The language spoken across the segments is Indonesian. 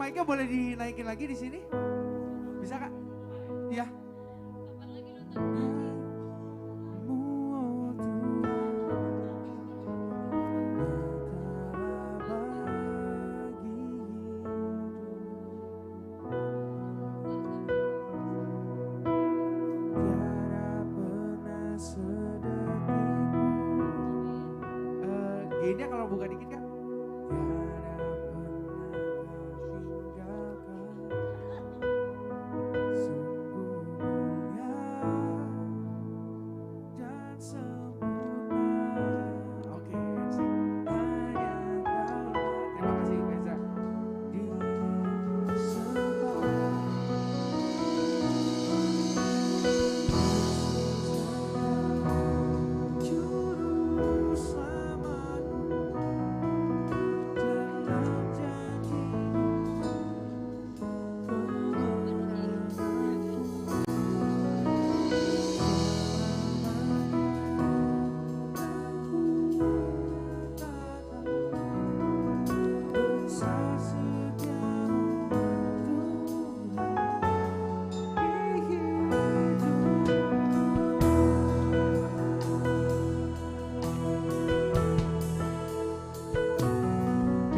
mic-nya boleh dinaikin lagi di sini? Bisa Kak? Iya. Gini kalau buka dikit Kak.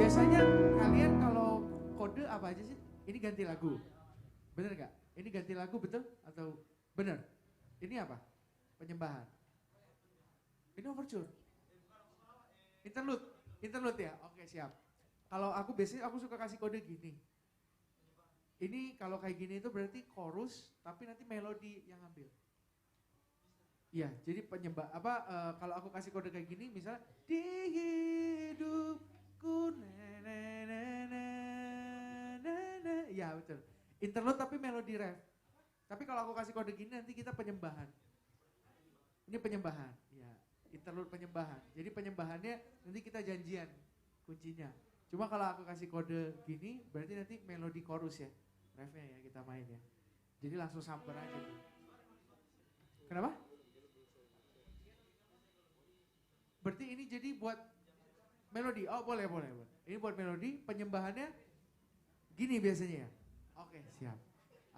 Biasanya kalian kalau kode apa aja sih? Ini ganti lagu. Bener gak? Ini ganti lagu betul atau bener? Ini apa? Penyembahan. Ini overture. Interlude. Interlude ya? Oke siap. Kalau aku biasanya aku suka kasih kode gini. Ini kalau kayak gini itu berarti chorus tapi nanti melodi yang ambil. Iya, jadi kalau aku kasih kode kayak gini misalnya di hidupku ya betul. Interlude tapi melodi ref. Tapi kalau aku kasih kode gini nanti kita penyembahan. Ini penyembahan, ya. Interlude penyembahan. Jadi penyembahannya nanti kita janjian kuncinya. Cuma kalau aku kasih kode gini berarti nanti melodi chorus ya. Refnya ya kita main ya. Jadi langsung samper aja. Kenapa? Berarti ini jadi buat melodi. Oh boleh. Ini buat melodi, penyembahannya gini biasanya ya. Oke siap.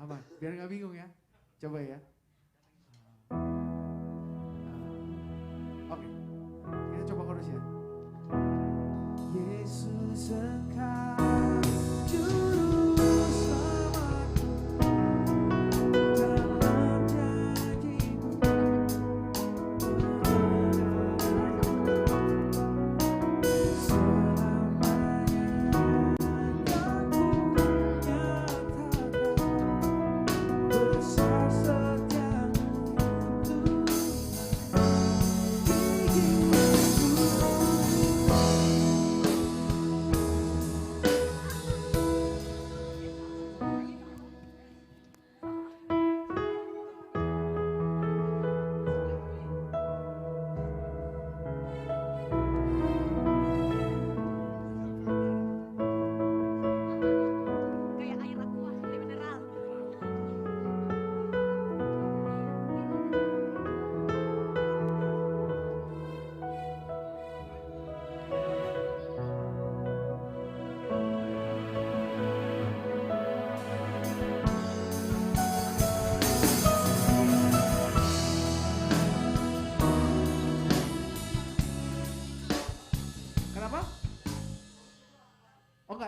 Aman, biar gak bingung ya. Coba ya. Oke, kita coba chorus ya. Yesus engkau juru selamatku, dalam janjimu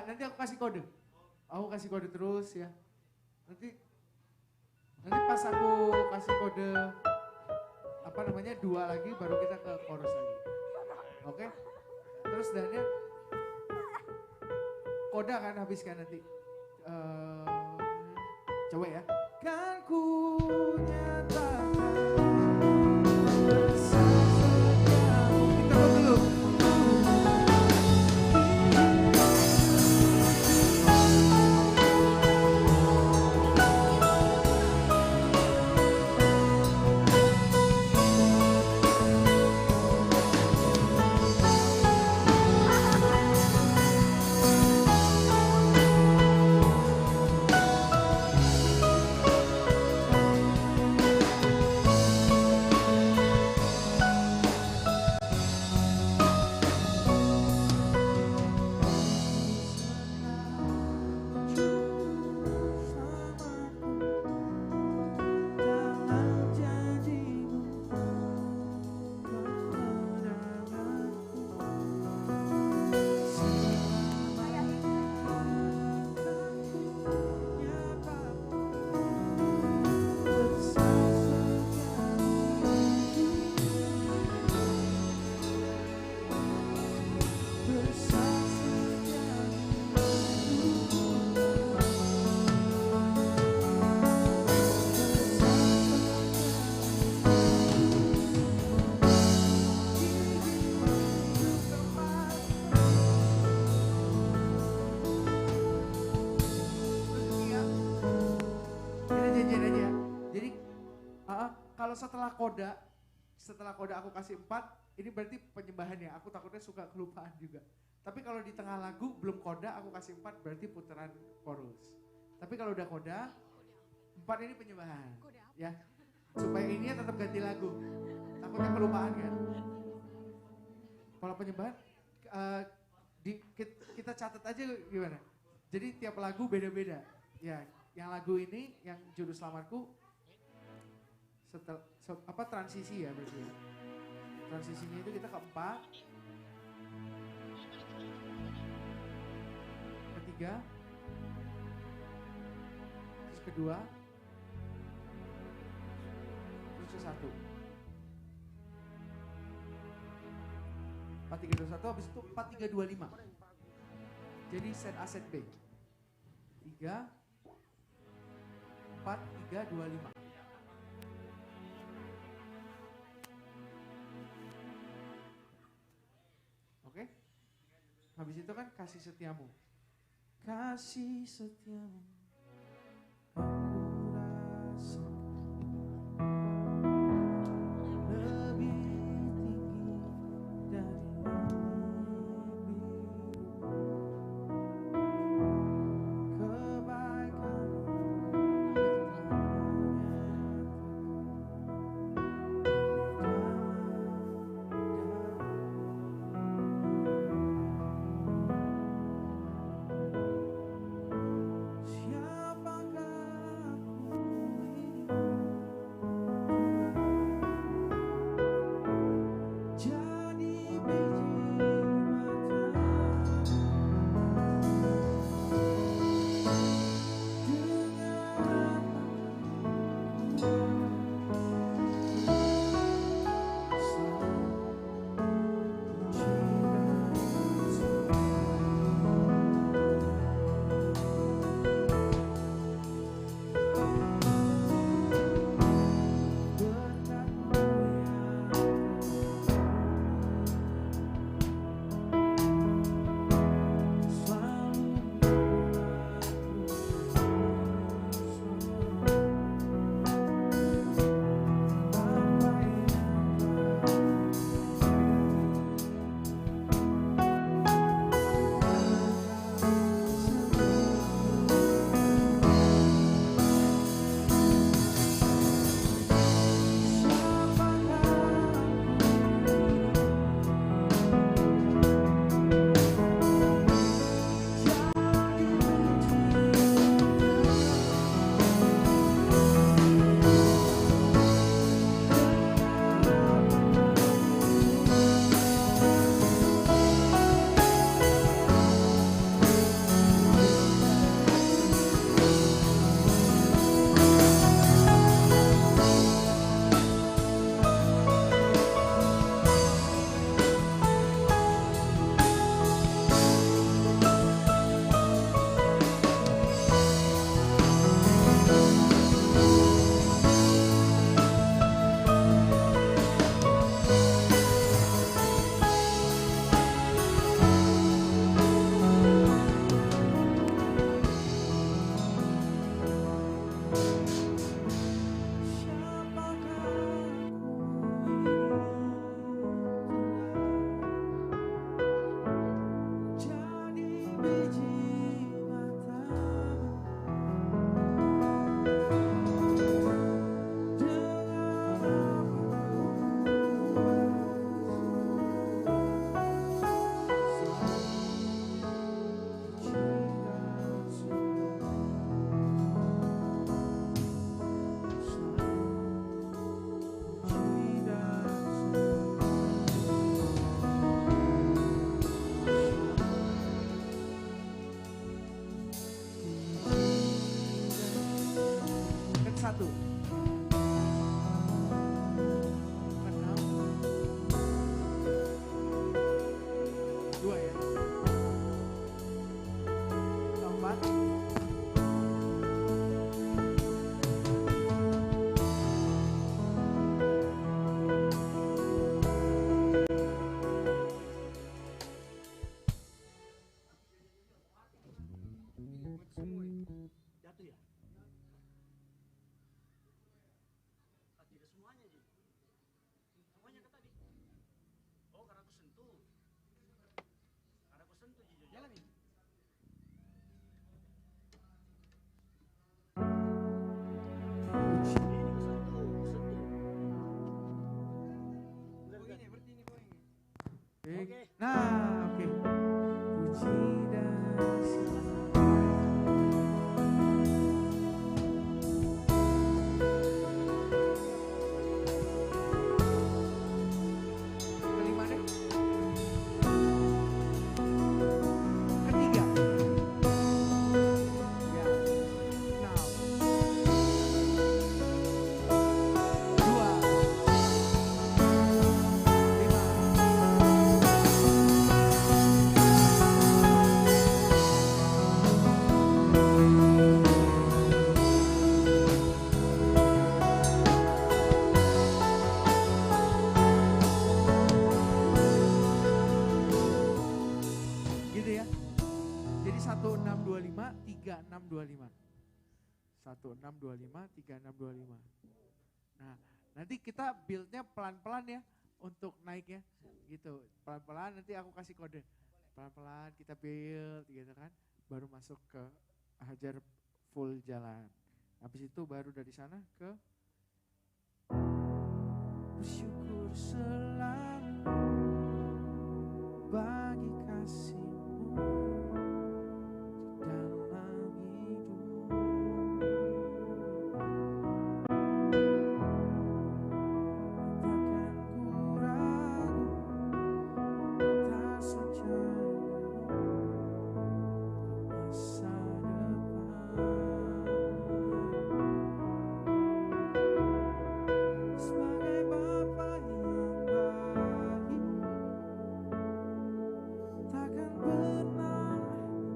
nanti aku kasih kode. Aku kasih kode terus ya. Nanti pas aku kasih kode dua lagi baru kita ke chorus lagi. Oke? Terus dannya koda kan habiskan nanti. Coba ya. Kan ku nyatakan kita dulu. Kalau setelah koda aku kasih 4, ini berarti penyembahannya. Aku takutnya suka kelupaan juga. Tapi kalau di tengah lagu belum koda, aku kasih 4 berarti putaran chorus. Tapi kalau udah koda, 4 ini penyembahan. Ya, supaya ini tetap ganti lagu. Takutnya kelupaan kan. Kalau penyembahan, kita catat aja gimana. Jadi tiap lagu beda-beda. Ya, yang lagu ini, yang Juru Selamatku, transisi ya berarti ya. Transisinya itu kita keempat, ketiga, terus kedua, terus ke satu. 4, 3, 2, 1, habis itu 4, 3, 2, 5. Jadi set A, set B. 3, 4, 3, 2, 5. Oke? Habis itu kan kasih setiamu. Kasih setiamu. Aku rasa lebih tinggi dari satu. Enam. Dua ya. Keempat. Jatuh ya? Tidak semuanya. Oke. Nah, oke. Puji dan kelima deh. Ketiga. Ya. Now. Dua. Gitu ya. Jadi 1625 3625. 1625 3625. Nah, nanti kita build-nya pelan-pelan ya untuk naiknya gitu. Pelan-pelan nanti aku kasih kode. Pelan-pelan kita build gitu kan. Baru masuk ke hajar full jalan. Habis itu baru dari sana ke bersyukur selalu bagi kasih-Mu dalam hidup. Takkan ku ragu, tak sejalan masa depan. Sebagai Bapa yang baik, takkan pernah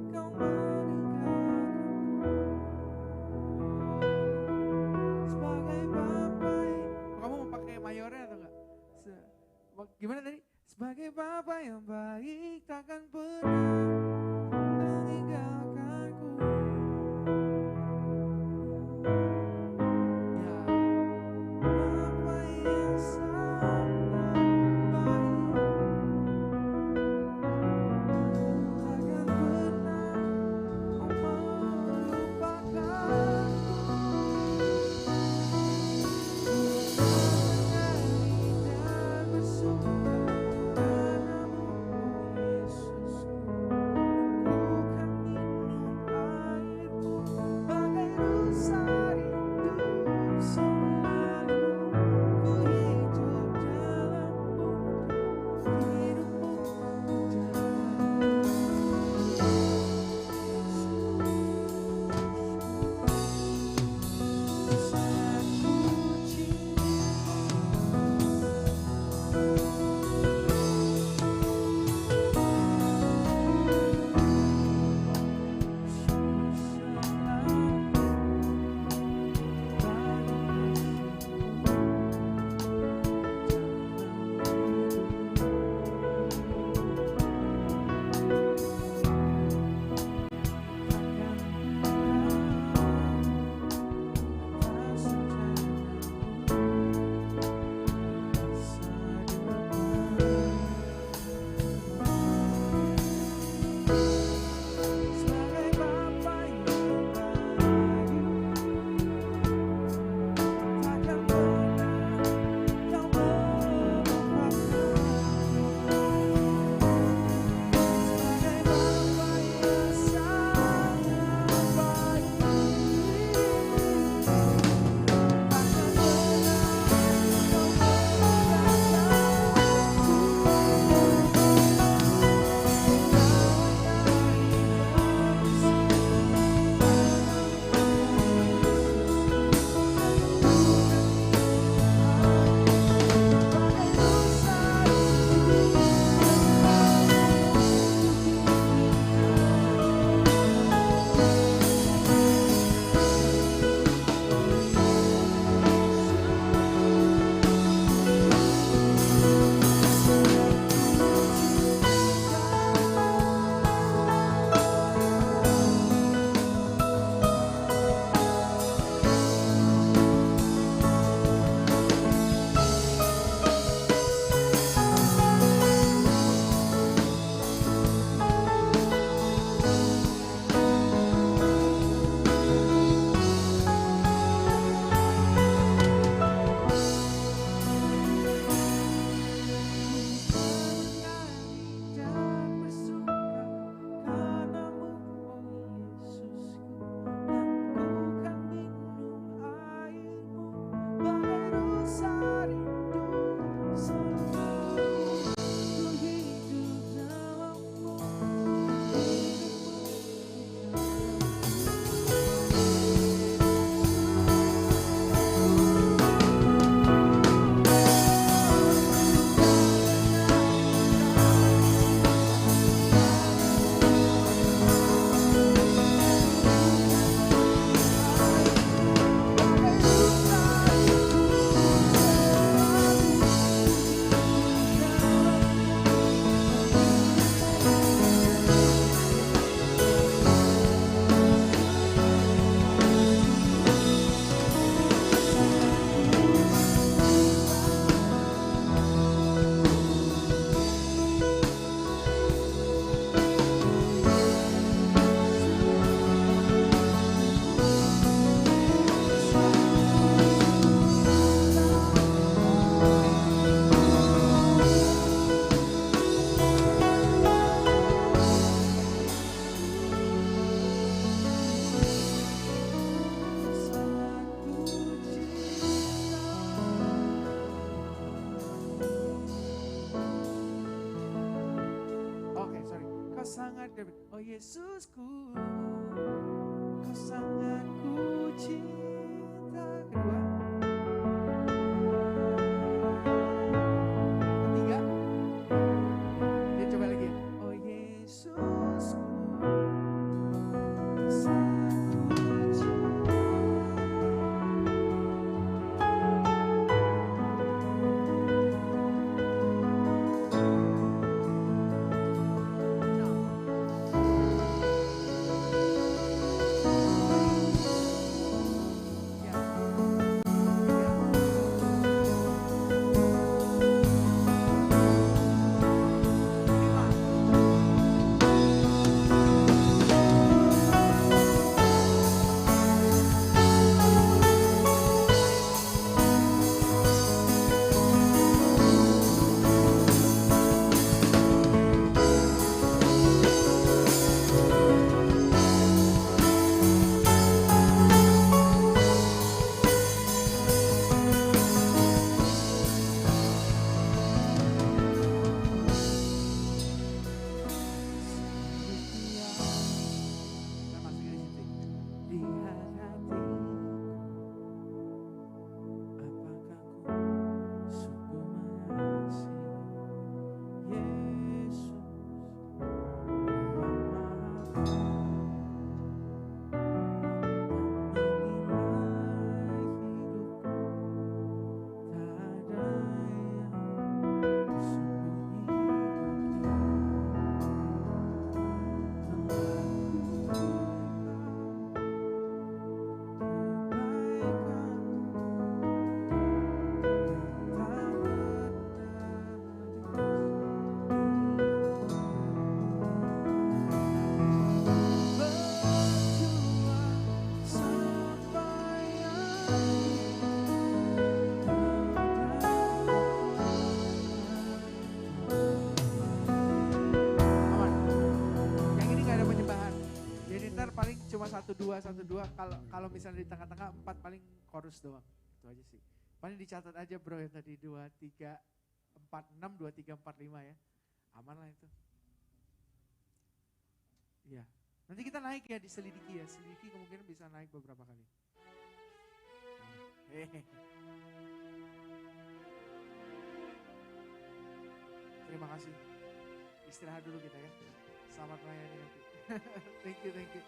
Kau meninggalkanku. Sebagai Bapa yang... Kamu mau pakai mayornya atau enggak? Gimana tadi? Sebagai Bapa yang baik, takkan pernah meninggalkanku. Ya, Bapa yang sangat baik, takkan pernah melupakanku. Menyanyi dan bersuka karenamu, Yesusku. Oh Yesusku, kau sangat ku cinta. Kedua, ketiga, dia coba lagi. Oh Yesusku, sangat ku cinta. Cuma 1-2 kalau misalnya di tengah-tengah 4 paling chorus doang. Itu aja sih. Paling dicatat aja bro yang tadi 2 3 4 6 2 3 4 5 ya. Aman lah itu. Iya. Nanti kita naik ya, diselidiki ya. Selidiki kemungkinan bisa naik beberapa kali. Terima kasih. Istirahat dulu kita ya. Selamat melayani nanti. Thank you.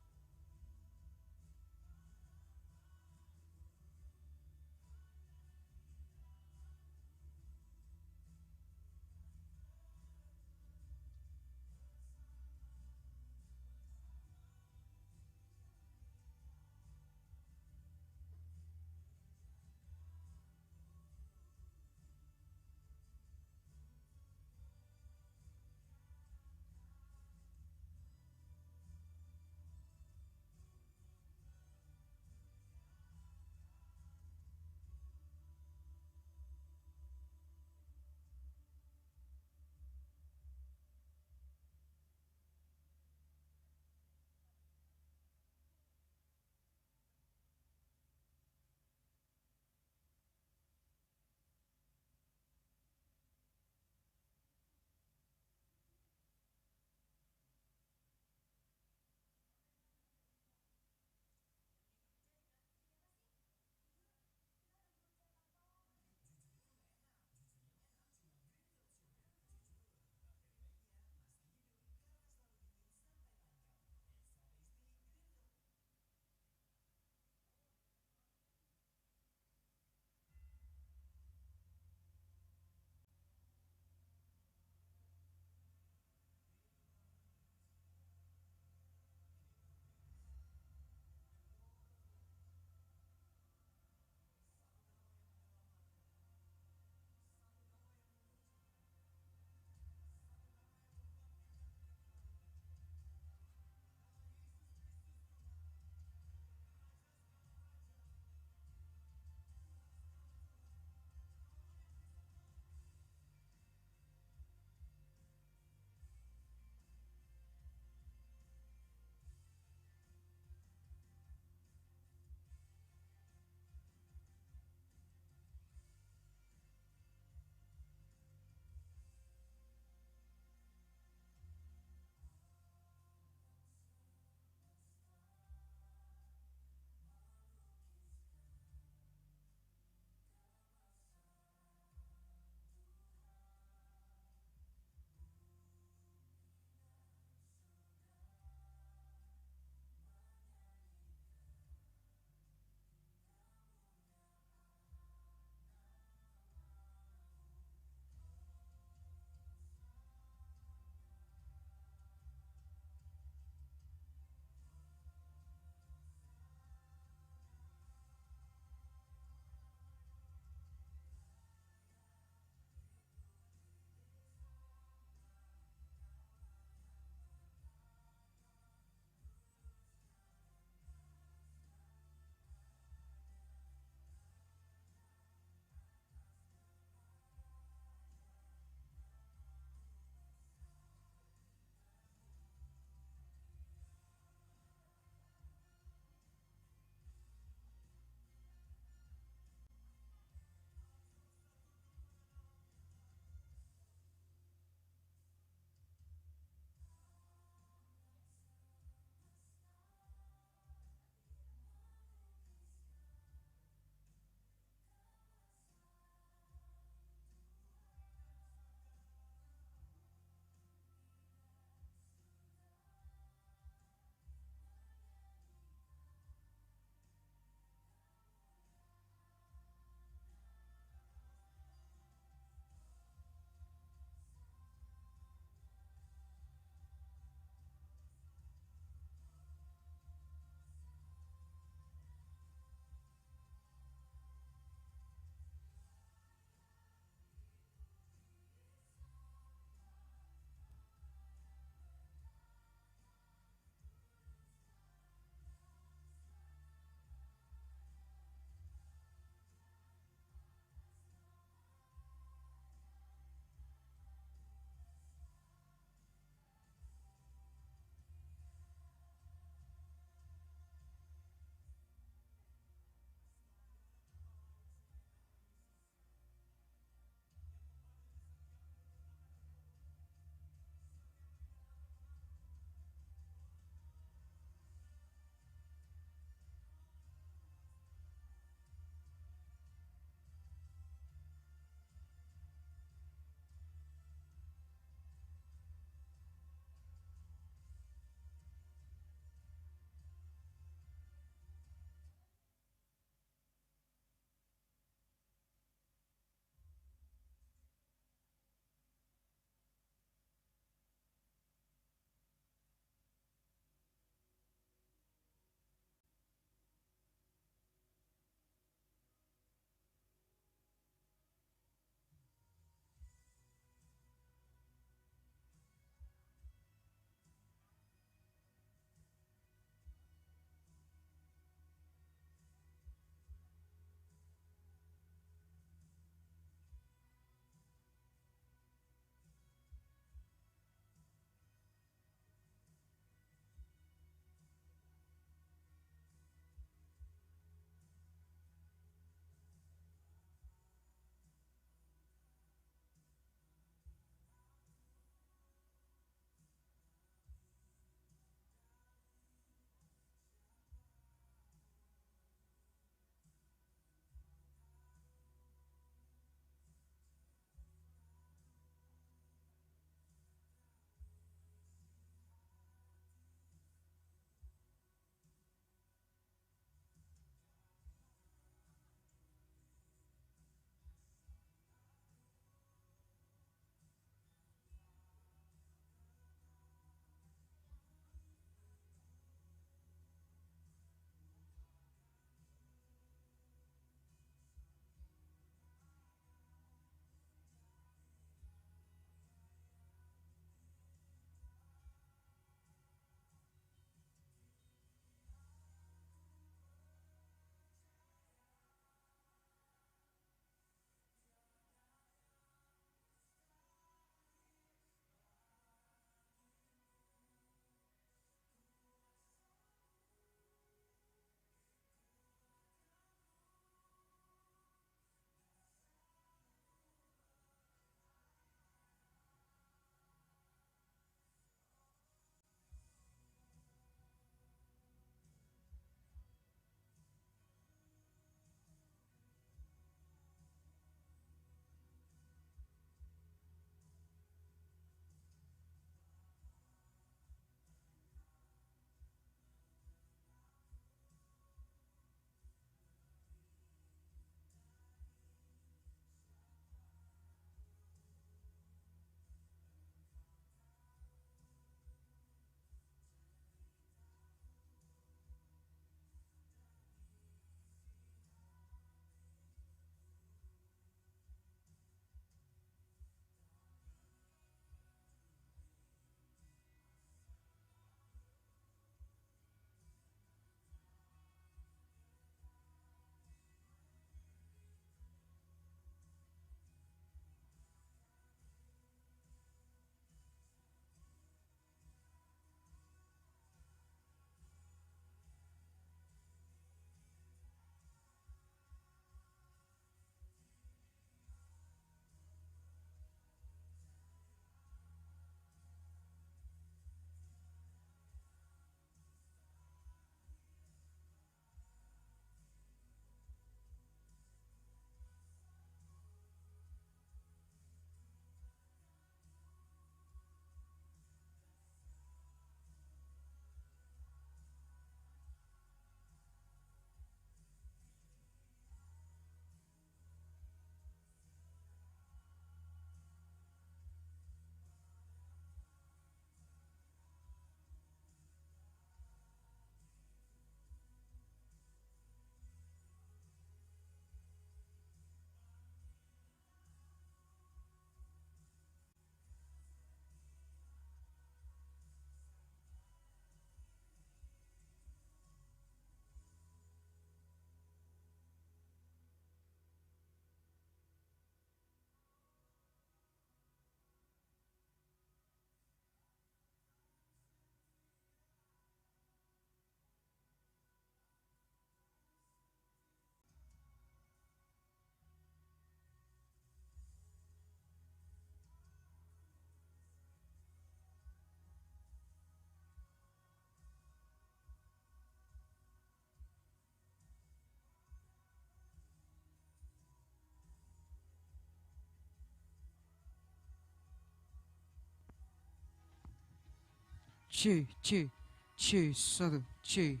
C, satu, C.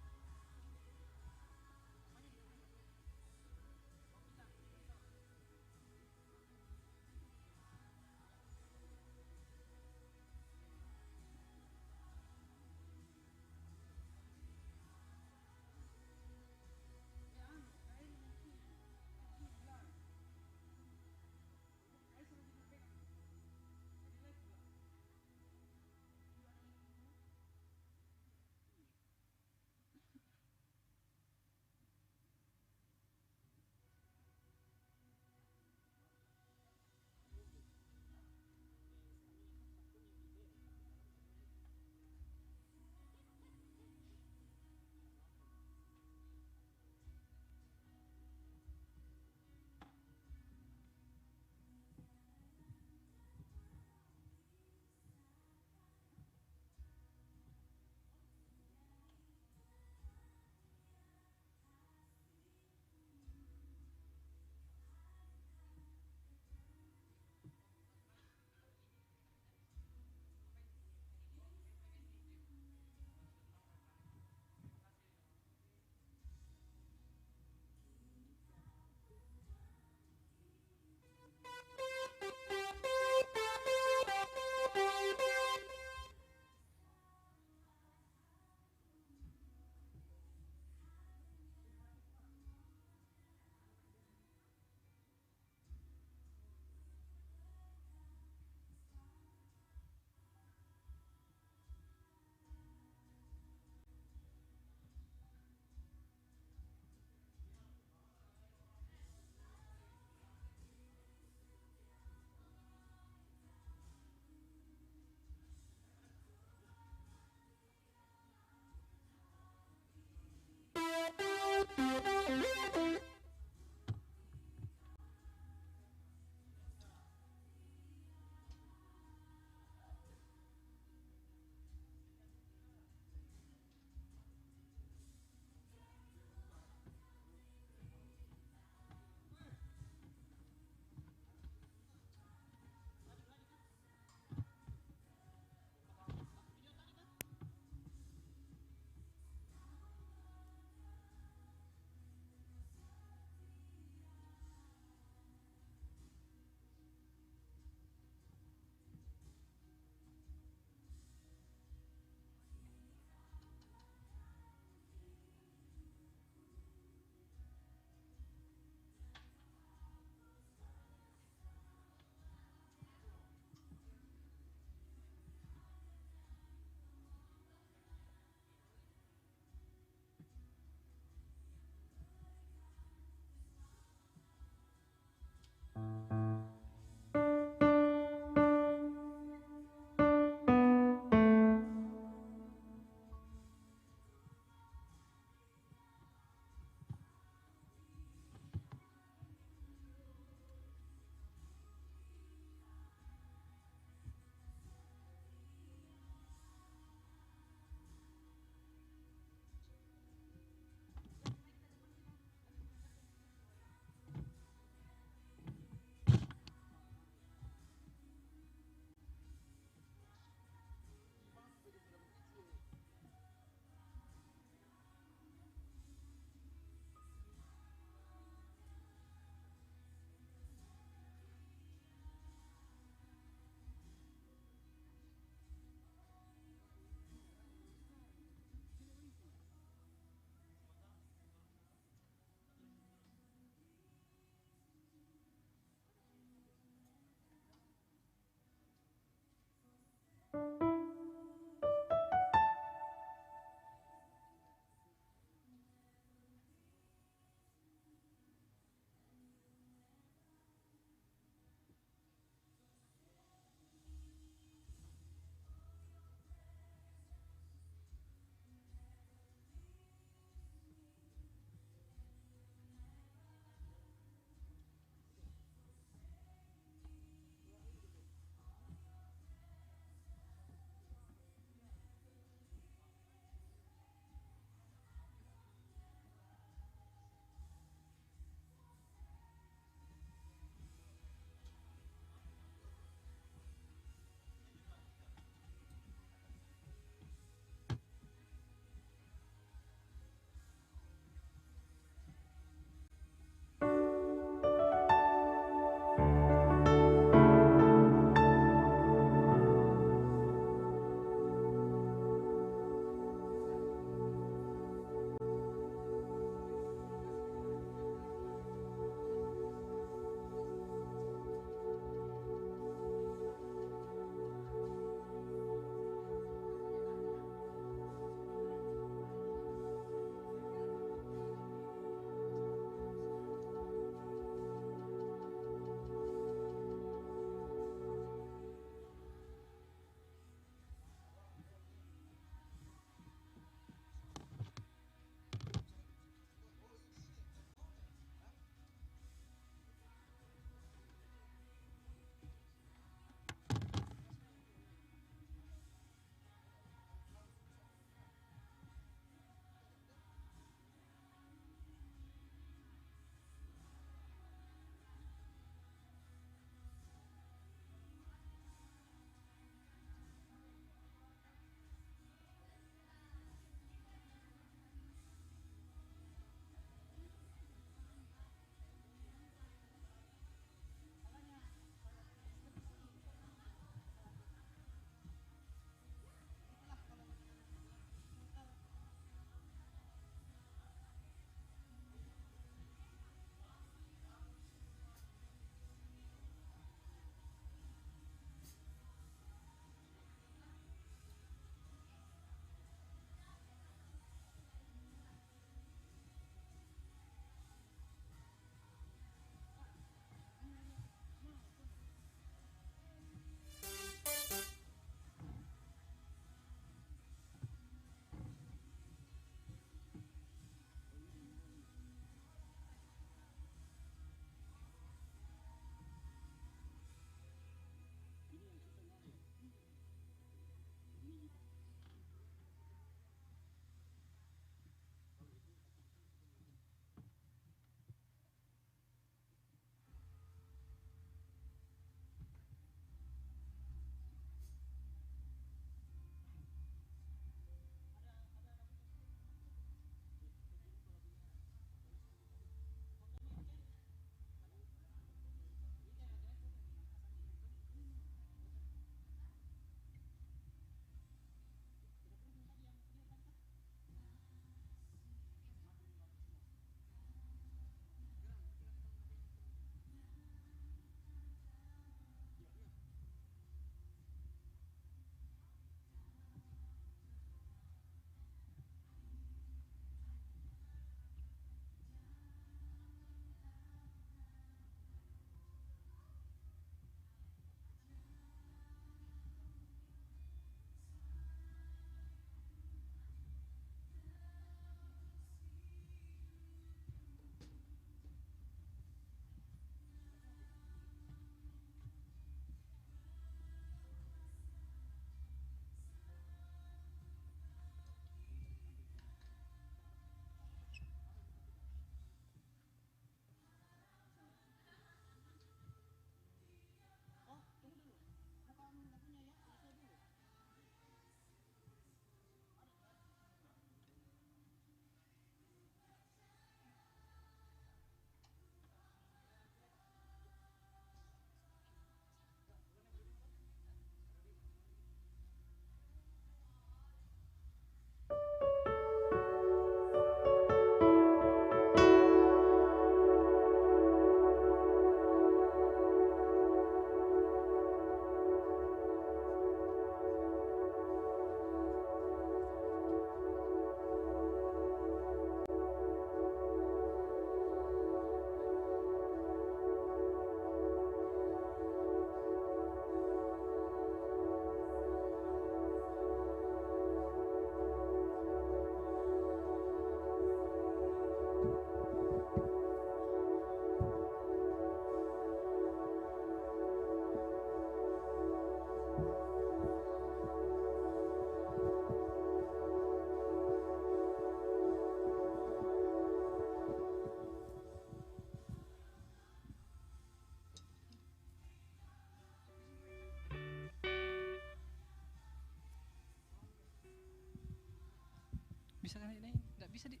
Bisa kan ini? Nggak bisa di.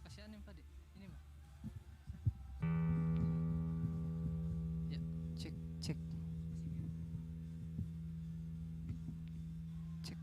Kasihan nih Pak di. Ini mah. Ya, cek cek. Cek.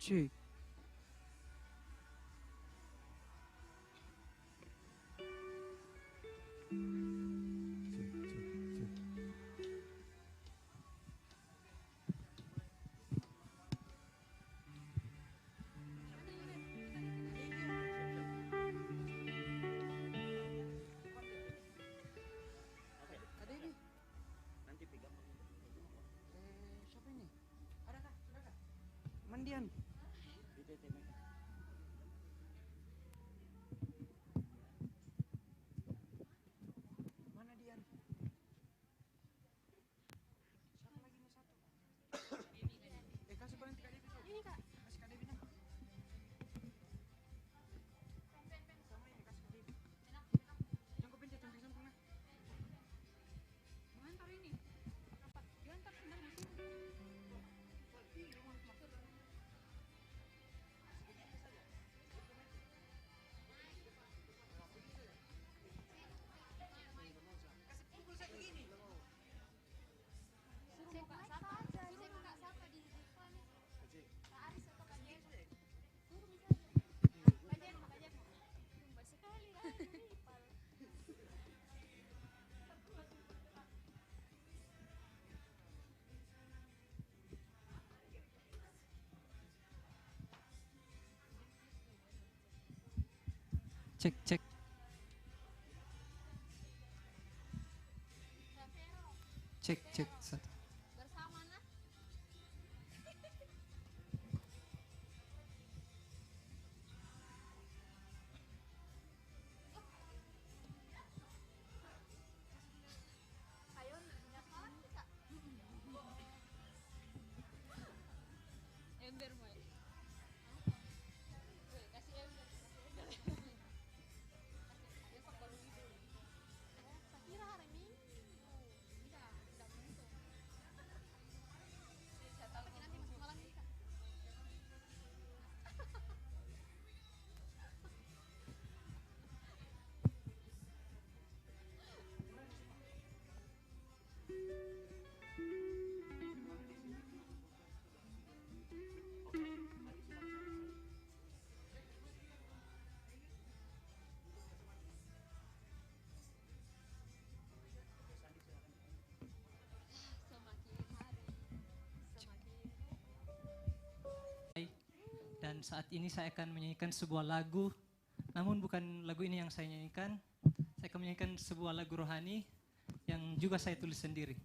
Cek. Ada ini. Nanti pegang. Siapa ini? Adakah? Sudahkah? Mandian. Mana Dian? Siapa lagi nih satu? Kasih berhenti Kak Devi. Ini Kak. Kasih Kak Devi. Sama ini kasih Kak Devi. Jangan kau pencet sampai samping nah. Mengantar ini. Apa? Diantar sendal di sini. Suruh Kak Sapa. Suruh Kak Sapa di depan. Kak Aris atau Kak Jen. Suruh bisa aja. Kak Jen, Kak Jen. Tumba sekali lah. Cek, cek. Cek, cek. Satu. Bersama nah. Ayo punya kawan kita. Ember boy. Woi, kasih ember. Besok baru gitu. Saya kira hari Minggu. Tidak menentu. Saya tahu nanti masuk malam ini Kak. Dan saat ini saya akan menyanyikan sebuah lagu, namun bukan lagu ini yang saya nyanyikan. Saya akan menyanyikan sebuah lagu rohani yang juga saya tulis sendiri.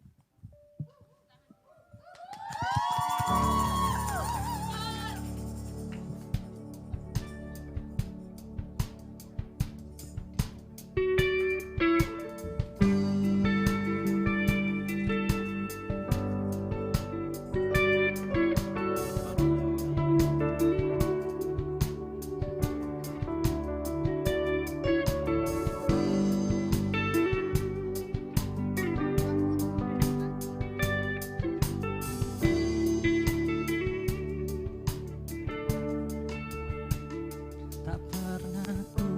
Tak pernah ku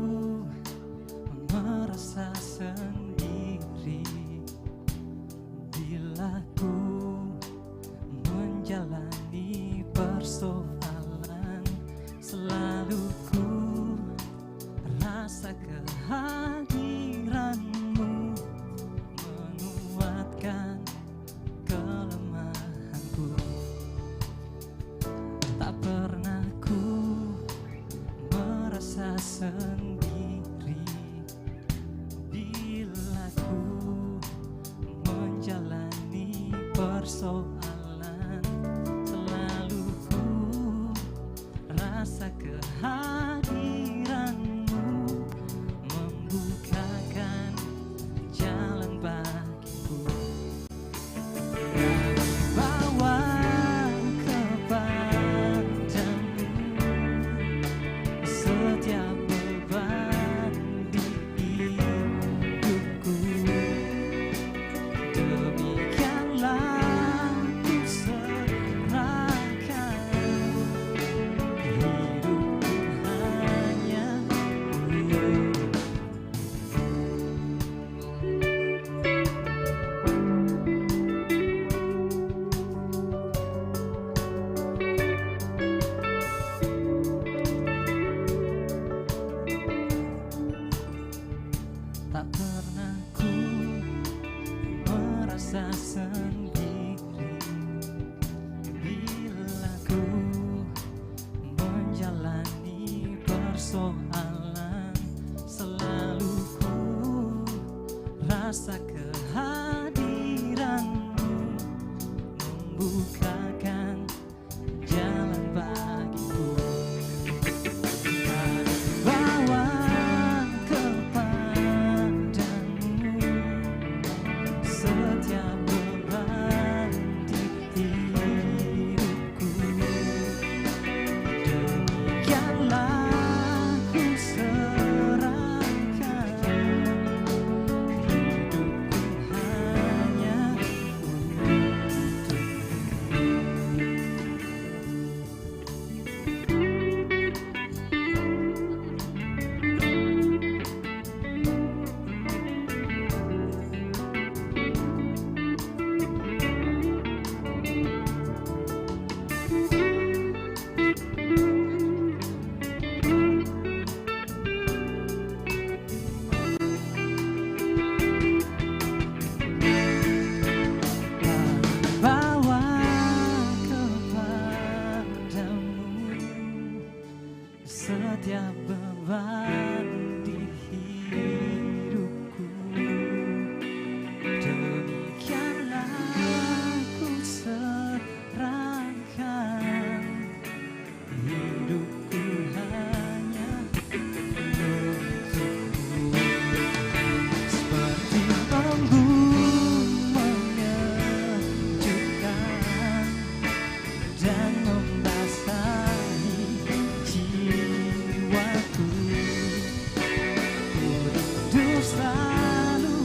merasa sendiri bila ku menjalani persoalan. Selalu ku rasa kehadiranmu menguatkan kelemahanku. Tak pernah ku merasa sendiri bila ku menjalani persoalan. Selalu ku rasa kehadiranmu membukakan jalan bagiku. Bawa kepadamu setiap beban di hidupku. Demikianlah ku merasa sendiri bila ku menjalani persoalan. Selalu ku rasa kehadiranmu membukakan jalan bagiku. Kan bawa kepadamu setiap beban di hidupku. Demikianlah ku serahkan hidupku hanya untukmu. Bawa kepadamu setiap beban di hidupku. Demikianlah ku serahkan hidupku hanya untukmu. Seperti embun menyejukkan dan membasahi jiwaku. Ku rindu selalu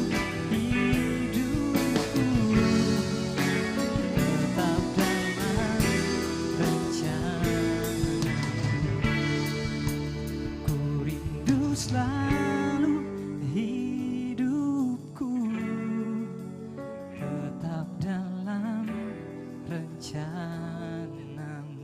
hidupku tetap dalam rencana. Ku rindu selalu hidupku tetap dalam rencanamu.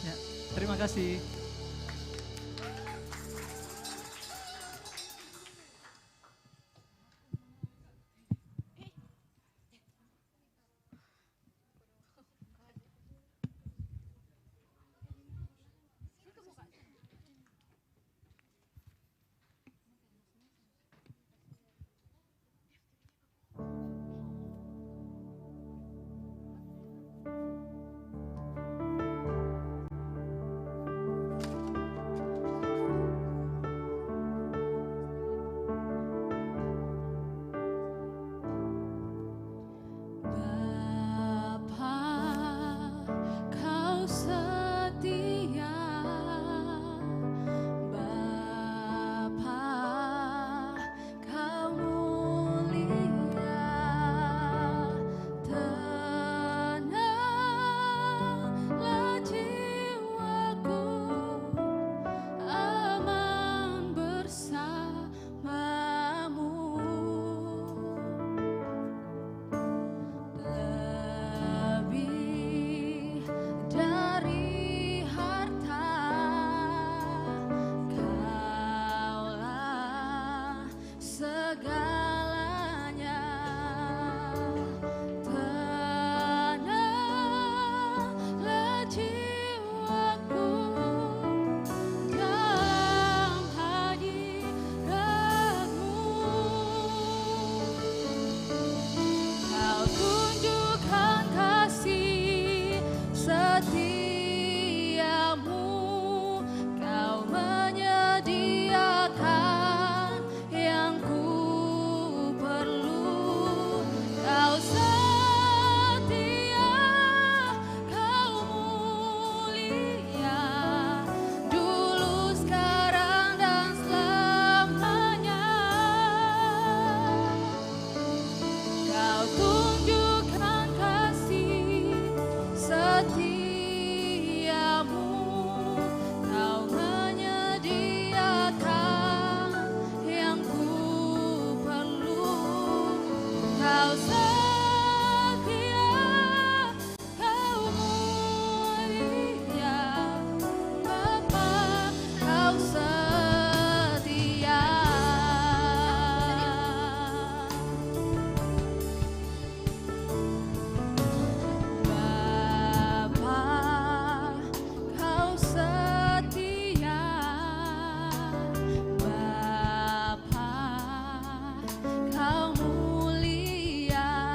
Ya, terima kasih. Kau menyediakan yang ku Kau mulia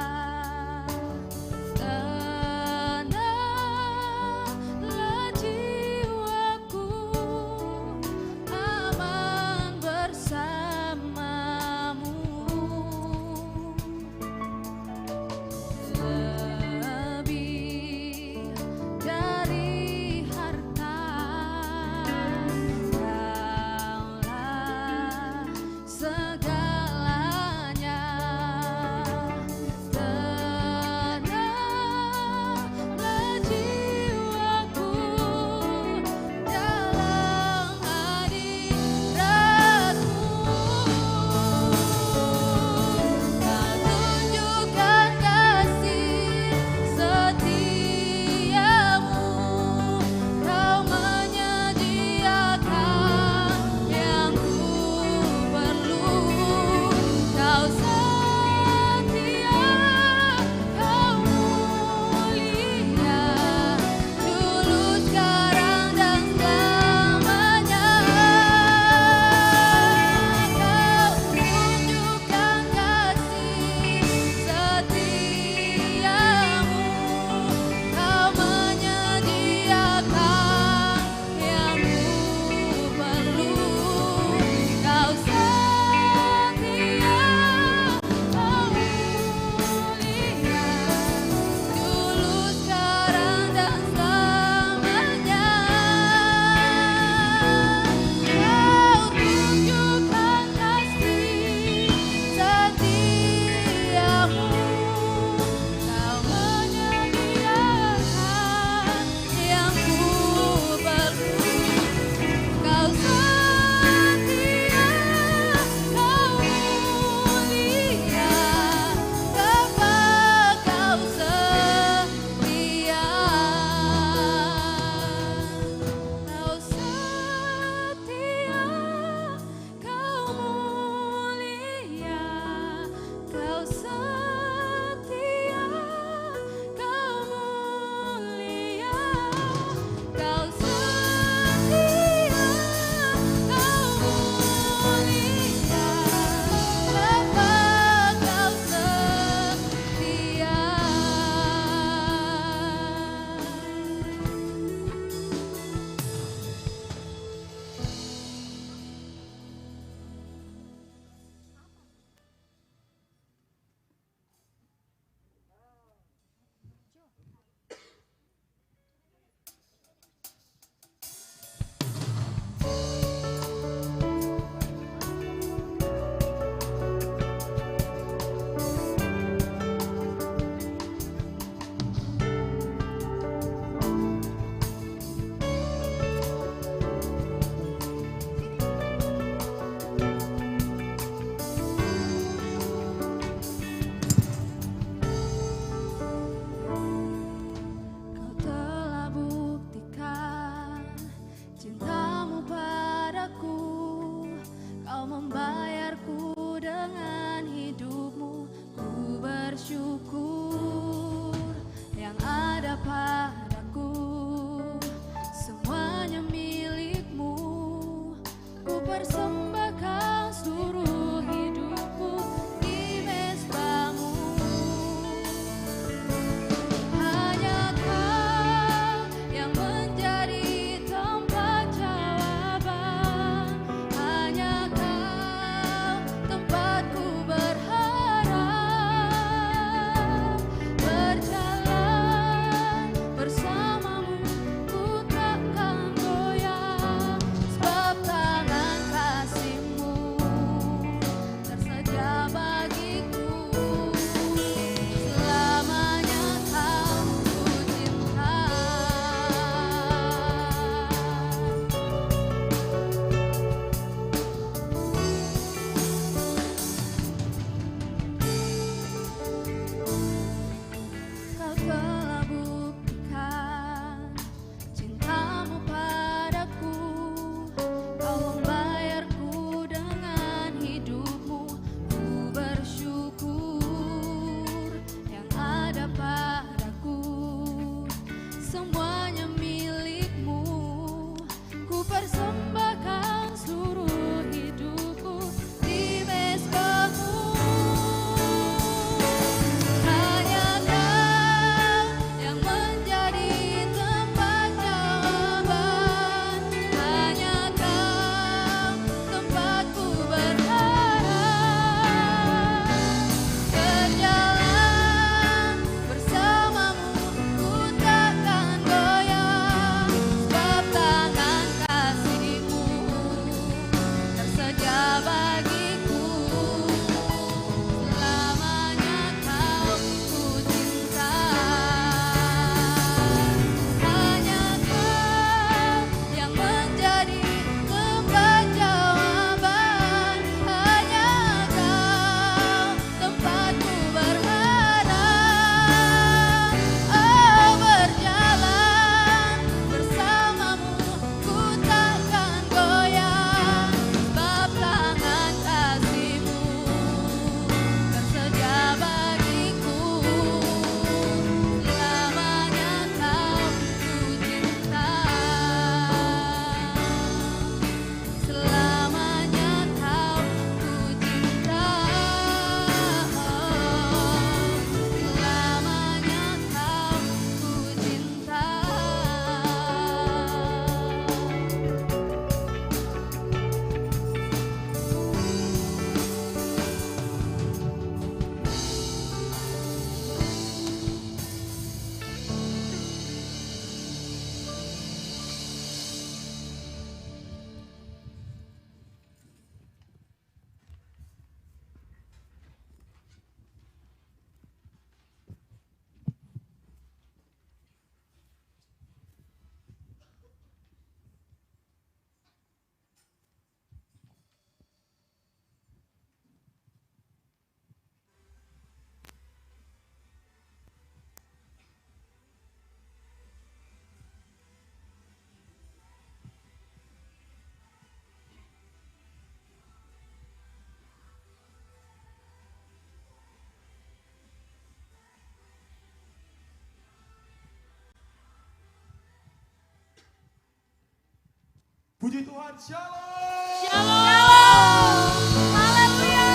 Puji Tuhan, shalom. Shalom. Haleluya.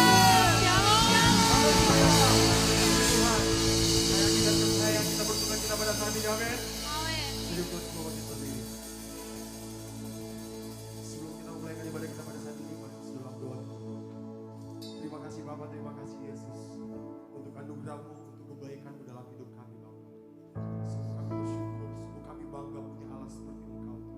Shalom. Tuhan, sayang kita bersuka cita pada saat ini, amin. Amin. Hidupkan semua bagi berdiri. Sebelum kita mulai ibadah kita pada saat ini, mari kita dalam doa. Terima kasih Bapa, terima kasih Yesus untuk anugerah-Mu, untuk kebaikan-Mu dalam hidup kami Bapa. Sungguh kami bersyukur, sungguh kami bangga punya Allah seperti Engkau Tuhan.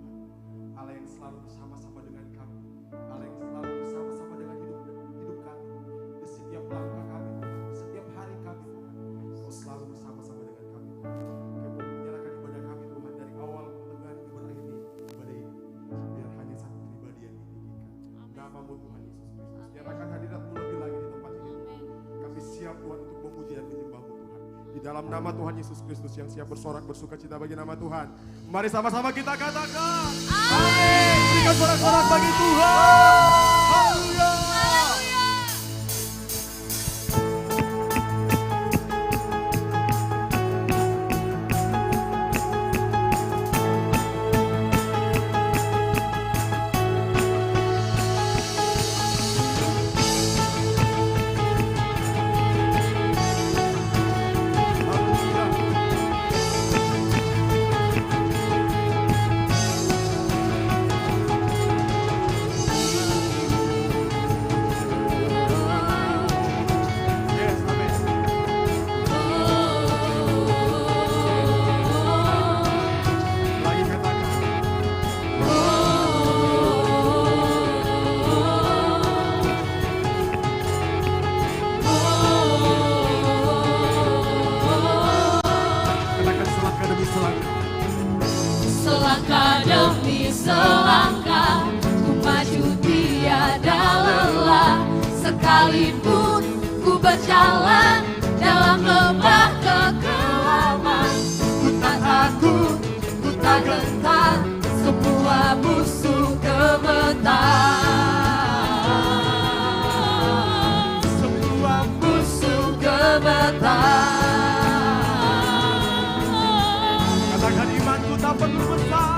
Allah yang selalu bersama-sama dengan kami, Allah yang selalu bersama-sama dengan hidup kami. Di setiap langkah kami Tuhan, di setiap hari kami Tuhan, Kau selalu bersama-sama dengan kami Tuhan. Kau menyerahkan ibadah kami Tuhan dari awal dengan ibadah ini, biar hanya satu pribadi yang ditinggikan. Nama-Mu Tuhan Yesus Kristus. Nyatakan hadirat-Mu lebih lagi di tempat ini. Kami siap Tuhan untuk memuji dan menyembah-Mu Tuhan. Di dalam nama Tuhan Yesus Kristus yang siap bersorak bersuka cita bagi nama Tuhan. Mari sama-sama kita katakan. Amin. Berikan sorak-sorak bagi Tuhan. Haleluya. Yes, amin. Lagi katakan. Katakan selangkah demi selangkah. Selangkah demi selangkah ku maju tiada lelah, sekalipun ku berjalan dalam lembah kekelaman. Ku tak takut, ku tak gentar, semua musuh gemetar. Semua musuh gemetar. Katakan imanku tak perlu besar.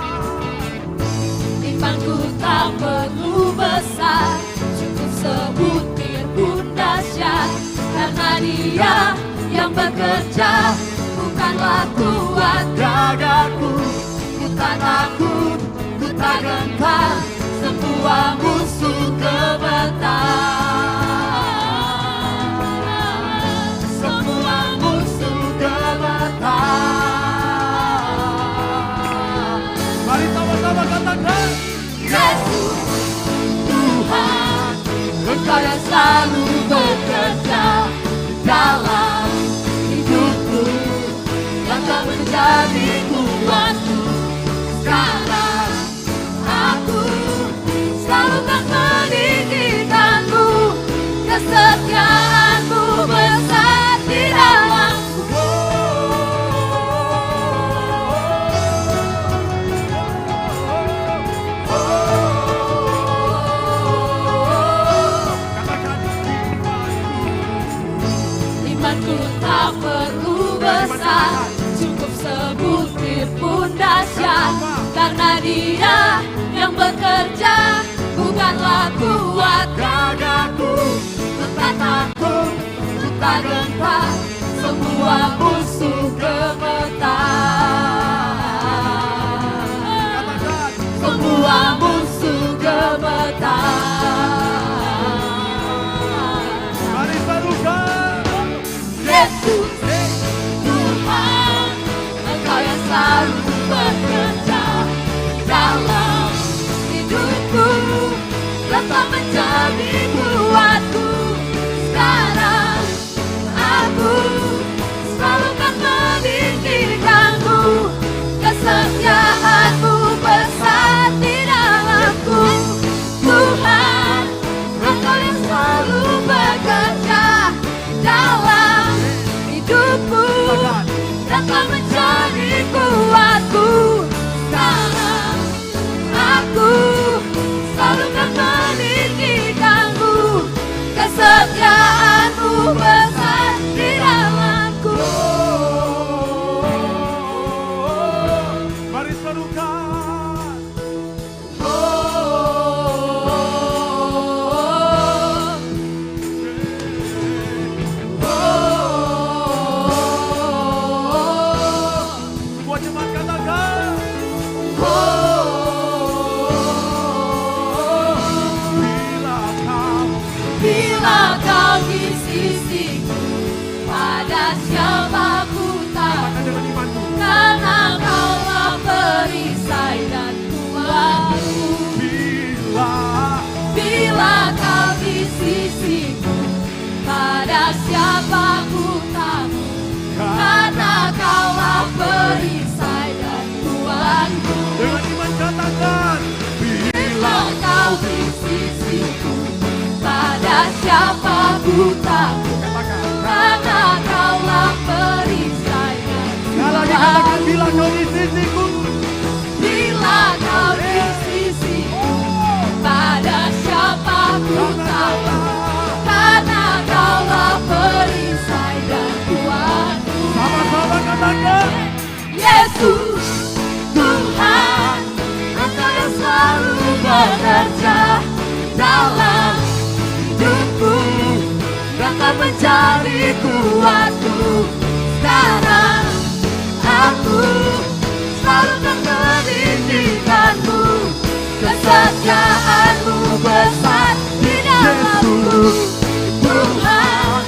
Imanku tak perlu besar, cukup sebutir pun dahsyat, karena Dia yang bekerja, bukanlah kuat gagahku. Ku tak takut, ku tak gentar, semua musuh gemetar. Semua musuh gemetar. Mari sama-sama katakan. Yesus, Tuhan, Engkau yang selalu bekerja dalam hidupku, yang telah menjadi kuatku. Sekarang aku selalu akan meninggikanmu, kesetiaanmu besar di dalamku. Katakan Imanku tak perlu besar, cukup sebutir pun dahsyat, karena Dia yang bekerja, bukanlah kuat gagahku. Ku tak takut, ku tak gentar, semua musuh gemetar. Semua musuh gemetar. mari serukan. Yesus, Tuhan, Engkau yang selalu bekerja dalam hidupku, tetap menjadi kuatku. Sekarang aku selalu siapa ku takut, karena Kaulah perisai dan Katakan bila kau di sisiku. bila Kau di sisiku, pada siapa ku takut, karena Kaulah perisai dan kuatku. Sama-sama katakan. Yesus, Tuhan, Engkau yang selalu bekerja dalam hidupku, Engkau menjadi kuatku. Sekarang aku selalu akan meninggikanmu, kesetiaan-Mu besar di dalamku. Tuhan,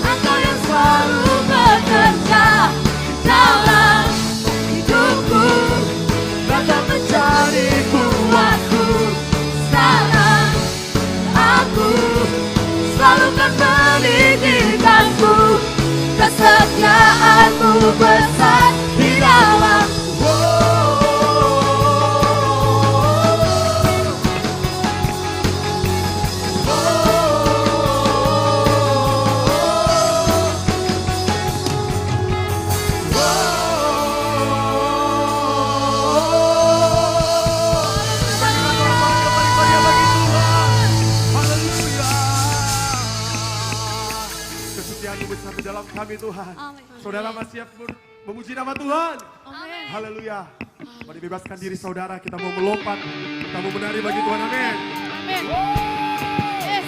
Engkau yang selalu bekerja dalam hidupku, Engkau menjadi kuatku. Sekarang aku selalu akan meninggikanmu, kesetiaan-Mu besar di dalamku. Kesetiaan-Mu besar di dalam kami Tuhan. Amin. Saudara masih siap memuji nama Tuhan. Amin. Haleluya. Mari bebaskan diri saudara, kita mau melompat, kita mau menari bagi Tuhan. Amin. Amin. Yes.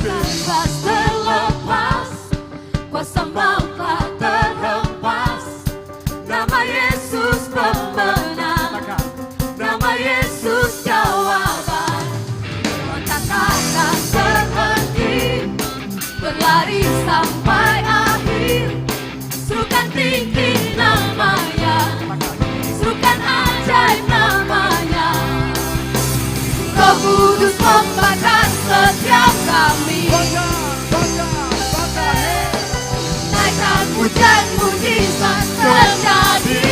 Nafas terlepas, kuasa maut telah terhempas. Nama Yesus pemenang, nama Yesus jawaban. Kita takkan berhenti, berlari sampai akhir. Serukan tinggi namanya, serukan ajaib namanya. Roh Kudus membakar setiap kami. Naikkan pujian mujizat terjadi.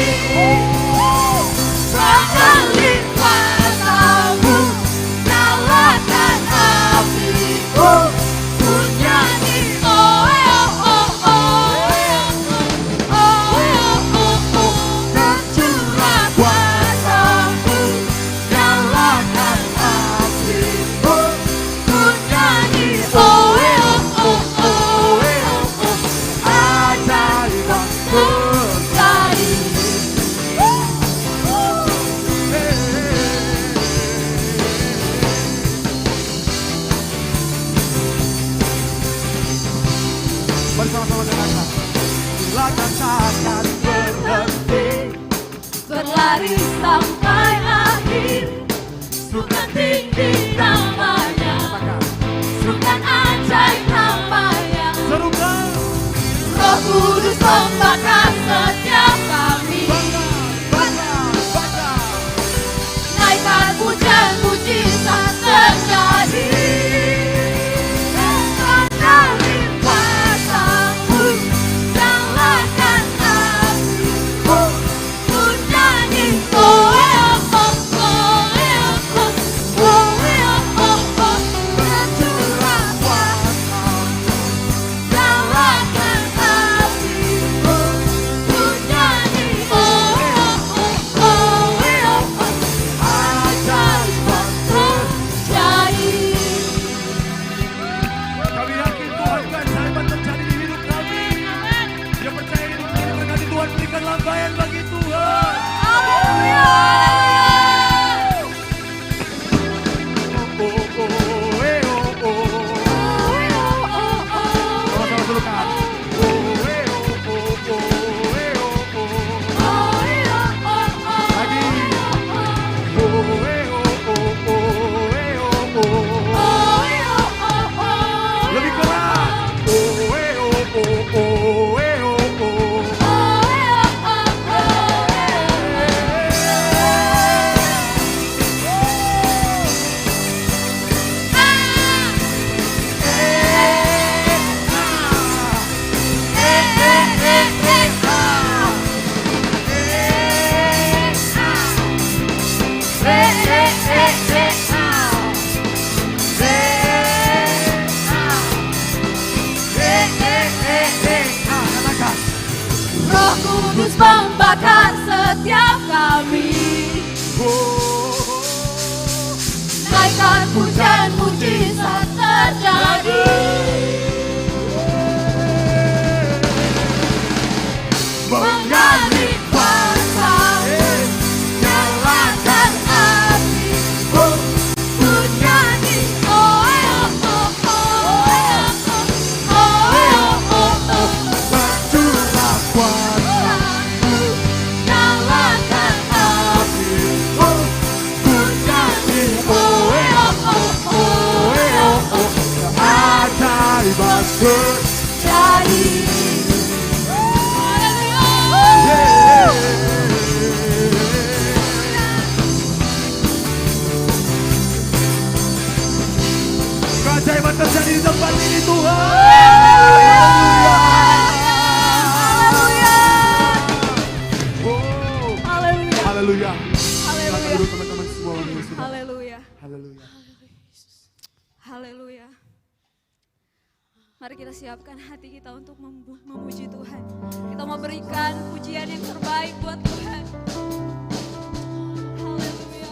Berkelit kuasa-Mu, nyalakan apiku. Ku nyanyi oh oh oh oh oh oh oh. Tercurah kuasa-Mu, nyalakan apiku. Ku nyanyi oh oh oh oh oh. Ajaib terjadi. Bersama-sama dengan Lakan takkan berhenti, Berlari sampai akhir. Serukan tinggi namanya, serukan ajaib namanya. serukan Roh Kudus membakar setiap kami. bangga. Naikkan pujian mujizat terjadi. Berkelit kuasa-Mu, nyalakan apiku. Ku nyanyi oh oh oh oh oh oh oh oh. Tercurah kuasa-Mu, nyalakan apiku. Ku nyanyi oh oh oh oh oh. Ajaib terjadi. nyatakan setiap kami. Naikkan pujian mujizat terjadi. Mengalir kuasa-Mu, nyalakan api-Mu, ku nyanyi oh oh oh oh oh oh oh. Bantulah kuasa-Mu, Nyalakan api-Mu, ku nyanyi oh oh oh oh oh. keajaiban Jadi keajaiban terjadi di tempat ini Tuhan. Haleluya. Haleluya. Haleluya. Silakan dulu teman-teman semua orang yang sudah. Haleluya. Haleluya. Haleluya. Mari kita siapkan hati kita untuk memuji Tuhan. Kita mau berikan pujian yang terbaik buat Tuhan. Haleluya.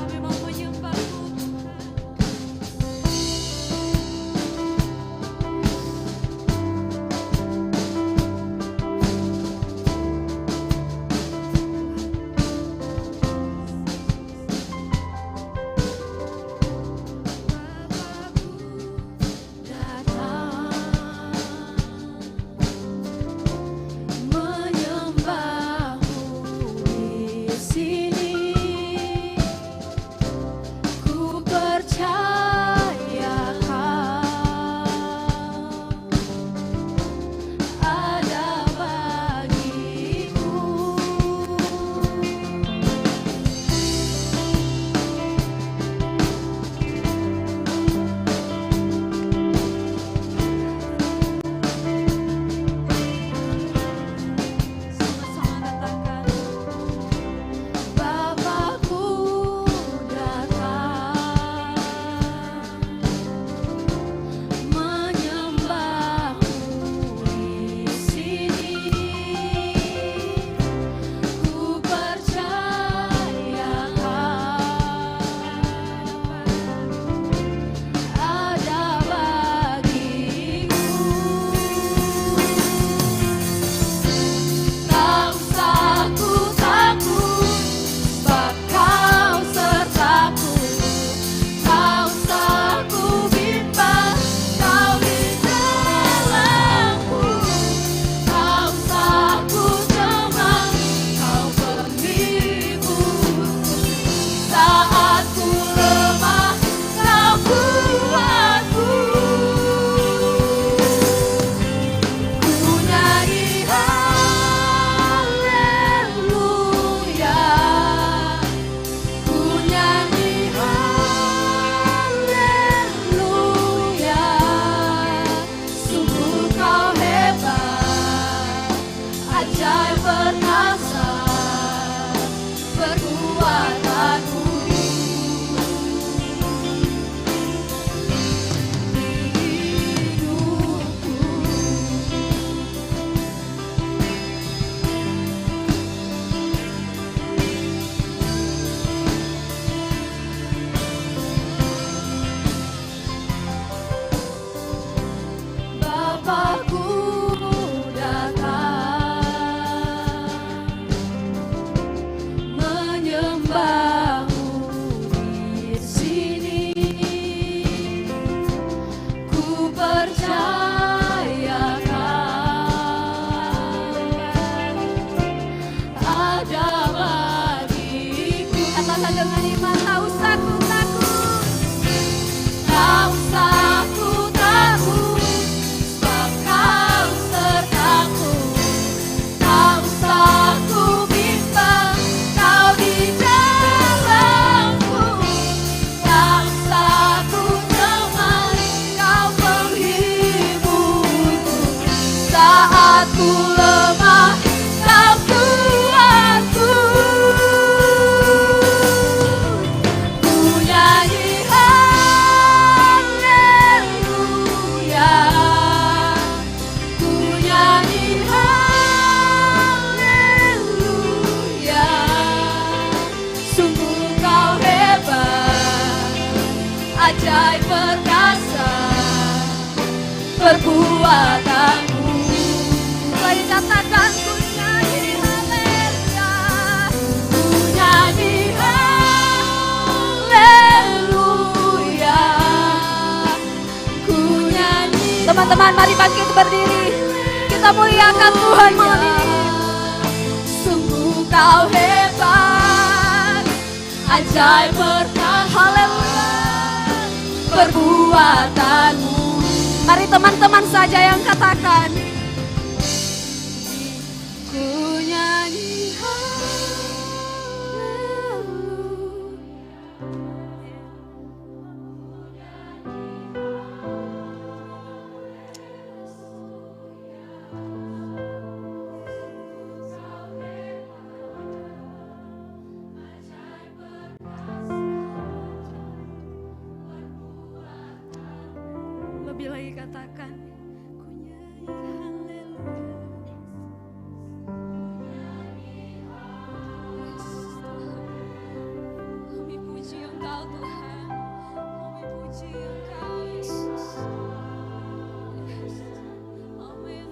Kami mau menyembah-Mu Tuhan. Teman-teman mari bangkit berdiri. Kita muliakan Tuhan malam ini. Sungguh kau hebat, ajaib perkasa, haleluya, perbuatanmu. Mari teman-teman saja yang katakan. Ku nyanyi lebih lagi katakan. Ku nyanyi haleluya. Kami puji Engkau Tuhan, kami puji Engkau Yesus. Yes. Amin.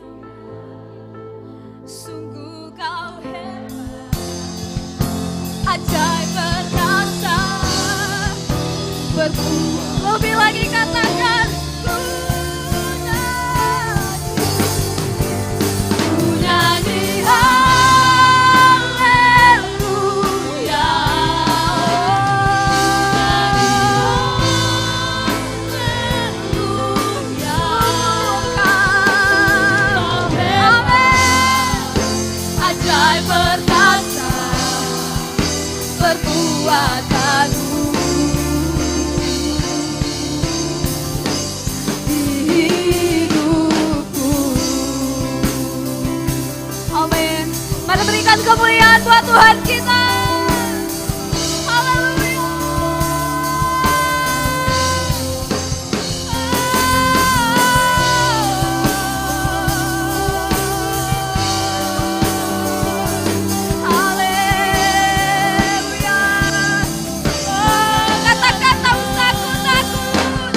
Sungguh kau hebat, ajaib perkasa, berbuat. Lebih lagi katakan. Ku nyanyi haleluya. Ajaib perkasa perbuatanmu di hidupku. Amin. Mari berikan kemuliaan buat Tuhan kita. Haleluya. Haleluya. Katakan tak usah takut.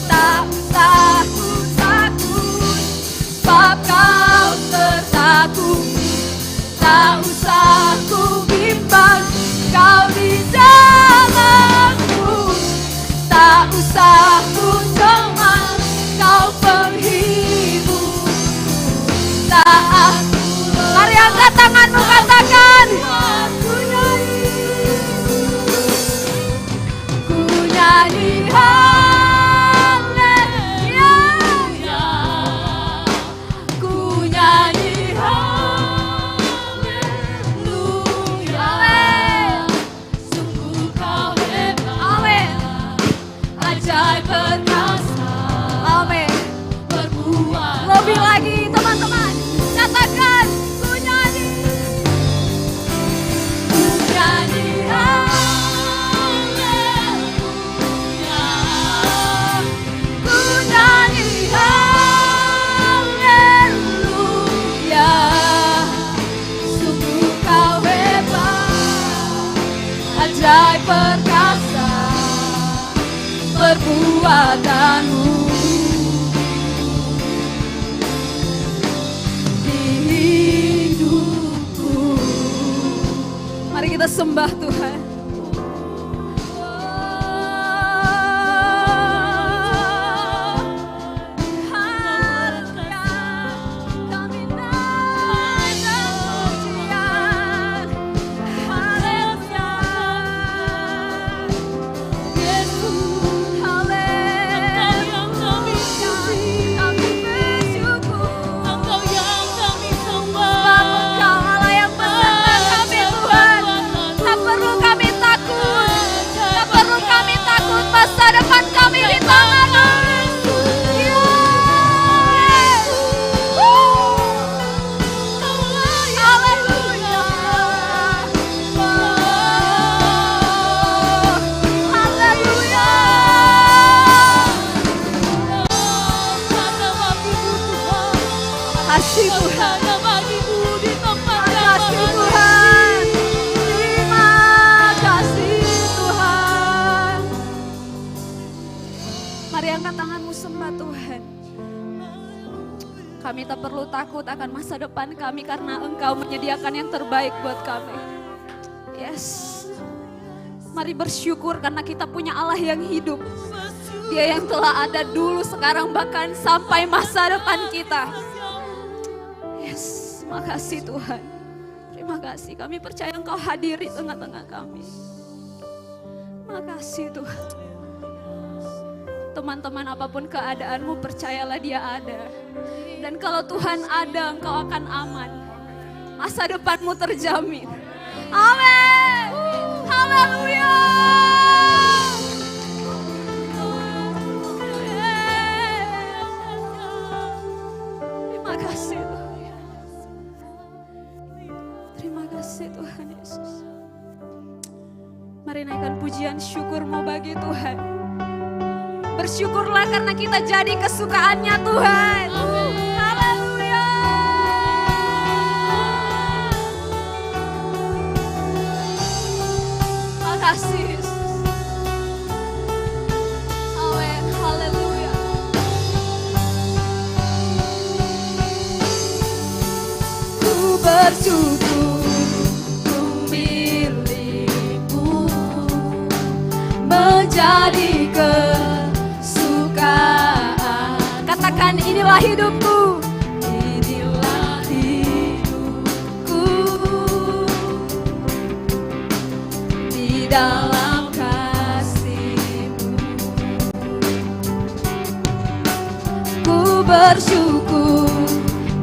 Tak usah takut. Sebab kau sertaku. Tak usah ku bimbang, kau di dalamku. Tak usah ku cemas, kau penghibur. Tak. Mari angkat tanganmu katakan. Ku nyanyi haleluya. Ku nyanyi haleluya. Sungguh kau hebat. Amin. Ajaib perkasa. Amin. Berbuat. Lebih lagi teman-teman. Katakan. Ku nyanyi. Ku nyanyi haleluya. Ku nyanyi haleluya. Sungguh kau hebat, ajaib perkasa perbuatanmu di hidupku. Mari kita sembah Tuhan. Masa depan kami di tangan-Mu. Haleluya. Haleluya. Kasih Tuhan. Kasih Tuhan. Terima kasih Tuhan. Mari angkat tanganmu sembah Tuhan. Kami tak perlu takut akan masa depan kami karena Engkau menyediakan yang terbaik buat kami. Yes. Mari bersyukur karena kita punya Allah yang hidup. Dia yang telah ada dulu, sekarang, bahkan sampai masa depan kita. Yes, makasih Tuhan. Terima kasih, kami percaya Engkau hadir di tengah-tengah kami. Makasih Tuhan. Teman-teman, apapun keadaanmu, percayalah Dia ada. Dan kalau Tuhan ada, engkau akan aman. Masa depanmu terjamin. Amin. Haleluya. Terima kasih Tuhan. Terima kasih Tuhan Yesus. Mari naikkan pujian syukurmu bagi Tuhan. Bersyukurlah karena kita jadi kesukaannya Tuhan. Haleluya. Makasih Yesus. Amin. Haleluya. Ku bersyukur ku milikmu, menjadi katakan inilah hidupku. Inilah hidupku di dalam kasih-Mu. Ku bersyukur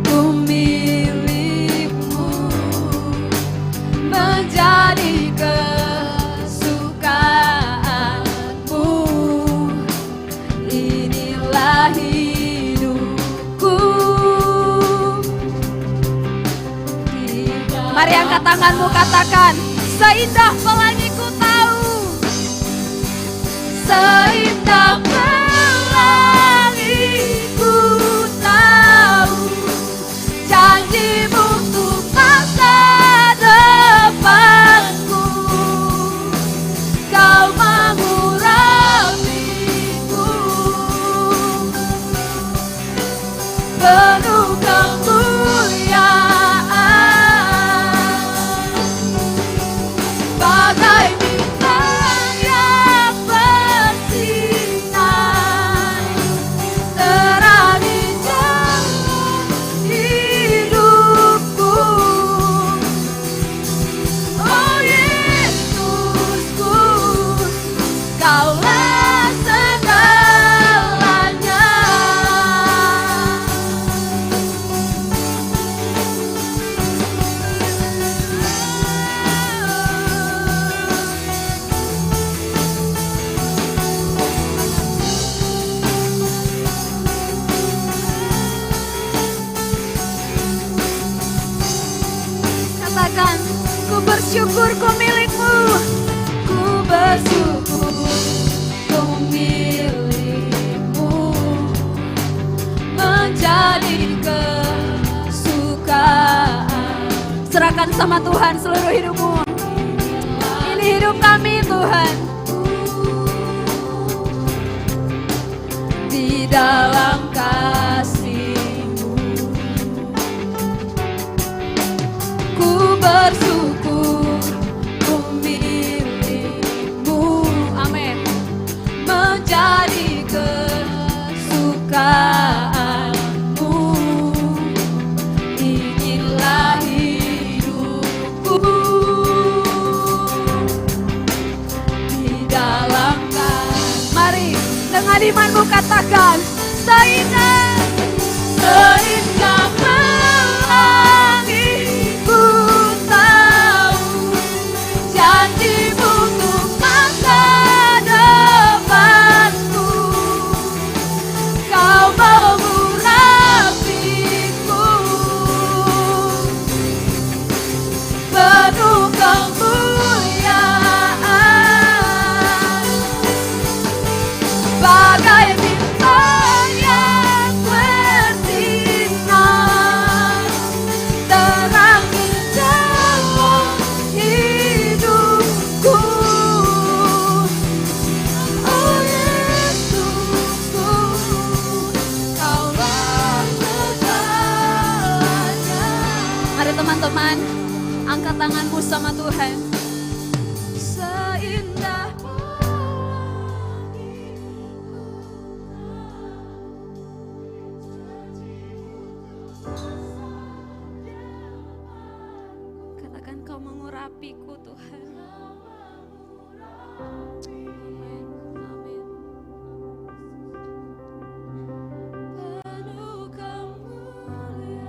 ku milik-Mu, menjadi kesukaan-Mu. Inilah hidupku. Mari angkat tanganmu, katakan, seindah pelangi ku tahu, seindah pelangi ku tahu, janji-Mu untuk masa depanku. Kau mengurapiku penuh kemuliaan, bagai bintang yang bersinar, terangi jalan hidupku. Oh Yesusku, Kaulah segalanya. Katakan, ku bersyukur ku milik-Mu. Ku bersyukur ku milik-Mu, menjadi kesukaan. Serahkan sama Tuhan seluruh hidupmu. Ini hidup kami Tuhan. Di dalam kasih-Mu, ku bersyukur ku milik-Mu. Amin. Menjadi kesukaan-Mu. Inilah hidupku di dalam kasih. Mari dengan imanmu katakan, seindah seindah pelangi ku tahu, janji-Mu untuk masa depanku. Kau mengurapiku penuh kemuliaan, bagai bintang yang bersinar, terangi jalan hidupku. Oh Yesusku, Kaulah segalanya. Mari teman-teman, angkat tanganmu sama Tuhan. Seindah pelangi ku biarkan Kau mengurapiku Tuhan. Amin. Amin. Penuh kemuliaan.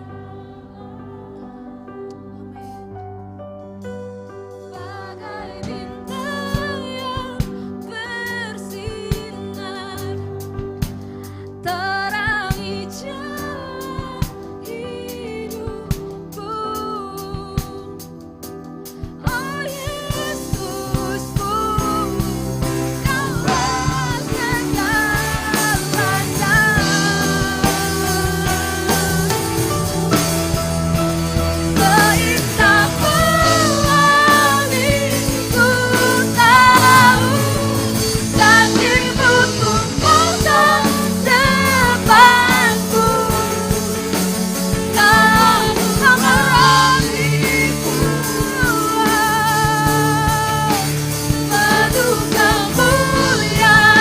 Amin. Bagai bintang yang bersinar, terangi jalan hidupku. Oh Yesusku, Kaulah segalanya. Seindah pelangi ku tahu, janji-Mu tumbuh depanku. Kau mengharapiku, penuh kemuliaan.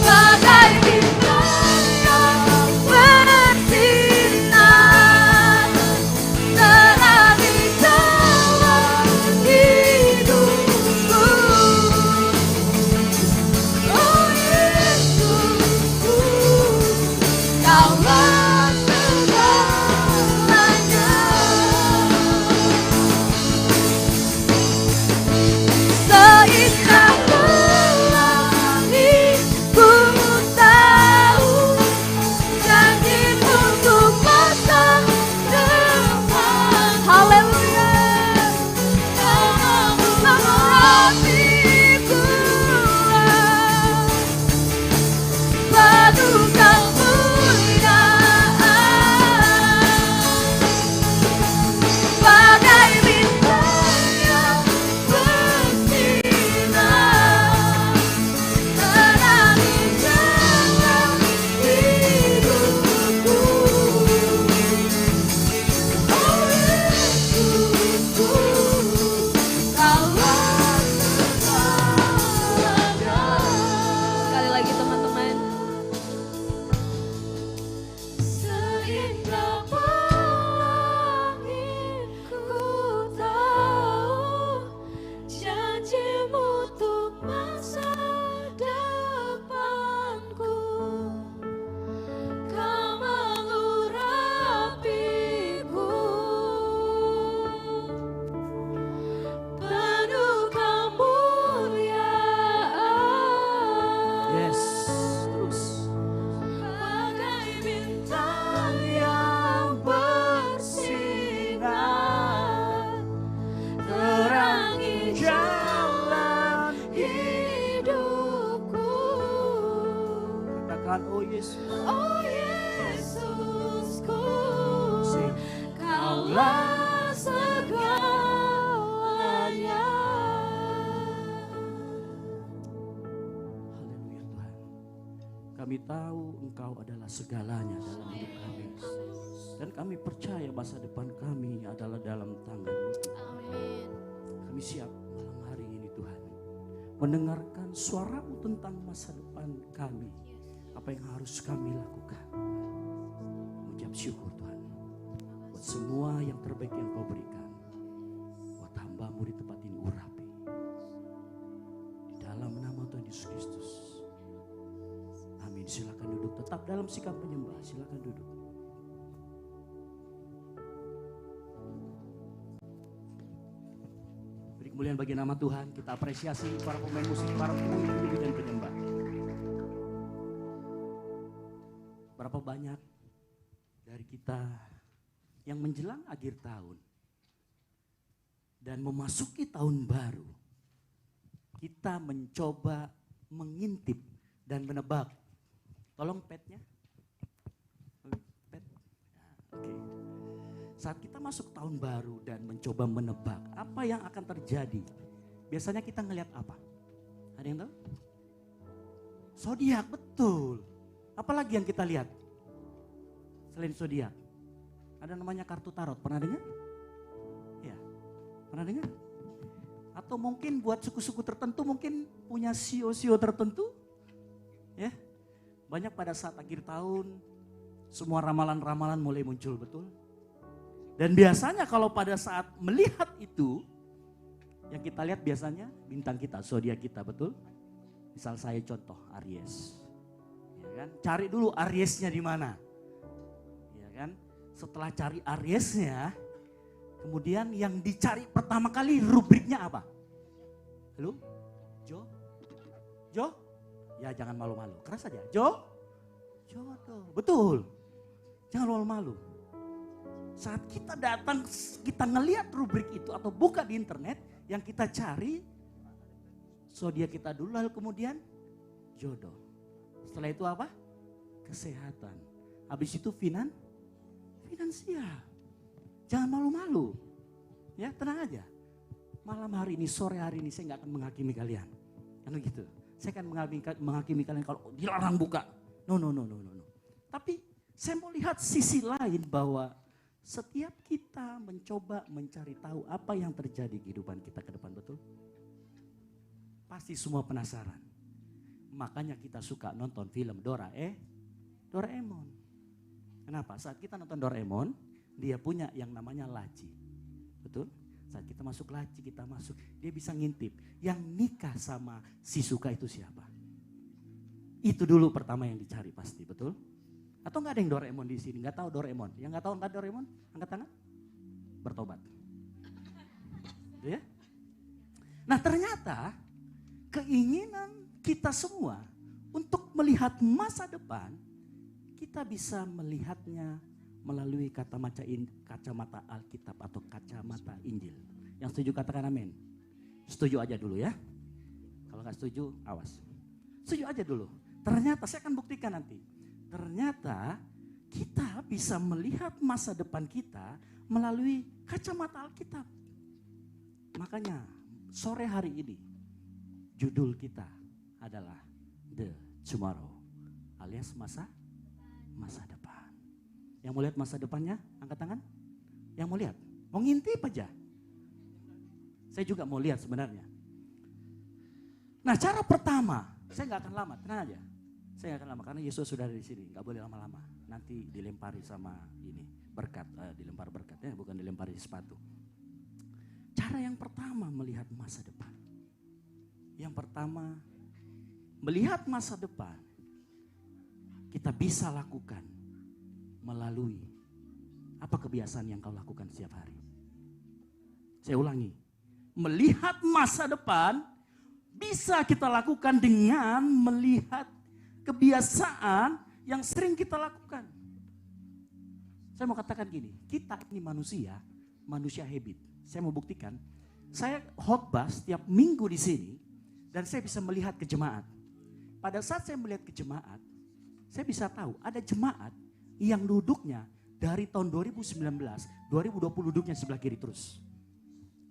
Bagai bintang yang bersinar, terangi jalan hidupku. Oh Yesusku, Kaulah segalanya. Seindah pelangi ku tahu, janji-Mu untuk masa depan. Haleluya. Kau mengharapiku, penuh kemuliaan. Bagai bintang yang bersinar, terangi jalan hidupku. Oh Yesusku, Kaulah segalanya. Sekali lagi teman-teman. Seindah pelangi ku tahu, janji-Mu untuk masa depanku. Kau mengurapiku, penuh kemuliaan. Yes, terus. Bagai bintang yang bersinar, terangi jalan hidupku. Katakan, oh Yesus. Oh Yesusku, Sing. Kaulah segalanya. Haleluya Tuhan. Kami tahu Engkau adalah segalanya dalam hidup kami. Dan kami percaya masa depan kami adalah dalam tangan-Mu. Amin. Kami siap malam hari ini Tuhan, mendengarkan suara-Mu tentang masa depan kami. Apa yang harus kami lakukan. Mengucap syukur Tuhan buat semua yang terbaik yang Kau berikan. Buat hamba-Mu di tempat ini urapi. Di dalam nama Tuhan Yesus Kristus. Amin. Silakan duduk, tetap dalam sikap penyembah. Silakan duduk. Beri kemuliaan bagi nama Tuhan. Kita apresiasi para pemain musik, para penyanyi dan penyembah. Berapa banyak dari kita yang menjelang akhir tahun dan memasuki tahun baru, kita mencoba mengintip dan menebak. Tolong petnya. Pet. Oke. Saat kita masuk tahun baru dan mencoba menebak apa yang akan terjadi, biasanya kita ngelihat apa? Ada yang tahu? Zodiak, betul. Apalagi yang kita lihat? Selain zodiak. Ada namanya kartu tarot, pernah dengar? Ya, pernah dengar? Atau mungkin buat suku-suku tertentu mungkin punya sio-sio tertentu. Ya, banyak pada saat akhir tahun semua ramalan-ramalan mulai muncul, betul? Dan biasanya kalau pada saat melihat itu, yang kita lihat biasanya bintang kita, zodiak kita, betul? Misal saya contoh Aries. Ya kan? Cari dulu Ariesnya di mana. Ya kan? Setelah cari Ariesnya, kemudian yang dicari pertama kali rubriknya apa? Halo? Jo? Ya jangan malu-malu, keras aja. Jodoh, betul. Jangan malu-malu. Saat kita datang, kita ngelihat rubrik itu atau buka di internet, yang kita cari zodiak kita dulu, lalu kemudian jodoh. Setelah itu apa? Kesehatan. Habis itu finansial. Jangan malu-malu. Ya, tenang aja. Malam hari ini, sore hari ini saya nggak akan menghakimi kalian. Kan gitu. Saya akan menghakimi kalian kalau dilarang buka. No. Tapi saya mau lihat sisi lain bahwa setiap kita mencoba mencari tahu apa yang terjadi di kehidupan kita ke depan, betul? Pasti semua penasaran. Makanya kita suka nonton film Doraemon. Kenapa? Saat kita nonton Doraemon, dia punya yang namanya laci. Betul? Saat kita masuk laci, kita masuk, dia bisa ngintip. Yang nikah sama Shizuka itu siapa? Itu dulu pertama yang dicari pasti, betul? Atau nggak ada yang Doraemon di sini? Nggak tahu Doraemon? Yang nggak tahu nggak Doraemon? Angkat tangan. Bertobat. Ya? Nah ternyata keinginan kita semua untuk melihat masa depan, kita bisa melihatnya melalui kacamata Alkitab atau kacamata Injil. Yang setuju katakan amin. Setuju aja dulu ya. Kalau nggak setuju, awas. Setuju aja dulu. Ternyata saya akan buktikan nanti. Ternyata kita bisa melihat masa depan kita melalui kacamata Alkitab. Makanya sore hari ini judul kita adalah The Tomorrow, alias masa depan. Yang mau lihat masa depannya, angkat tangan. Yang mau lihat, mau ngintip aja. Saya juga mau lihat sebenarnya. Nah cara pertama, saya nggak akan lama, tenang aja. Saya nggak akan lama karena Yesus sudah ada di sini, nggak boleh lama-lama. Nanti dilempari sama ini berkat, dilempar berkat ya, bukan dilempari sepatu. Cara yang pertama melihat masa depan. Yang pertama, melihat masa depan kita bisa lakukan melalui apa kebiasaan yang kau lakukan setiap hari. Saya ulangi, melihat masa depan bisa kita lakukan dengan melihat kebiasaan yang sering kita lakukan. Saya mau katakan gini, kita ini manusia habit. Saya mau buktikan, saya khotbah setiap minggu di sini dan saya bisa melihat ke jemaat. Pada saat saya melihat ke jemaat, saya bisa tahu ada jemaat yang duduknya dari tahun 2019, 2020 duduknya sebelah kiri terus.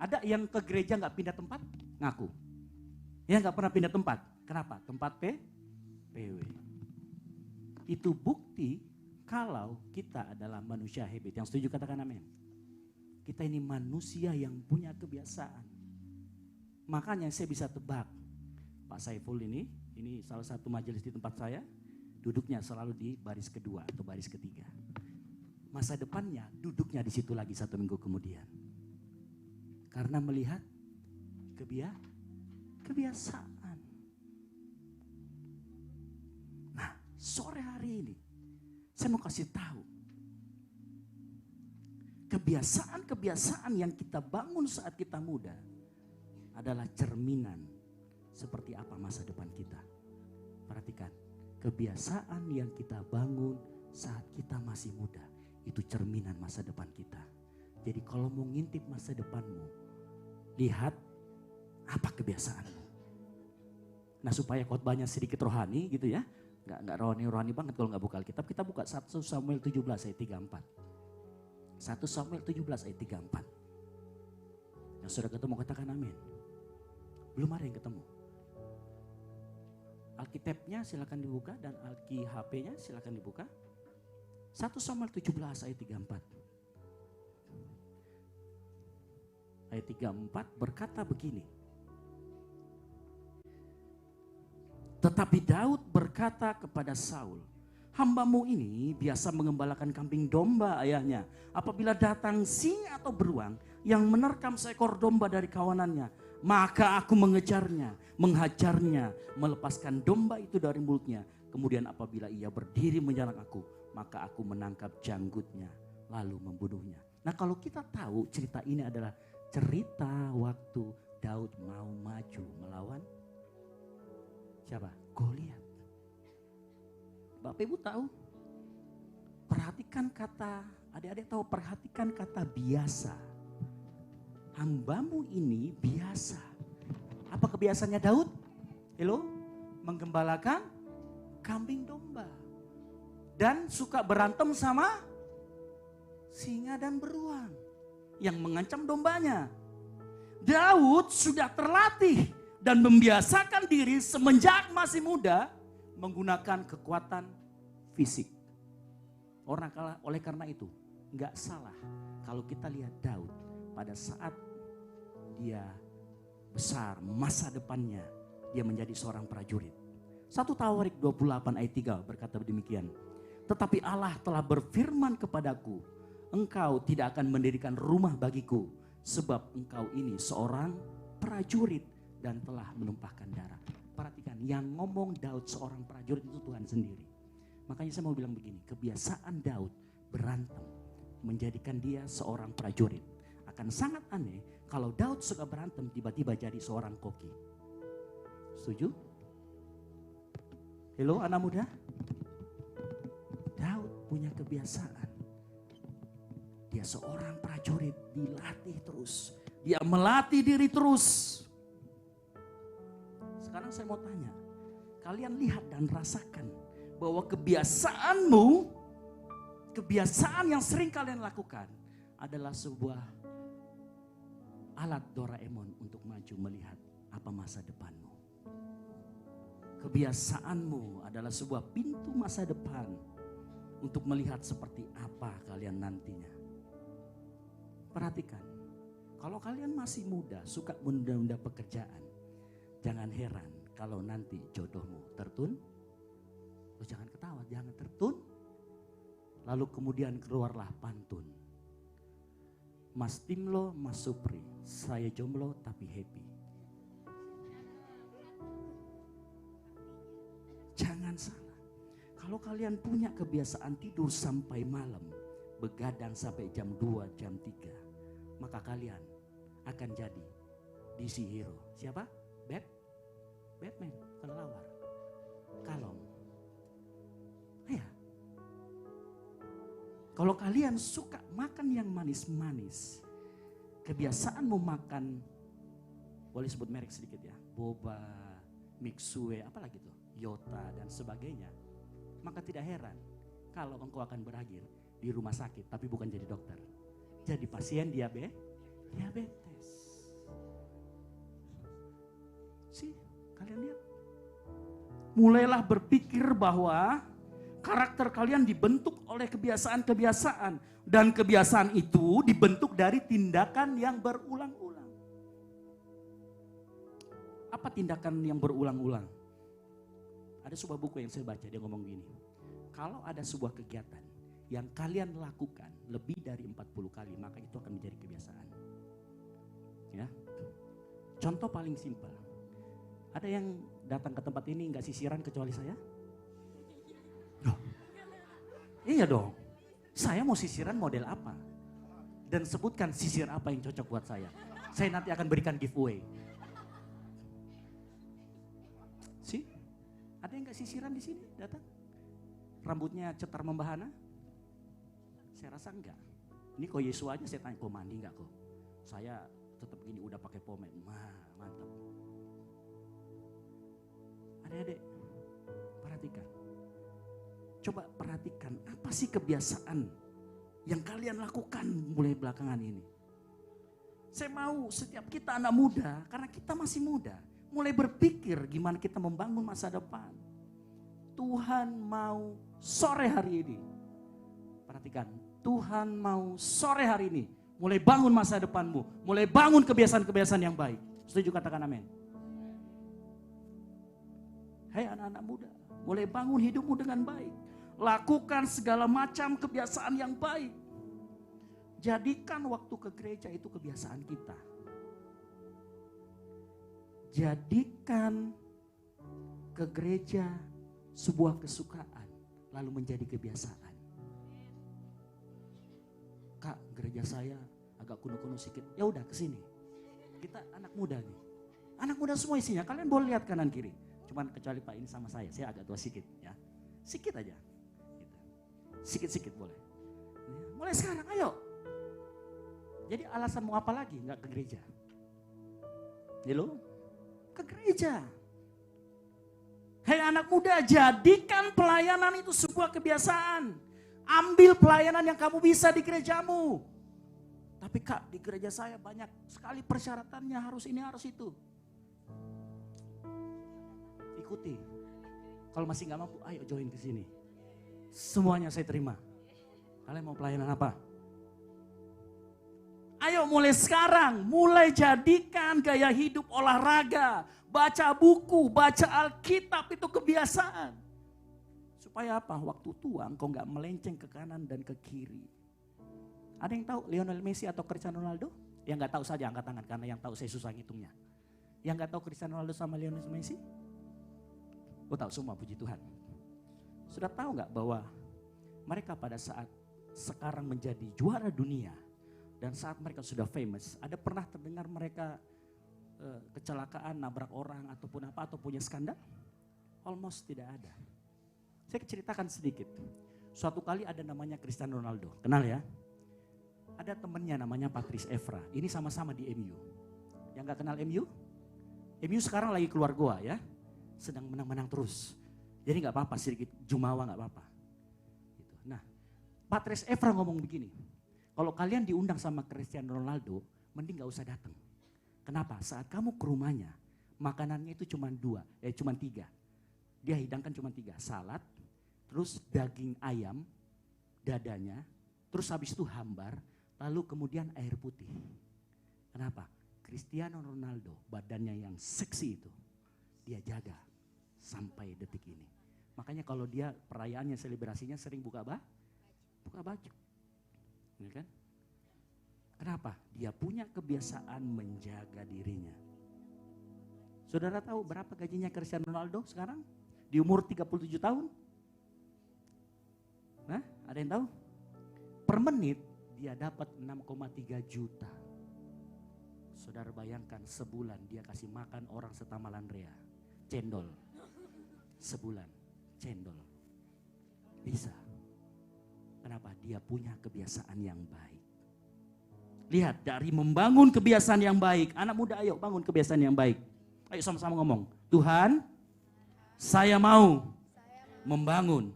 Ada yang ke gereja nggak pindah tempat, ngaku. Ya nggak pernah pindah tempat. Kenapa? Tempat PW. Itu bukti kalau kita adalah manusia habit. Yang setuju katakan amin. Kita ini manusia yang punya kebiasaan. Makanya saya bisa tebak. Pak Saiful ini salah satu majelis di tempat saya, duduknya selalu di baris kedua atau baris ketiga. Masa depannya duduknya di situ lagi 1 minggu kemudian. Karena melihat kebiasaan. Nah, sore hari ini saya mau kasih tahu. Kebiasaan-kebiasaan yang kita bangun saat kita muda adalah cerminan seperti apa masa depan kita. Perhatikan, kebiasaan yang kita bangun saat kita masih muda itu cerminan masa depan kita. Jadi kalau mau ngintip masa depanmu, lihat apa kebiasaanmu. Nah supaya khotbahnya sedikit rohani gitu ya, nggak rohani banget kalau nggak buka Alkitab, kita buka 1 Samuel 17 ayat 34. 1 Samuel 17 ayat 34. Yang sudah ketemu katakan amin. Belum ada yang ketemu. Alkitabnya silakan dibuka dan HP-nya silakan dibuka. 1 Samuel 17 ayat 34. Ayat 34 berkata begini. Tetapi Daud berkata kepada Saul, Hambamu ini biasa mengembalakan kambing domba ayahnya. Apabila datang singa atau beruang yang menerkam seekor domba dari kawanannya, maka aku mengejarnya, menghajarnya, melepaskan domba itu dari mulutnya. Kemudian apabila ia berdiri menyerang aku, maka aku menangkap janggutnya, lalu membunuhnya. Nah, kalau kita tahu cerita ini adalah cerita waktu Daud mau maju melawan siapa? Goliat. Bapak Ibu tahu? Perhatikan kata, adik-adik tahu, perhatikan kata biasa. Hambamu ini biasa. Apa kebiasaannya Daud? Halo? Menggembalakan kambing domba. Dan suka berantem sama singa dan beruang yang mengancam dombanya. Daud sudah terlatih dan membiasakan diri semenjak masih muda menggunakan kekuatan fisik. Oleh karena itu, nggak salah kalau kita lihat Daud pada saat dia besar, masa depannya dia menjadi seorang prajurit. 1 Tawarik 28 ayat 3 berkata demikian. Tetapi Allah telah berfirman kepadaku, engkau tidak akan mendirikan rumah bagiku, sebab engkau ini seorang prajurit dan telah menumpahkan darah. Perhatikan, yang ngomong Daud seorang prajurit itu Tuhan sendiri. Makanya saya mau bilang begini, kebiasaan Daud berantem menjadikan dia seorang prajurit. Akan sangat aneh kalau Daud suka berantem tiba-tiba jadi seorang koki. Setuju? Halo anak muda? Daud punya kebiasaan. Dia seorang prajurit, dilatih terus. Dia melatih diri terus. Sekarang saya mau tanya, kalian lihat dan rasakan bahwa kebiasaanmu, kebiasaan yang sering kalian lakukan adalah sebuah alat Doraemon untuk maju melihat apa masa depanmu. Kebiasaanmu adalah sebuah pintu masa depan untuk melihat seperti apa kalian nantinya. Perhatikan, kalau kalian masih muda, suka menunda-nunda pekerjaan, jangan heran kalau nanti jodohmu tertun. Lo jangan ketawa, jangan tertun. Lalu kemudian keluarlah pantun. Mas Timlo, Mas Supri, saya jomblo tapi happy. Jangan salah. Kalau kalian punya kebiasaan tidur sampai malam, begadang sampai jam 2, jam 3, maka kalian akan jadi DC hero. Siapa? Batman, kelelawar, kalong. Ya. Kalau kalian suka makan yang manis-manis, kebiasaanmu makan, boleh sebut merek sedikit ya, boba, mixue, apalagi tuh, Yota dan sebagainya, maka tidak heran kalau engkau akan berakhir di rumah sakit, tapi bukan jadi dokter, jadi pasien diabetes. Sih, kalian lihat, mulailah berpikir bahwa karakter kalian dibentuk oleh kebiasaan-kebiasaan, dan kebiasaan itu dibentuk dari tindakan yang berulang-ulang. Apa tindakan yang berulang-ulang? Ada sebuah buku yang saya baca, dia ngomong gini, kalau ada sebuah kegiatan yang kalian lakukan lebih dari 40 kali, maka itu akan menjadi kebiasaan. Ya. Contoh paling simpel. Ada yang datang ke tempat ini nggak sisiran kecuali saya? Loh. Iya dong. Saya mau sisiran model apa? Dan sebutkan sisir apa yang cocok buat saya. Saya nanti akan berikan giveaway. Sih? Ada yang nggak sisiran di sini datang? Rambutnya cetar membahana? Saya rasa enggak. Ini kok Yesus aja saya tanya, kok mandi enggak kok? Saya tetap gini udah pakai pomade. Mantap. Adik-adik, perhatikan. Coba perhatikan apa sih kebiasaan yang kalian lakukan mulai belakangan ini. Saya mau setiap kita anak muda, karena kita masih muda, mulai berpikir gimana kita membangun masa depan. Tuhan mau sore hari ini, perhatikan, Tuhan mau sore hari ini mulai bangun masa depanmu, mulai bangun kebiasaan-kebiasaan yang baik. Setuju, katakan amin. Hai anak-anak muda, mulai bangun hidupmu dengan baik. Lakukan segala macam kebiasaan yang baik. Jadikan waktu ke gereja itu kebiasaan kita. Jadikan ke gereja sebuah kesukaan, lalu menjadi kebiasaan. Kak, gereja saya agak kuno-kuno sedikit. Ya udah ke sini. Kita anak muda nih. Anak muda semua isinya, kalian boleh lihat kanan kiri. Cuman kecuali Pak ini sama saya agak tua sedikit ya. Sedikit aja. Gitu. Sedikit-sedikit boleh. Mulai sekarang, ayo. Jadi alasan mau apa lagi? Enggak ke gereja. Halo? Ke gereja. Hei anak muda, jadikan pelayanan itu sebuah kebiasaan. Ambil pelayanan yang kamu bisa di gerejamu. Tapi Kak, di gereja saya banyak sekali persyaratannya, harus ini, harus itu. Ikuti. Kalau masih nggak mampu, ayo join ke sini. Semuanya saya terima. Kalian mau pelayanan apa? Ayo mulai sekarang, mulai jadikan gaya hidup olahraga, baca buku, baca Alkitab itu kebiasaan. Supaya apa? Waktu tua engkau nggak melenceng ke kanan dan ke kiri. Ada yang tahu Lionel Messi atau Cristiano Ronaldo? Yang nggak tahu saja angkat tangan, karena yang tahu saya susah ngitungnya. Yang nggak tahu Cristiano Ronaldo sama Lionel Messi? Oh tahu semua, puji Tuhan. Sudah tahu nggak bahwa mereka pada saat sekarang menjadi juara dunia dan saat mereka sudah famous, ada pernah terdengar mereka kecelakaan, nabrak orang ataupun apa, atau punya skandal? Almost tidak ada. Saya ceritakan sedikit. Suatu kali ada namanya Cristiano Ronaldo, kenal ya? Ada temennya namanya Patrice Evra, ini sama-sama di MU. Yang gak kenal MU? MU sekarang lagi keluar goa ya, sedang menang-menang terus. Jadi gak apa-apa, sedikit jumawa gak apa-apa. Gitu. Nah, Patrice Evra ngomong begini, kalau kalian diundang sama Cristiano Ronaldo, mending gak usah datang. Kenapa? Saat kamu ke rumahnya, makanannya itu cuma tiga. Dia hidangkan cuma 3, salad, terus daging ayam, dadanya, terus habis itu hambar, lalu kemudian air putih. Kenapa? Cristiano Ronaldo, badannya yang seksi itu, dia jaga sampai detik ini. Makanya kalau dia perayaannya, selebrasinya sering buka baju. Ya kan? Kenapa? Dia punya kebiasaan menjaga dirinya. Saudara tahu berapa gajinya Cristiano Ronaldo sekarang? Di umur 37 tahun? Nah, ada yang tahu? Per menit dia dapat 6,3 juta. Saudara bayangkan sebulan dia kasih makan orang setamalan rea. Cendol. Sebulan, cendol. Bisa. Kenapa? Dia punya kebiasaan yang baik. Lihat, dari membangun kebiasaan yang baik. Anak muda ayo bangun kebiasaan yang baik. Ayo sama-sama ngomong. Tuhan, saya mau membangun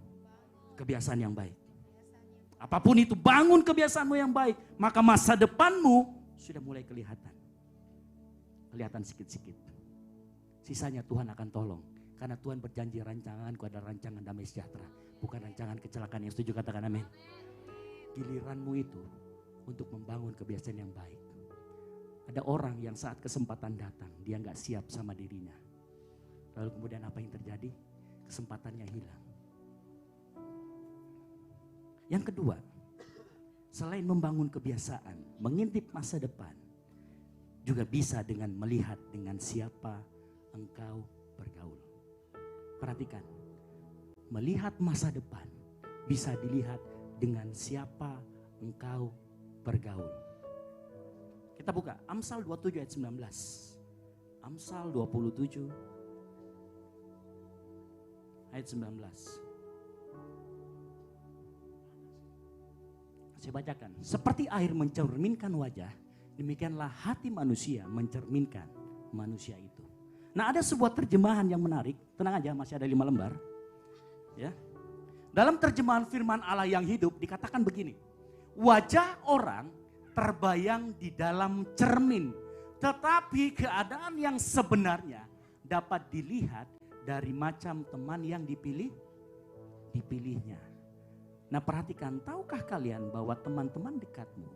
kebiasaan yang baik. Apapun itu, bangun kebiasaanmu yang baik. Maka masa depanmu sudah mulai kelihatan. Kelihatan sikit-sikit. Sisanya Tuhan akan tolong. Karena Tuhan berjanji rancanganku adalah rancangan damai sejahtera. Bukan rancangan kecelakaan. Yang setuju katakan amin. Giliranmu itu untuk membangun kebiasaan yang baik. Ada orang yang saat kesempatan datang, dia gak siap sama dirinya. Lalu kemudian apa yang terjadi? Kesempatannya hilang. Yang kedua, selain membangun kebiasaan, mengintip masa depan, juga bisa dengan melihat dengan siapa engkau bergaul. Perhatikan, melihat masa depan bisa dilihat dengan siapa engkau bergaul. Kita buka Amsal 27 ayat 19. Amsal 27 ayat 19. Saya bacakan. Seperti air mencerminkan wajah, demikianlah hati manusia mencerminkan manusia itu. Nah, ada sebuah terjemahan yang menarik. Tenang aja, masih ada 5 lembar. Ya. Dalam terjemahan firman Allah yang hidup dikatakan begini. Wajah orang terbayang di dalam cermin, tetapi keadaan yang sebenarnya dapat dilihat dari macam teman yang dipilihnya. Nah, perhatikan, tahukah kalian bahwa teman-teman dekatmu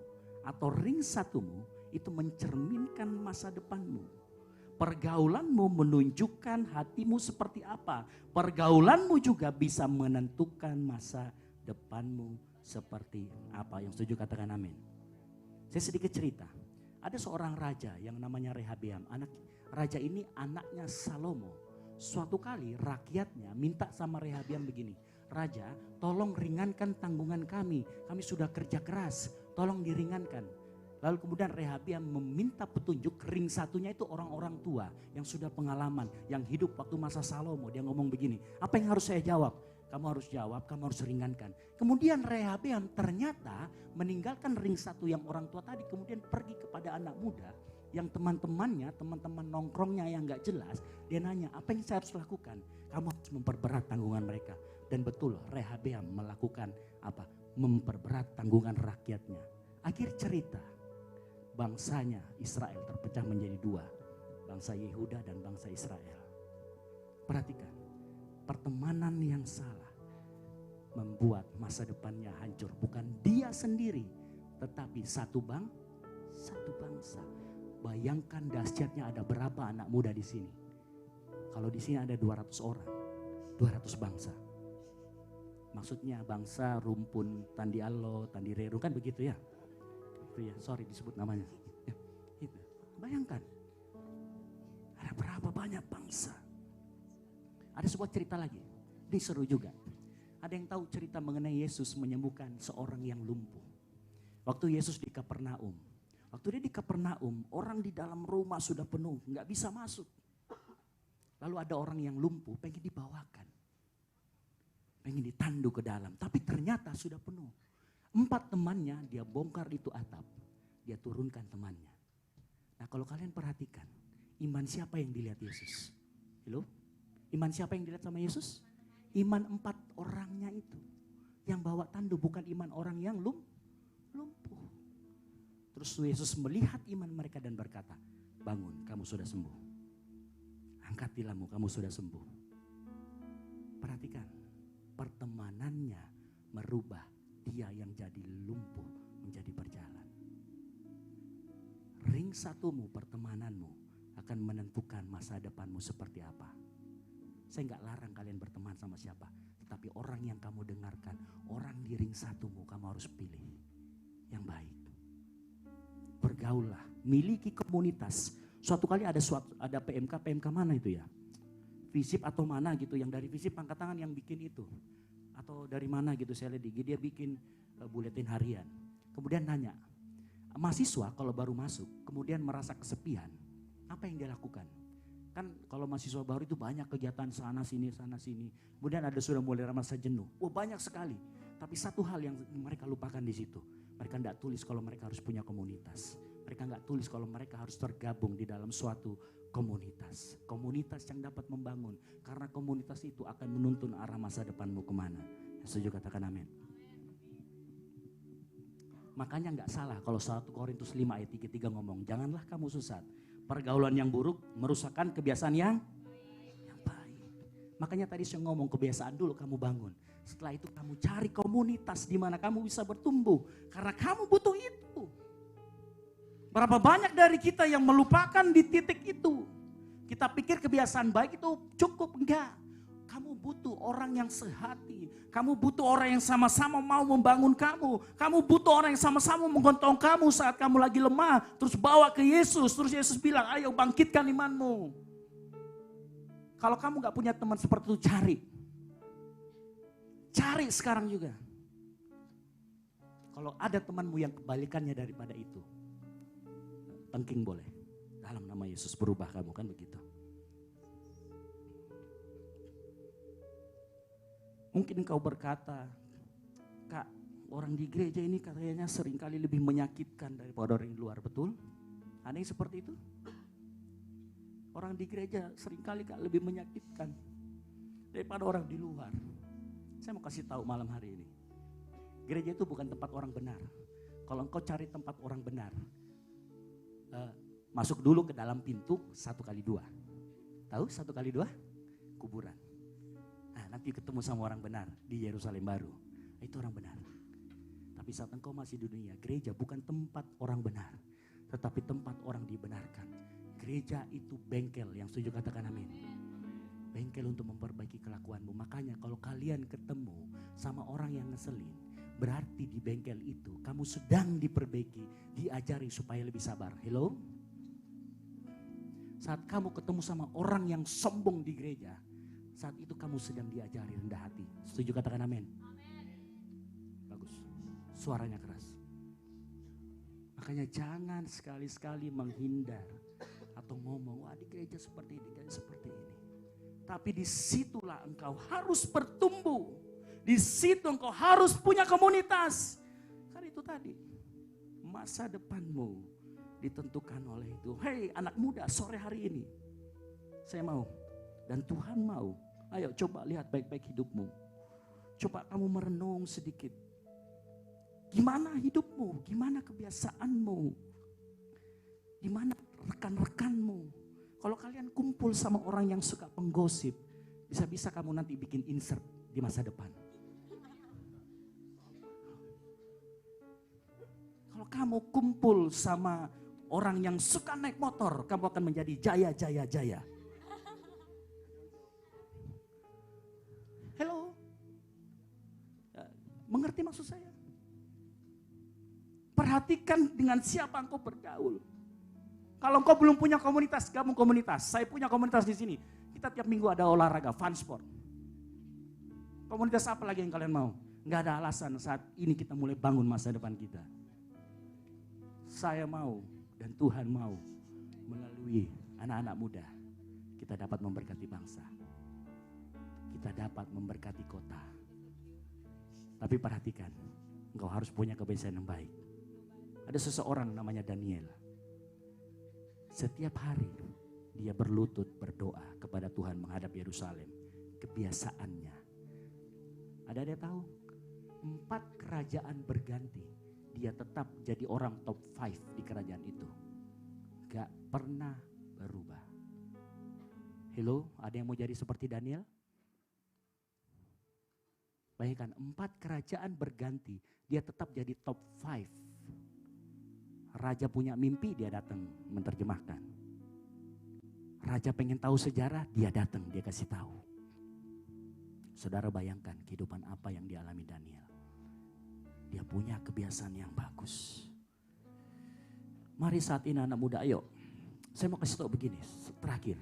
atau ring satumu itu mencerminkan masa depanmu? Pergaulanmu menunjukkan hatimu seperti apa. Pergaulanmu juga bisa menentukan masa depanmu seperti apa. Yang setuju katakan amin. Saya sedikit cerita. Ada seorang raja yang namanya Rehabeam. Raja ini anaknya Salomo. Suatu kali rakyatnya minta sama Rehabeam begini. Raja, tolong ringankan tanggungan kami. Kami sudah kerja keras, tolong diringankan. Lalu kemudian Rehabeam meminta petunjuk, ring satunya itu orang-orang tua yang sudah pengalaman, yang hidup waktu masa Salomo. Dia ngomong begini, apa yang harus saya jawab? Kamu harus jawab, kamu harus ringankan. Kemudian Rehabeam ternyata meninggalkan ring satu yang orang tua tadi, kemudian pergi kepada anak muda yang teman-temannya, teman-teman nongkrongnya yang gak jelas. Dia nanya, apa yang saya harus lakukan? Kamu harus memperberat tanggungan mereka. Dan betul Rehabeam melakukan apa? Memperberat tanggungan rakyatnya. Akhir cerita, bangsanya Israel terpecah menjadi dua. Bangsa Yehuda dan bangsa Israel. Perhatikan, pertemanan yang salah membuat masa depannya hancur. Bukan dia sendiri, tetapi satu bangsa. Bayangkan dahsyatnya ada berapa anak muda di sini. Kalau di sini ada 200 orang, 200 bangsa. Maksudnya bangsa rumpun Tandi Allo, Tandi Reru, kan begitu ya. Ya, sorry disebut namanya. Ya, itu. Bayangkan, ada berapa banyak bangsa. Ada sebuah cerita lagi, ini seru juga. Ada yang tahu cerita mengenai Yesus menyembuhkan seorang yang lumpuh. Waktu Yesus di Kapernaum. Waktu dia di Kapernaum, orang di dalam rumah sudah penuh, nggak bisa masuk. Lalu ada orang yang lumpuh, pengen dibawakan. Pengen ditandu ke dalam, tapi ternyata sudah penuh. 4 temannya dia bongkar itu atap, dia turunkan temannya. Nah kalau kalian perhatikan, iman siapa yang dilihat Yesus? Halo? Iman siapa yang dilihat sama Yesus? Iman 4 orangnya itu. Yang bawa tandu bukan iman orang yang lumpuh. Terus Yesus melihat iman mereka dan berkata, bangun, kamu sudah sembuh. Angkat tilammu, kamu sudah sembuh. Perhatikan, pertemanannya merubah dia yang jadi lumpuh menjadi berjalan. Ring satumu, pertemananmu akan menentukan masa depanmu seperti apa. Saya nggak larang kalian berteman sama siapa, tetapi orang yang kamu dengarkan, orang di ring satumu kamu harus pilih yang baik. Bergaullah, miliki komunitas. Suatu kali ada PMK mana itu ya? Visip atau mana gitu, yang dari Visip angkat tangan yang bikin itu. Atau dari mana gitu saya lihat dia bikin buletin harian. Kemudian nanya, mahasiswa kalau baru masuk kemudian merasa kesepian, apa yang dia lakukan? Kan kalau mahasiswa baru itu banyak kegiatan sana sini. Kemudian ada sudah mulai merasa jenuh. Banyak sekali. Tapi satu hal yang mereka lupakan di situ. Mereka tidak tulis kalau mereka harus punya komunitas. Mereka nggak tulis kalau mereka harus tergabung di dalam suatu komunitas. Komunitas yang dapat membangun. Karena komunitas itu akan menuntun arah masa depanmu kemana. Setuju katakan amin. Makanya nggak salah kalau 1 Korintus 5 ayat 3 ngomong, janganlah kamu sesat. Pergaulan yang buruk merusakkan kebiasaan yang baik. Makanya tadi saya ngomong kebiasaan dulu kamu bangun. Setelah itu kamu cari komunitas di mana kamu bisa bertumbuh. Karena kamu butuh itu. Berapa banyak dari kita yang melupakan di titik itu. Kita pikir kebiasaan baik itu cukup, enggak. Kamu butuh orang yang sehati. Kamu butuh orang yang sama-sama mau membangun kamu. Kamu butuh orang yang sama-sama menggotong kamu saat kamu lagi lemah. Terus bawa ke Yesus. Terus Yesus bilang, ayo bangkitkan imanmu. Kalau kamu gak punya teman seperti itu, cari. Cari sekarang juga. Kalau ada temanmu yang kebalikannya daripada itu, tengking boleh. Dalam nama Yesus berubah kamu, kan begitu. Mungkin kau berkata, Kak, orang di gereja ini katanya seringkali lebih menyakitkan daripada orang di luar, betul? Ada yang seperti itu? Orang di gereja seringkali Kak lebih menyakitkan daripada orang di luar. Saya mau kasih tahu malam hari ini. Gereja itu bukan tempat orang benar. Kalau engkau cari tempat orang benar, masuk dulu ke dalam pintu 1 kali 2. Tahu 1 kali 2? Kuburan. Nanti ketemu sama orang benar di Yerusalem baru. Itu orang benar. Tapi saat engkau masih di dunia, gereja bukan tempat orang benar. Tetapi tempat orang dibenarkan. Gereja itu bengkel, yang setuju katakan amin. Bengkel untuk memperbaiki kelakuanmu. Makanya kalau kalian ketemu sama orang yang ngeselin, berarti di bengkel itu kamu sedang diperbaiki, diajari supaya lebih sabar. Hello? Saat kamu ketemu sama orang yang sombong di gereja, saat itu kamu sedang diajari rendah hati. Setuju katakan amin? Bagus. Suaranya keras. Makanya jangan sekali-sekali menghindar atau ngomong, wah di gereja seperti ini, di gereja seperti ini. Tapi disitulah engkau harus bertumbuh. Di situ engkau harus punya komunitas. Karena itu tadi, masa depanmu ditentukan oleh itu. Hei anak muda, sore hari ini saya mau dan Tuhan mau. Ayo coba lihat baik-baik hidupmu. Coba kamu merenung sedikit. Gimana hidupmu? Gimana kebiasaanmu? Gimana rekan-rekanmu? Kalau kalian kumpul sama orang yang suka penggosip, bisa-bisa kamu nanti bikin insert di masa depan. Kalau kamu kumpul sama orang yang suka naik motor, kamu akan menjadi jaya. Hello? Mengerti maksud saya? Perhatikan dengan siapa engkau bergaul. Kalau engkau belum punya komunitas, gabung komunitas. Saya punya komunitas di sini. Kita tiap minggu ada olahraga, fun sport. Komunitas apa lagi yang kalian mau? Nggak ada alasan saat ini kita mulai bangun masa depan kita. Saya mau dan Tuhan mau melalui anak-anak muda kita dapat memberkati bangsa. Kita dapat memberkati kota. Tapi perhatikan, engkau harus punya kebiasaan yang baik. Ada seseorang namanya Daniel. Setiap hari dia berlutut berdoa kepada Tuhan menghadap Yerusalem. Kebiasaannya. Ada yang tahu? 4 kerajaan berganti. Dia tetap jadi orang top 5 di kerajaan itu. Gak pernah berubah. Hello, ada yang mau jadi seperti Daniel? Bayangkan 4 kerajaan berganti. Dia tetap jadi top 5. Raja punya mimpi, dia datang menerjemahkan. Raja pengen tahu sejarah, dia datang, dia kasih tahu. Saudara bayangkan kehidupan apa yang dialami Daniel. Dia punya kebiasaan yang bagus. Mari saat ini anak muda, ayo. Saya mau kasih tahu begini, terakhir.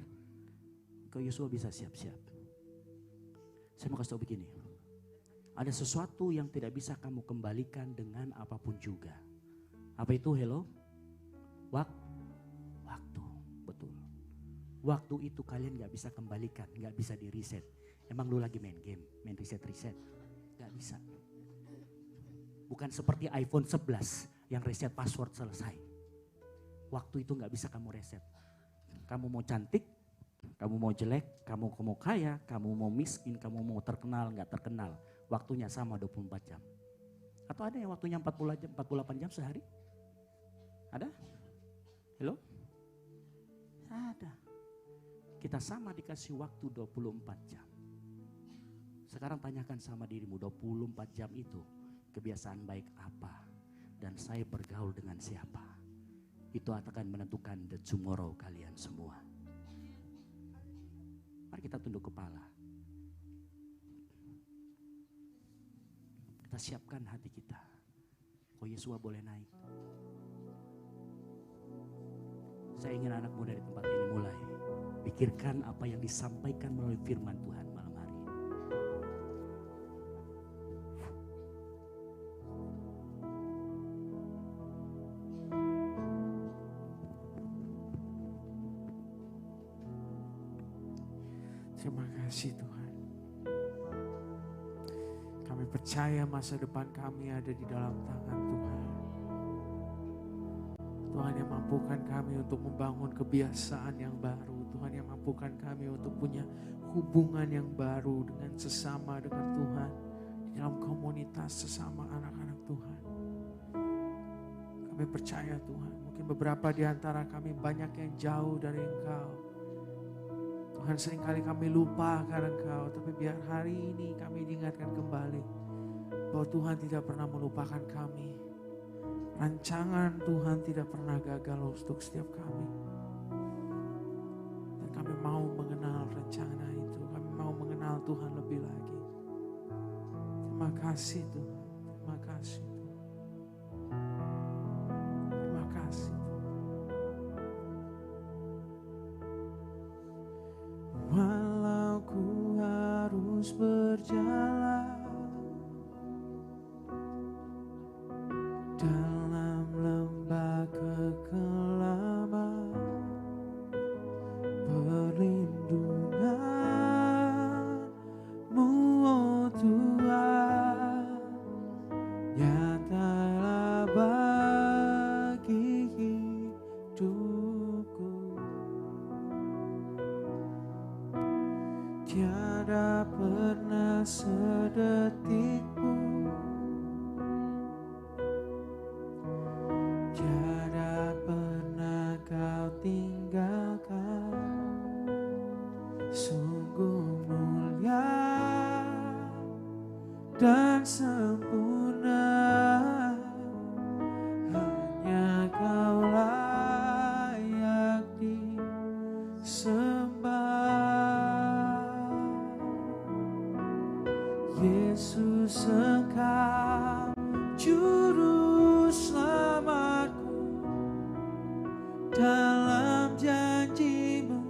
Kau Yosua bisa siap-siap. Saya mau kasih tahu begini. Ada sesuatu yang tidak bisa kamu kembalikan dengan apapun juga. Apa itu? Hello? Waktu, betul. Waktu itu kalian gak bisa kembalikan, gak bisa di reset. Emang lu lagi main game, main reset, gak bisa. Bukan seperti iPhone 11 yang reset password selesai. Waktu itu gak bisa kamu reset. Kamu mau cantik, kamu mau jelek, kamu mau kaya, kamu mau miskin, kamu mau terkenal, gak terkenal. Waktunya sama 24 jam. Atau ada yang waktunya 48 jam sehari? Ada? Hello? Ada. Kita sama dikasih waktu 24 jam. Sekarang tanyakan sama dirimu 24 jam itu kebiasaan baik apa? Dan saya bergaul dengan siapa? Itu akan menentukan the tomorrow kalian semua. Mari kita tunduk kepala. Kita siapkan hati kita. Oh Yesua boleh naik. Saya ingin anak muda di tempat ini mulai pikirkan apa yang disampaikan melalui firman Tuhan malam hari ini. Terima kasih Tuhan. Kami percaya masa depan kami ada di dalam tangan Tuhan. Tuhan yang mampukan kami untuk membangun kebiasaan yang baru. Tuhan yang mampukan kami untuk punya hubungan yang baru dengan sesama, dengan Tuhan. Di dalam komunitas sesama anak-anak Tuhan. Kami percaya Tuhan. Mungkin beberapa di antara kami banyak yang jauh dari Engkau. Tuhan seringkali kami lupa karena Engkau. Tapi biar hari ini kami diingatkan kembali. Bahwa Tuhan tidak pernah melupakan kami. Rancangan Tuhan tidak pernah gagal untuk setiap kami. mengenal Tuhan lebih lagi. Terima kasih Tuhan. Terima kasih Tuhan. Terima kasih Tuhan. Walau ku harus berjalan dalam lembah kekelaman, perlindungan-Mu, oh Tuhan, nyatalah bagi hidupku. Tiada pernah sedetik pun, tiada pernah Kau tinggalkan. Sungguh mulia dan sempurna, hanya Kau layak disembah. Yesus, Engkau juru selamatku, dalam janji-Mu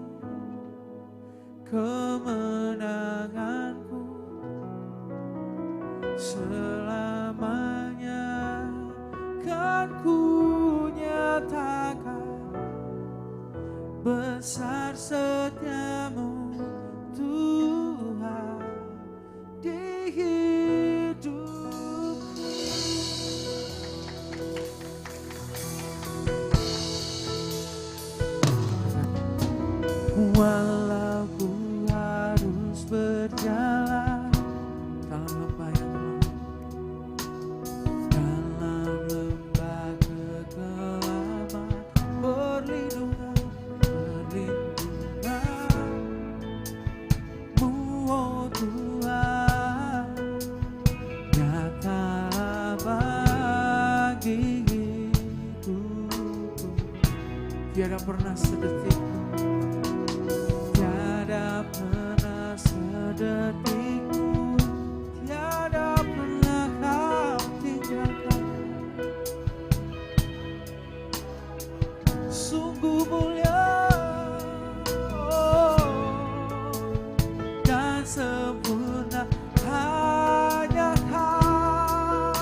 kemenanganku selamanya kan ku nyatakan besar setiamu Tuhan di hidupku. Walau ku harus berjalan dalam lembah yang gelap, dalam lembah kekelaman, perlindungan-Mu, oh Tuhan, nyatalah bagi hidupku. Tiada pernah sedetik, tiada pernah sedetik pun, tiada pernah Kau tinggalkan. Sungguh mulia, oh, dan sempurna, hanya Kau,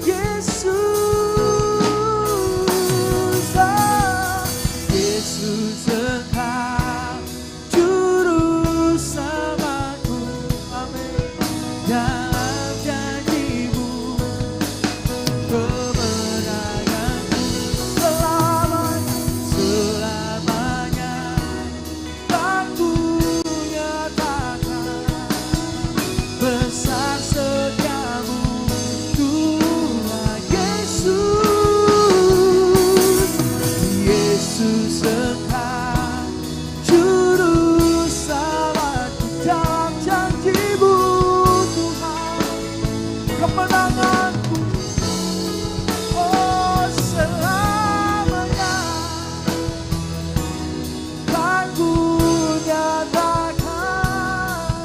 Yesus. Yesus, Engkau juru selamatku, amin. Dalam janji-Mu kemenanganku selamanya kan ku nyatakan besar setiamu Tuhan Yesus. Yesus, Engkau juru selamatku, dalam janji-Mu Tuhan kemenanganku, oh selamanya kan ku nyatakan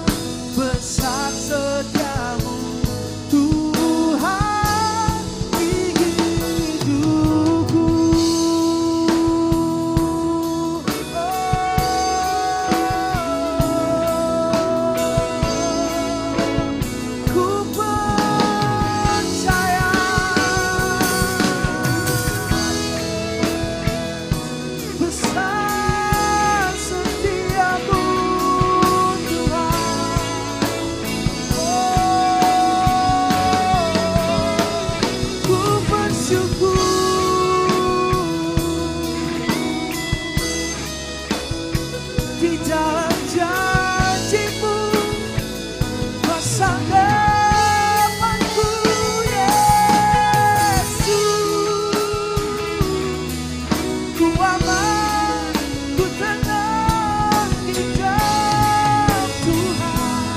besar setiamu Tuhan di hidupku. Ku percaya besar setiamu Tuhan. Ku bersyukur di dalam janji-Mu, pasanganku Yesus. Ku aman, ku tenang di dalam Tuhan.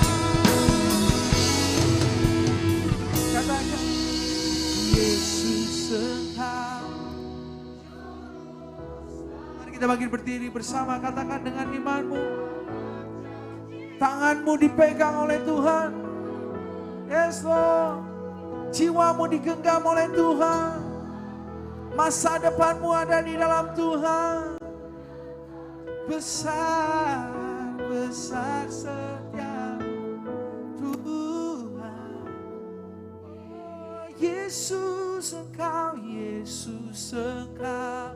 Katakan, Yesus, Engkau. Mari kita bangkit berdiri bersama, katakan dengan imanmu. Tanganmu dipegang oleh Tuhan. Yes Lord. Jiwamu digenggam oleh Tuhan. Masa depanmu ada di dalam Tuhan. Besar, besar setiamu Tuhan. Oh, Yesus Engkau, Yesus Engkau.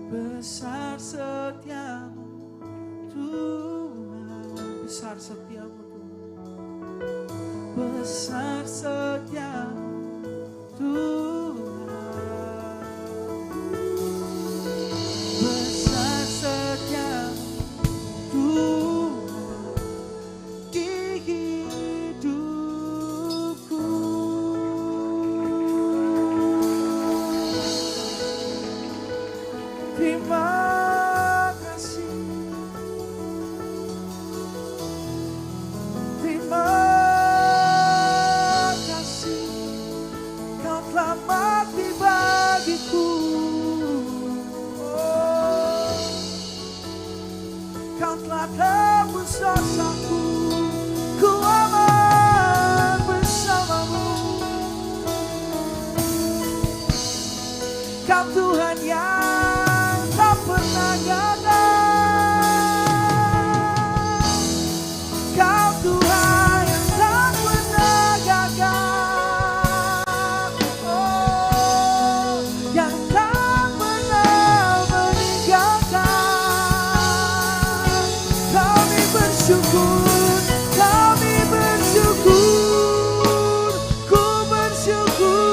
Besar setiamu Tuhan. Besar setiamu Tuhan. Besar setiamu Tuhan. Besar setiamu Tuhan di hidupku. Terima kasih. Terima kasih. Kau telah mati bagiku. Oh, Kau telah tebus dosaku. Ku aman bersamamu. Kau Tuhan yang tak pernah gagal. Kau Tuhan yang tak pernah gagal. Oh, yang tak pernah meninggalkan. Kami bersyukur, kami bersyukur, ku bersyukur.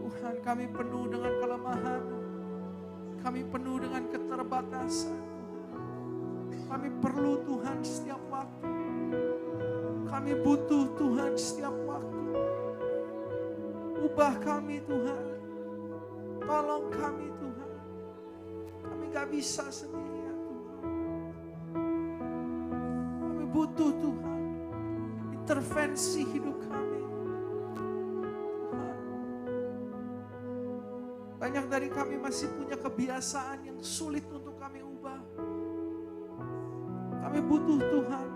Tuhan, kami penuh dengan kelemahan, kami penuh dengan keterbatasan. Kami perlu Tuhan setiap waktu, kami butuh Tuhan setiap waktu. Ubah kami Tuhan, tolong kami Tuhan, kami gak bisa sendirian Tuhan. Kami butuh Tuhan. Intervensi hidup kami. Tuhan. Banyak dari kami masih punya kebiasaan yang sulit untuk kami ubah. Kami butuh Tuhan.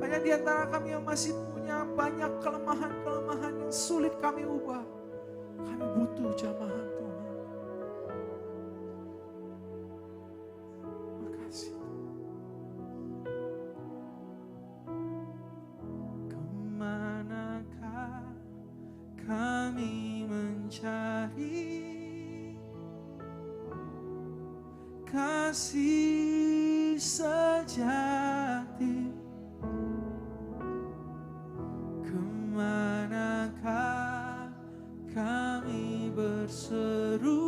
Banyak di antara kami yang masih punya banyak kelemahan-kelemahan yang sulit kami ubah. Kami butuh jamahan Tuhan. Makasih. Kemanakah kami mencari kasih sejati? Kemanakah kami berseru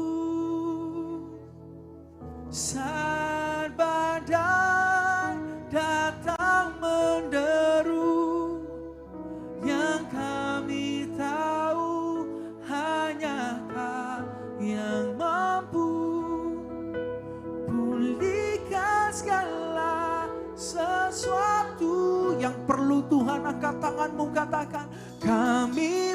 saat badai datang menderu? Yang kami tahu hanya Kau yang mampu pulihkan segala sesuatu. Yang perlu Tuhan, angkat tanganmu, katakan kami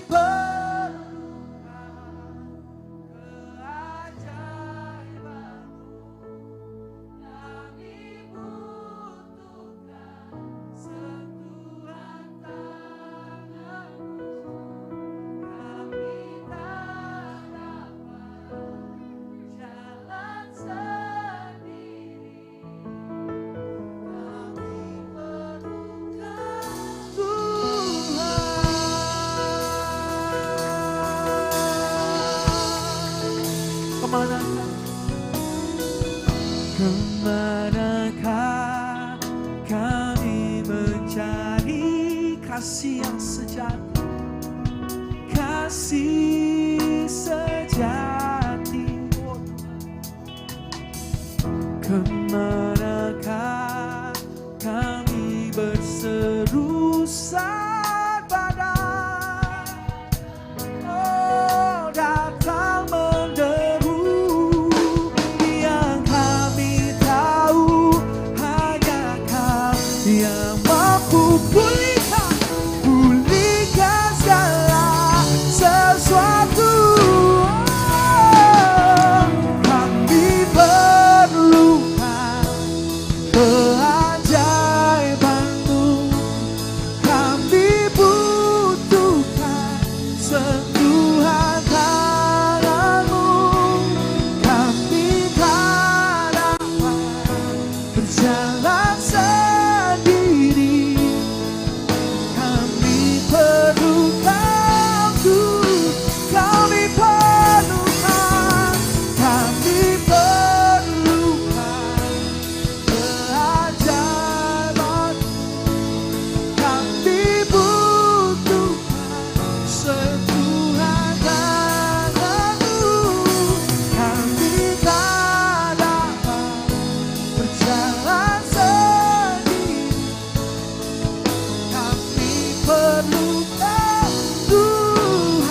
kemanakah kami mencari kasih yang sejati, kasih sejati. Kemanakah kami berseru saat badai datang menderu? Yang kami tahu hanya Kau yang mampu pulihkan segala sesuatu. Kami perlukan keajaiban-Mu, kami butuhkan sentuhan tangan-Mu. Kami tak dapat berjalan sendiri, kami perlukan Tuhan. Kami perlukan keajaiban. Kami butuhkan sentuhan tangan-Mu. Kami tak dapat berjalan sendiri, kami perlukan Tuhan.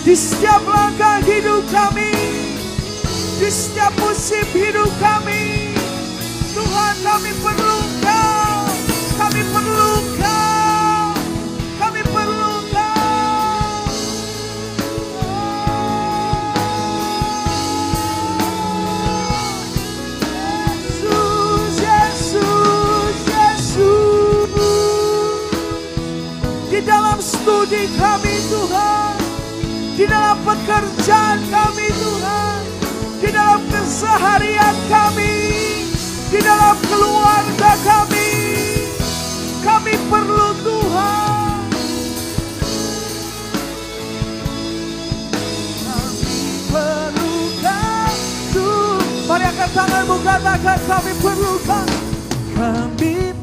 Di setiap langkah hidup kami, di setiap musim hidup kami, Tuhan, kami perlu Kau, kami perlu Kau, kami perlu Kau. Yesus, Yesus, Yesus. Di dalam studi kami Tuhan, di dalam pekerjaan kami Tuhan, di dalam keseharian kami, di dalam keluarga kami perlu Tuhan. Kami perlukan Tuhan. Mari angkat tanganmu, katakan kami perlukan. Kami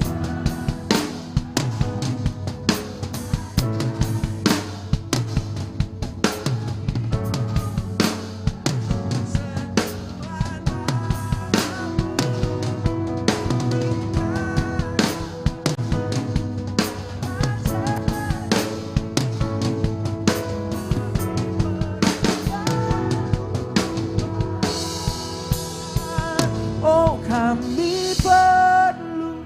kami perlu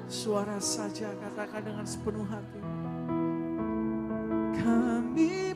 suara saja, katakan dengan sepenuh hati. Kami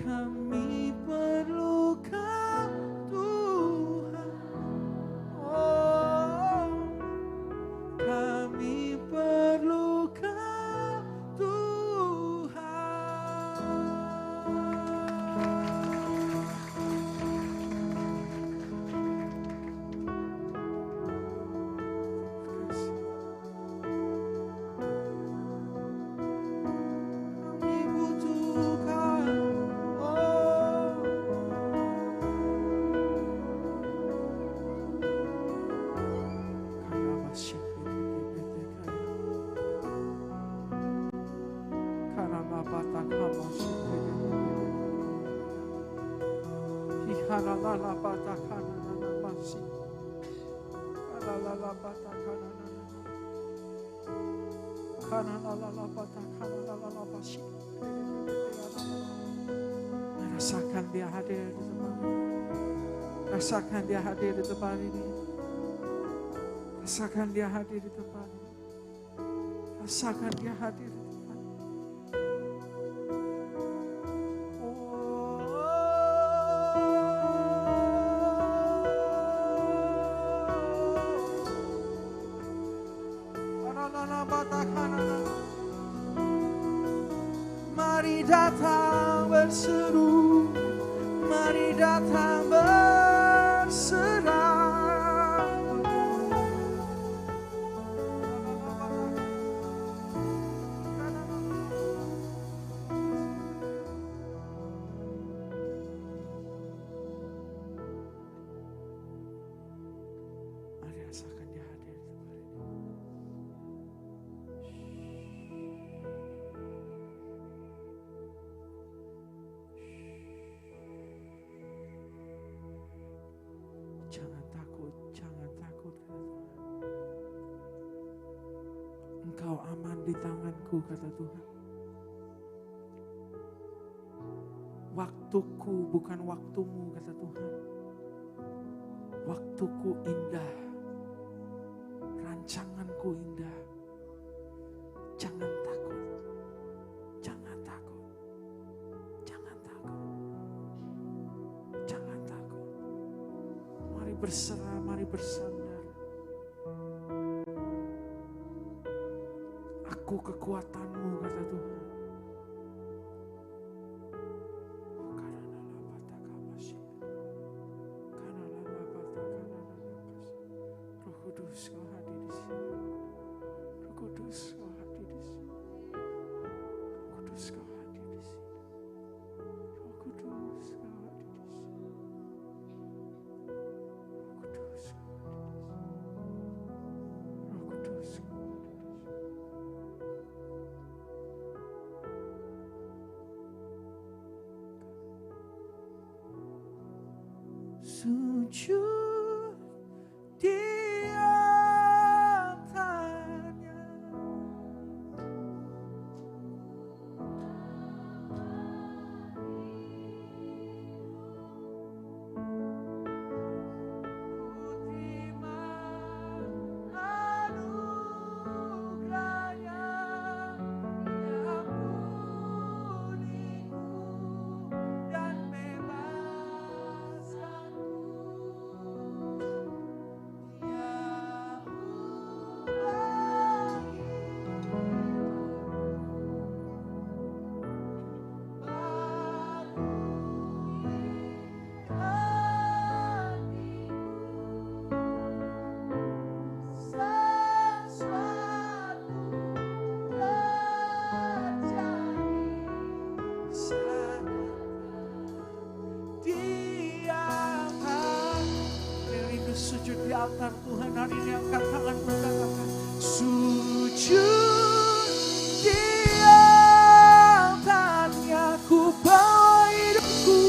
kami perlukan Tuhan. Oh, kami perlukan Tuhan. Kami butuhkan. Rasakan dia hadir di tempat ini. Rasakan dia hadir di tempat ini. Rasakan dia hadir di tempat ini. Rasakan dia hadir di tempat ini. Mari datang berseru, mari datang berserah. Mari rasakan dia hadir di tempat ini. Jangan takut, jangan takut, kata Tuhan. Engkau aman di tanganku, kata Tuhan. Waktuku bukan waktumu, kata Tuhan. Waktuku indah, rancanganku indah. Jangan takut, jangan takut, jangan takut, jangan takut. Mari berserah, mari bersandar. Aku kekuatanmu, kata Tuhan. Roh Kudus, kau hadir di sini. Roh Kudus, kau hadir di sini. Roh Kudus, kau hadir di sini. Roh Kudus, kau hadir di sini. Roh Kudus, kau hadir di sini. Sujud di atasnya. Ku terima anugerahnya, ampuniku dan bebaskanku. katakan Tuhan hari ini angkat tangan berkatakan sujud di altarnya ku bawa hidupku.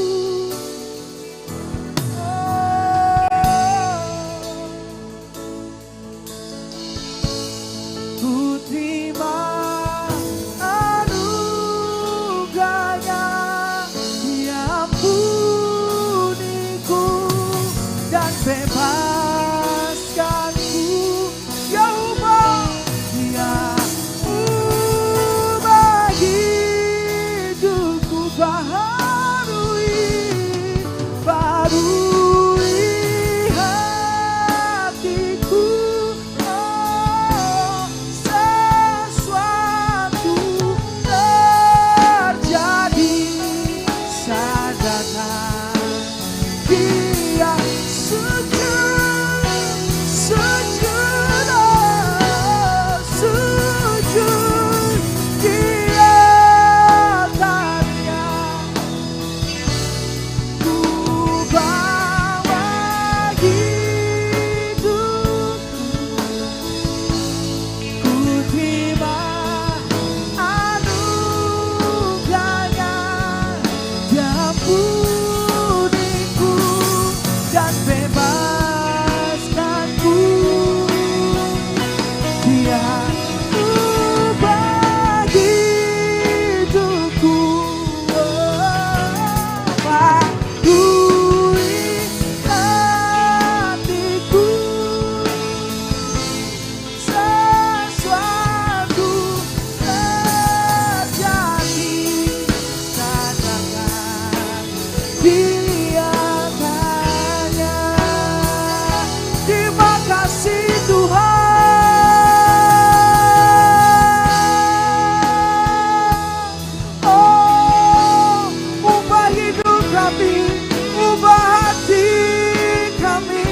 Ku terima anugerahnya, Dia ampuniku dan bebaskanku. Ya ubah, Dia ubah hidupku, barui hatiku. Oh, sesuatu terjadi saat datang Dia. Sujud, oh, sujud di altarnya. Ku bawa hidupku, ku terima anugerahnya, Dia ampuniku dan bebaskanku. Dia ubah hidupku, barui hatiku. Sesuatu terjadi saat datang Dia tanya. Terima kasih Tuhan. Oh, ubah hidup kami, ubah hati kami.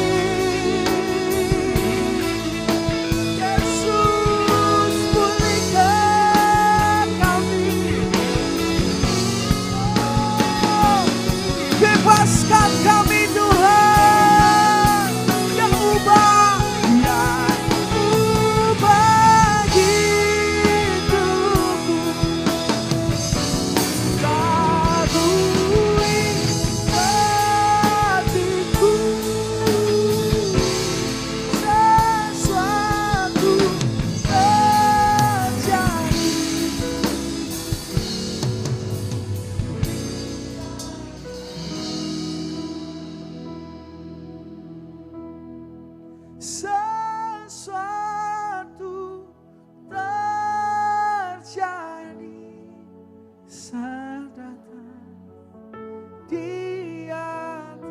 Yesus, pulihkan kami. Oh, bebaskan kami Tuhan. Ya ubah, Ya ubah hidupku, barui hatiku. Sesuatu terjadi. Sesuatu terjadi saat datang Dia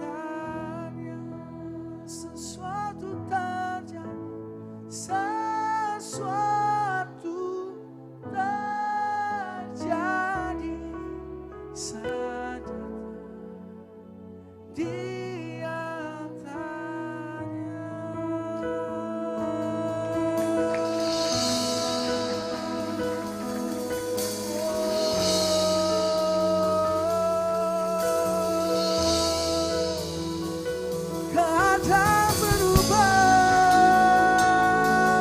tanya. Sesuatu terjadi, sesuatu terjadi saat datang Dia tanya. Keadaan berubah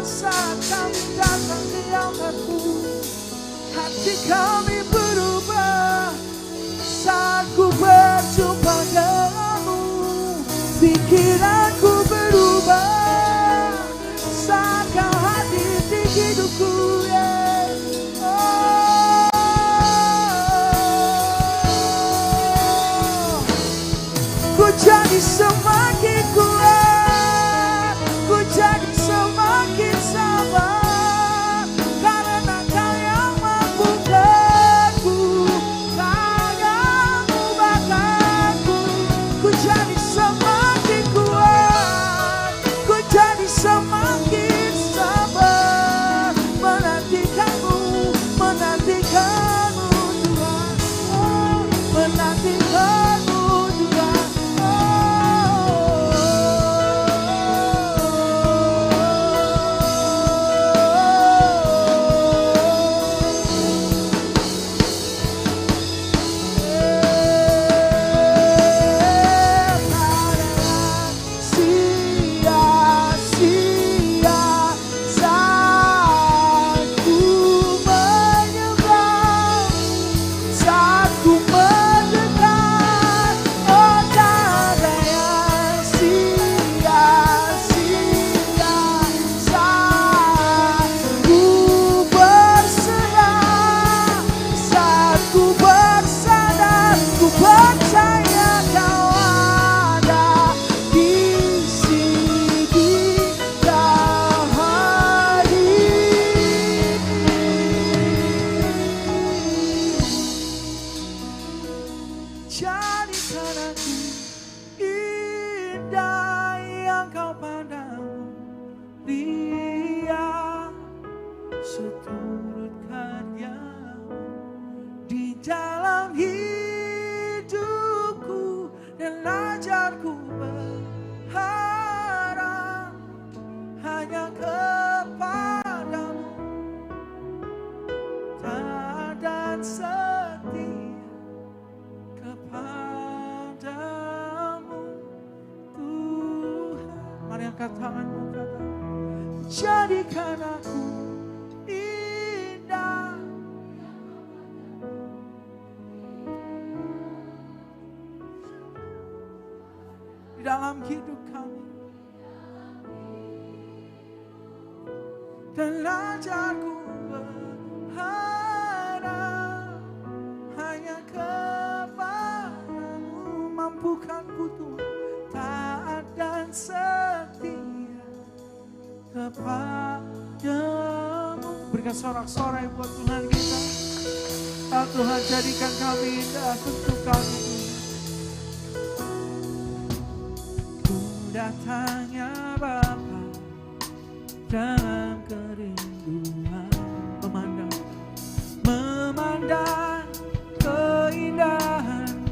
saat kami datang di altar-Mu. Hati kami berubah saat ku berjumpa denganmu. Pikiranku berubah saat Kau hadir di hidupku. Ku jadi semakin kuat, ku jadi semakin sabar, karena Kau yang mampukanku, tanganmu bakatku. Ku jadi semakin kuat, ku jadi semakin sabar, menantikanmu, menantikanmu Tuhan, oh, menantikanmu Tuhan, oh. jadikan aku indah yang kau pandang lihat seturut karyamu di dalam hidupku dan ajarku berharap hanya kepadamu, taat dan setia kepadamu Tuhan. Mari angkat tanganmu, kata jadikan aku indah di dalam hidup kami dan ajarku berharap hanya kepadamu. Mampukan ku Tuhan taat dan setia kepadamu. Berikan sorak-sorai buat Tuhan kita. Tuhan jadikan kami indah untuk kami. Ku datangnya Bapa dalam kerinduan, memandang keindahanmu.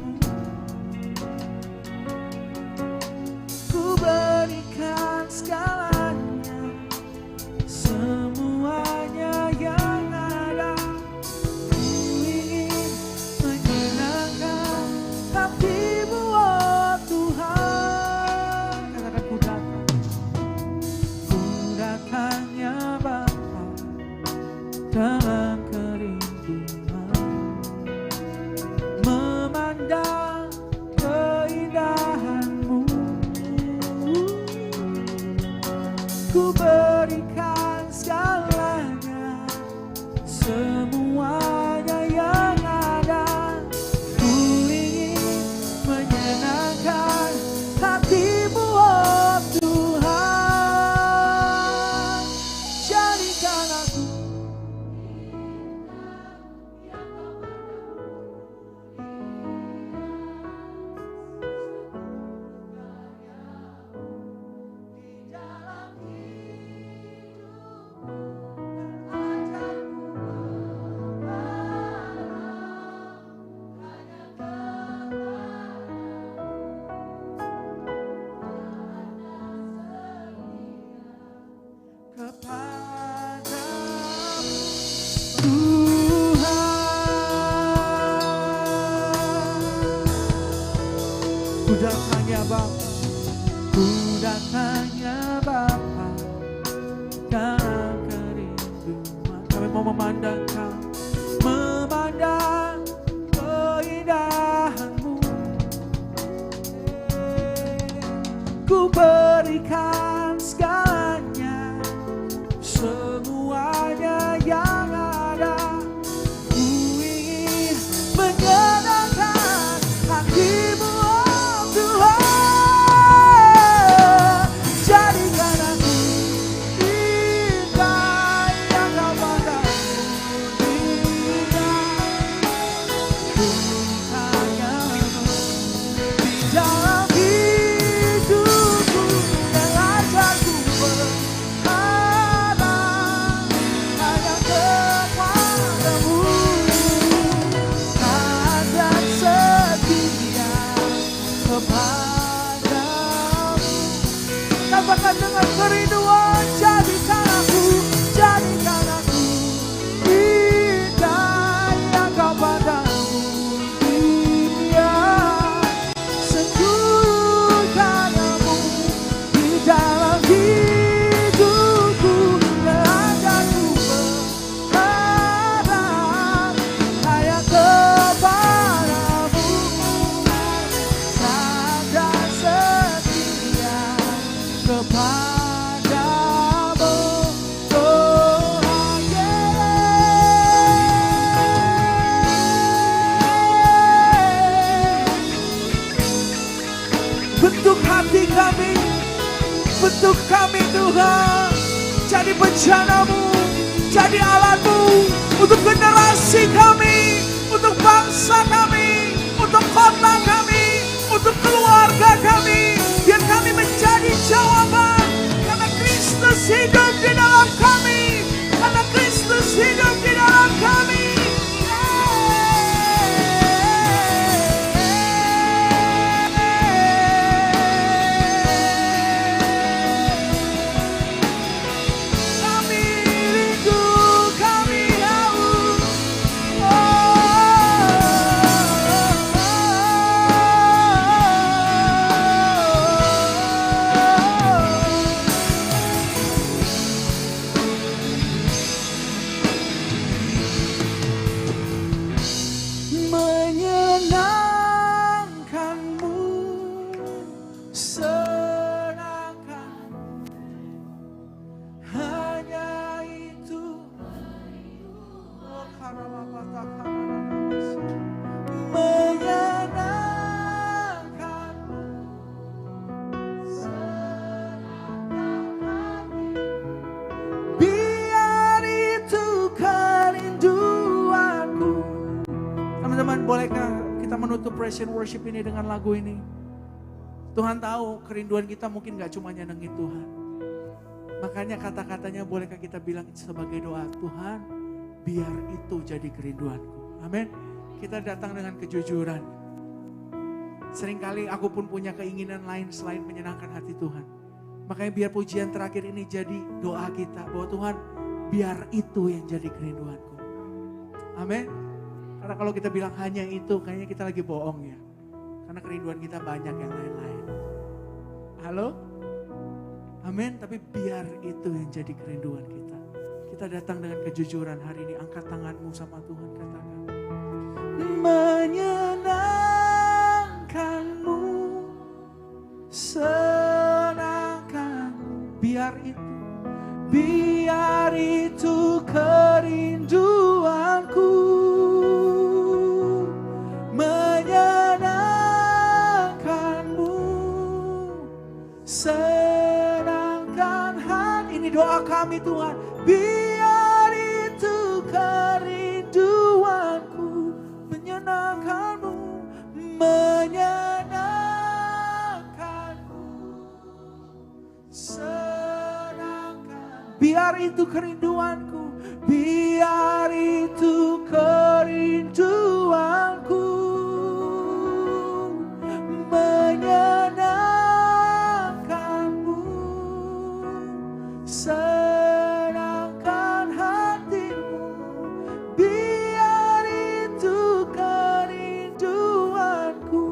Ku berikan segalanya, semuanya yang ada. Ku ingin menyenangkan hatimu, oh Tuhan. Katakan ku datangnya Bapa dalam kerinduan, memandang keindahanmu. Ku berikan segalanya, semuanya yang ada. Ku ingin menyenangkan hatimu, oh Tuhan. Jadikan aku ku datangnya Bapa, ku datangnya Bapa dalam kerinduan. Kami mau memandang Kau, memandang keindahanmu. Ku berikan segalanya, semuanya yang ada. Ku ingin menyenangkan hatimu, katakan dengan kerinduan, jadikan aku indah yang Kau pandang dunia. Seluruh karyamu di dalam hidupku dan ajarku berharap hanya kepadamu, taat dan setia kepadamu, Tuhan Yesus. Bentuk hati kami, bentuk kami Tuhan, jadi bencanamu, jadi alatmu untuk generasi kami, untuk bangsa kami, untuk kota hidup di dalam kami. Kami rindu, kami haus. Menyenangkanmu, senangkan, hanya itu. Oh, menyenangkanmu, senangkan hati. Biar itu kerinduanku. Teman-teman, bolehkah kita menutup praise and worship ini dengan lagu ini? Tuhan tahu kerinduan kita mungkin gak cuma nyenengin Tuhan. Makanya kata-katanya bolehkah kita bilang sebagai doa, Tuhan biar itu jadi kerinduanku. Amin. Kita datang dengan kejujuran. Seringkali aku pun punya keinginan lain selain menyenangkan hati Tuhan. Makanya biar pujian terakhir ini jadi doa kita bahwa Tuhan biar itu yang jadi kerinduanku. Amin. Karena kalau kita bilang hanya itu, kayaknya kita lagi bohong ya. Karena kerinduan kita banyak yang lain-lain. Halo? Amin. Tapi biar itu yang jadi kerinduan kita. Kita datang dengan kejujuran hari ini. Angkat tanganmu sama Tuhan, katakan. Menyenangkanmu, senangkan, biar itu kerinduanku. Menyenangkanmu, senangkan hati. Ini doa kami Tuhan. Biar itu kerinduanku. Menyenangkanmu, menyenangkanmu, senangkan. Biar itu kerinduanku. Biar itu kerinduanku. Menyenangkanmu, senangkan hatimu. Biar itu kerinduanku.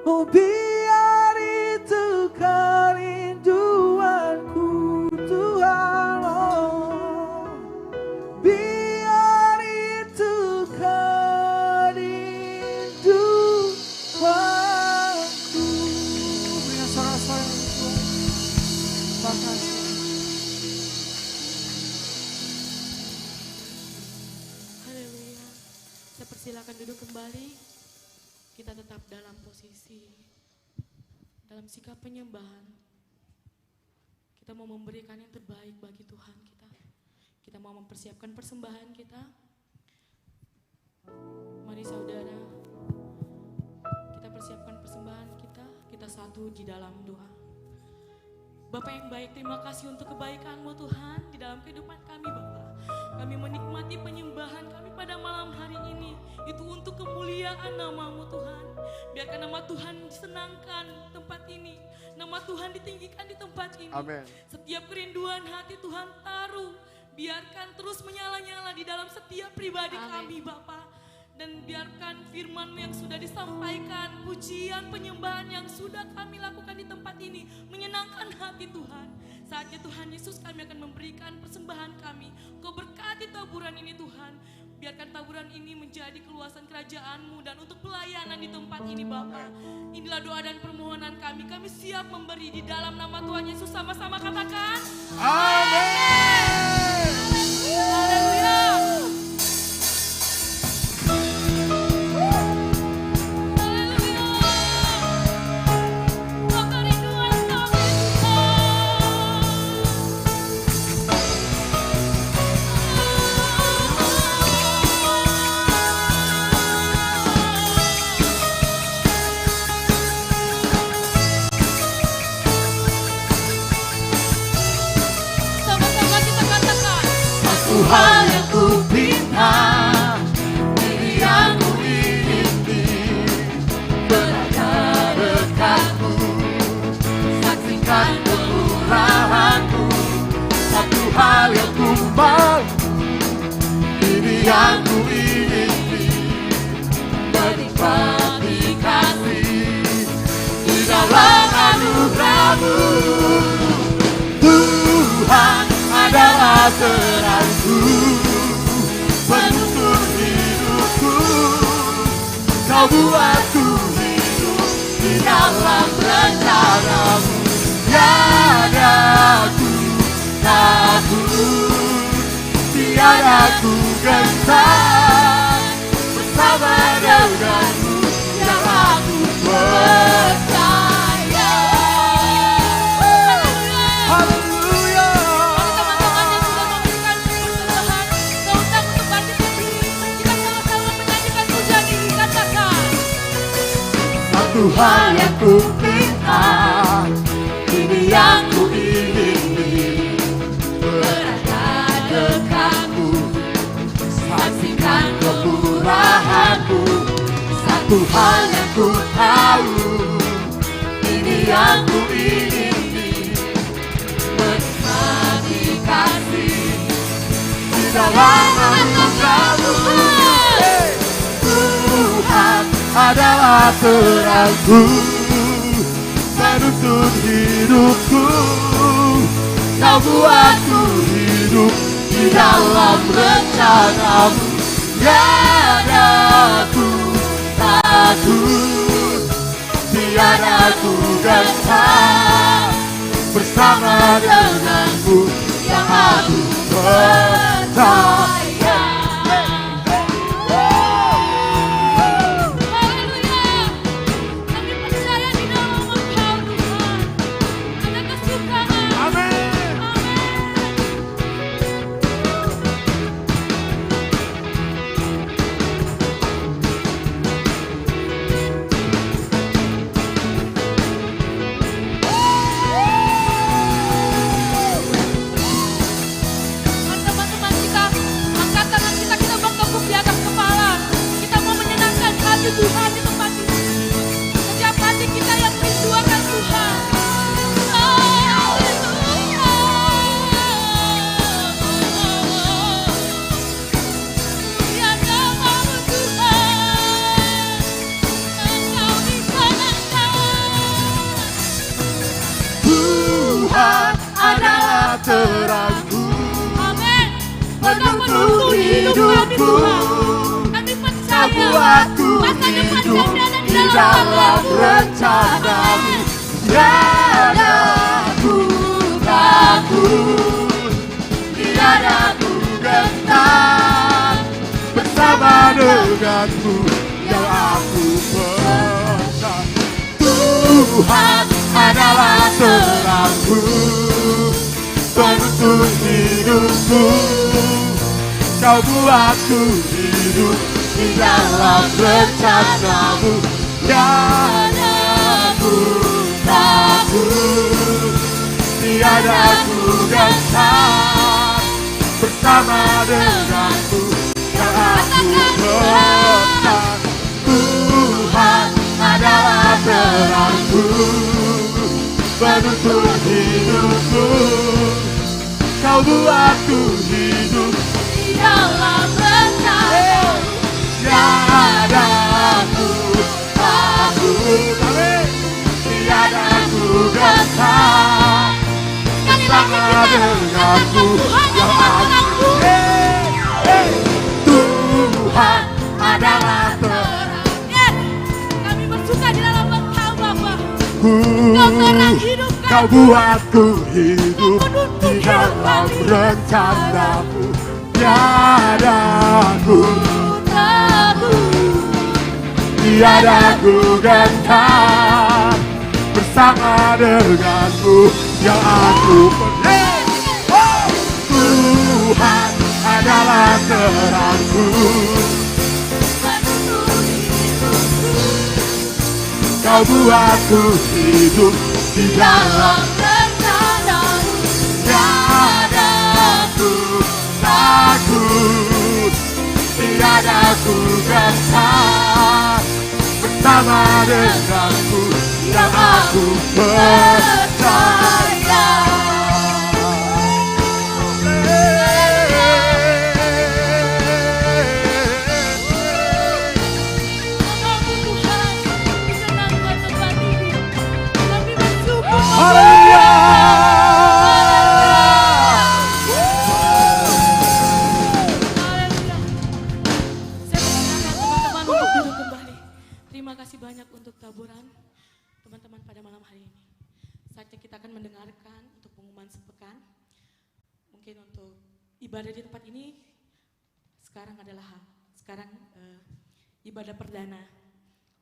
Oh, biar itu kerinduanku Tuhan. Oh, biar itu kerinduanku. Berikan sorak-sorai Tuhan. Terima kasih. Haleluya. Kita persilakan duduk kembali. Kita tetap dalam posisi, dalam sikap penyembahan. Kita mau memberikan yang terbaik bagi Tuhan kita. Kita mau mempersiapkan persembahan kita. Mari saudara, kita persiapkan persembahan kita. Kita satu di dalam doa. Bapa yang baik, terima kasih untuk kebaikan-Mu Tuhan di dalam kehidupan kami Bapa. Kami menikmati penyembahan kami pada malam hari ini. Itu untuk kemuliaan nama-Mu Tuhan. Biarkan nama Tuhan disenangkan tempat ini. Nama Tuhan ditinggikan di tempat ini. Amin. Setiap kerinduan hati Tuhan taruh. Biarkan terus menyala-nyala di dalam setiap pribadi kami Bapa. Dan biarkan firman yang sudah disampaikan, pujian, penyembahan yang sudah kami lakukan di tempat ini menyenangkan hati Tuhan. Saatnya Tuhan Yesus kami akan memberikan persembahan kami. Kau berkati taburan ini Tuhan. Biarkan taburan ini menjadi keluasan kerajaan-Mu dan untuk pelayanan di tempat ini Bapa. Inilah doa dan permohonan kami. Kami siap memberi di dalam nama Tuhan Yesus. Sama-sama katakan. Amin. Haleluya. Sama-sama hal yang ku pinta, ini yang ku ingini, berada dekatmu, saksikan kemurahanmu. Satu hal yang ku mau, ini yang ku ingini, menikmati kasih di dalam anugerah-Mu. Tuhan adalah terangku, penuntun hidupku. Kau buatku hidup di dalam rencana-Mu. Tiada ku takut, tiada ku gentar, bersama denganmu yang aku percaya. Haleluya. Teman-teman yang sudah memberikan persembahan, kau undang untuk bangkit berdiri. Kita sama-sama menyanyikan pujian ini, katakan. Satu hal yang ku minta, ini yang ku ingini, berada dekatmu, saksikan kemurahan-Mu. Satu hal yang ku tahu, ini yang ku ingini, menikmati kasih di dalam anugerah-Mu. Tuhan adalah terangku, penuntun hidupku. Kau buatku hidup di dalam rencana-Mu. Tiada ku takut, tiada ku gentar, bersama denganmu yang aku percaya. Haleluya. Kami percaya di dalam Engkau, Tuhan. Ada kesukaan. Amin. Teman-teman kita angkat tangan kita bertepuk di atas kepala. Kita mau menyenangkan hati Tuhan di tempat ini. Setiap hati kita yang rindu akan Tuhan. Ya namamu Tuhan, Engkau disenangkan. Tuhan adalah terangku, Amin. penuntun hidupku. Kami Kau percaya buatku masa depan hidup kami ada di dalam rencana-Mu. Tiada ku takut, tiada ku gentar, bersama denganmu yang aku percaya. Tuhan adalah terangku, penuntun hidupku. Kau buatku hidup di dalam rencana-Mu. Tiada ku takut, tiada ku gentar, bersama denganmu yang aku percaya. Tuhan adalah terangku, penuntun hidupku. Kau buatku hidup di dalam rencana. tiada ku takut, tiada ku gentar, Sekali lagi bersama kita denganmu Tuhan yang adalah aku. terangku. Tuhan adalah terang. Yes. Kami bersuka di dalam Engkau Bapa. Kau terang hidup kami. Kau buatku hidup di dalam rencana-Mu. Tiada ku takut, tiada ku gentar, bersama denganmu yang aku percaya. Tuhan adalah terangku, Kau buatku hidup di dalam rencana-Mu. tiada ku takut. bersama denganku yang aku percaya. Terima kasih banyak untuk taburan teman-teman pada malam hari ini. Saatnya kita akan mendengarkan untuk pengumuman sepekan. Mungkin untuk ibadah di tempat ini sekarang ibadah perdana.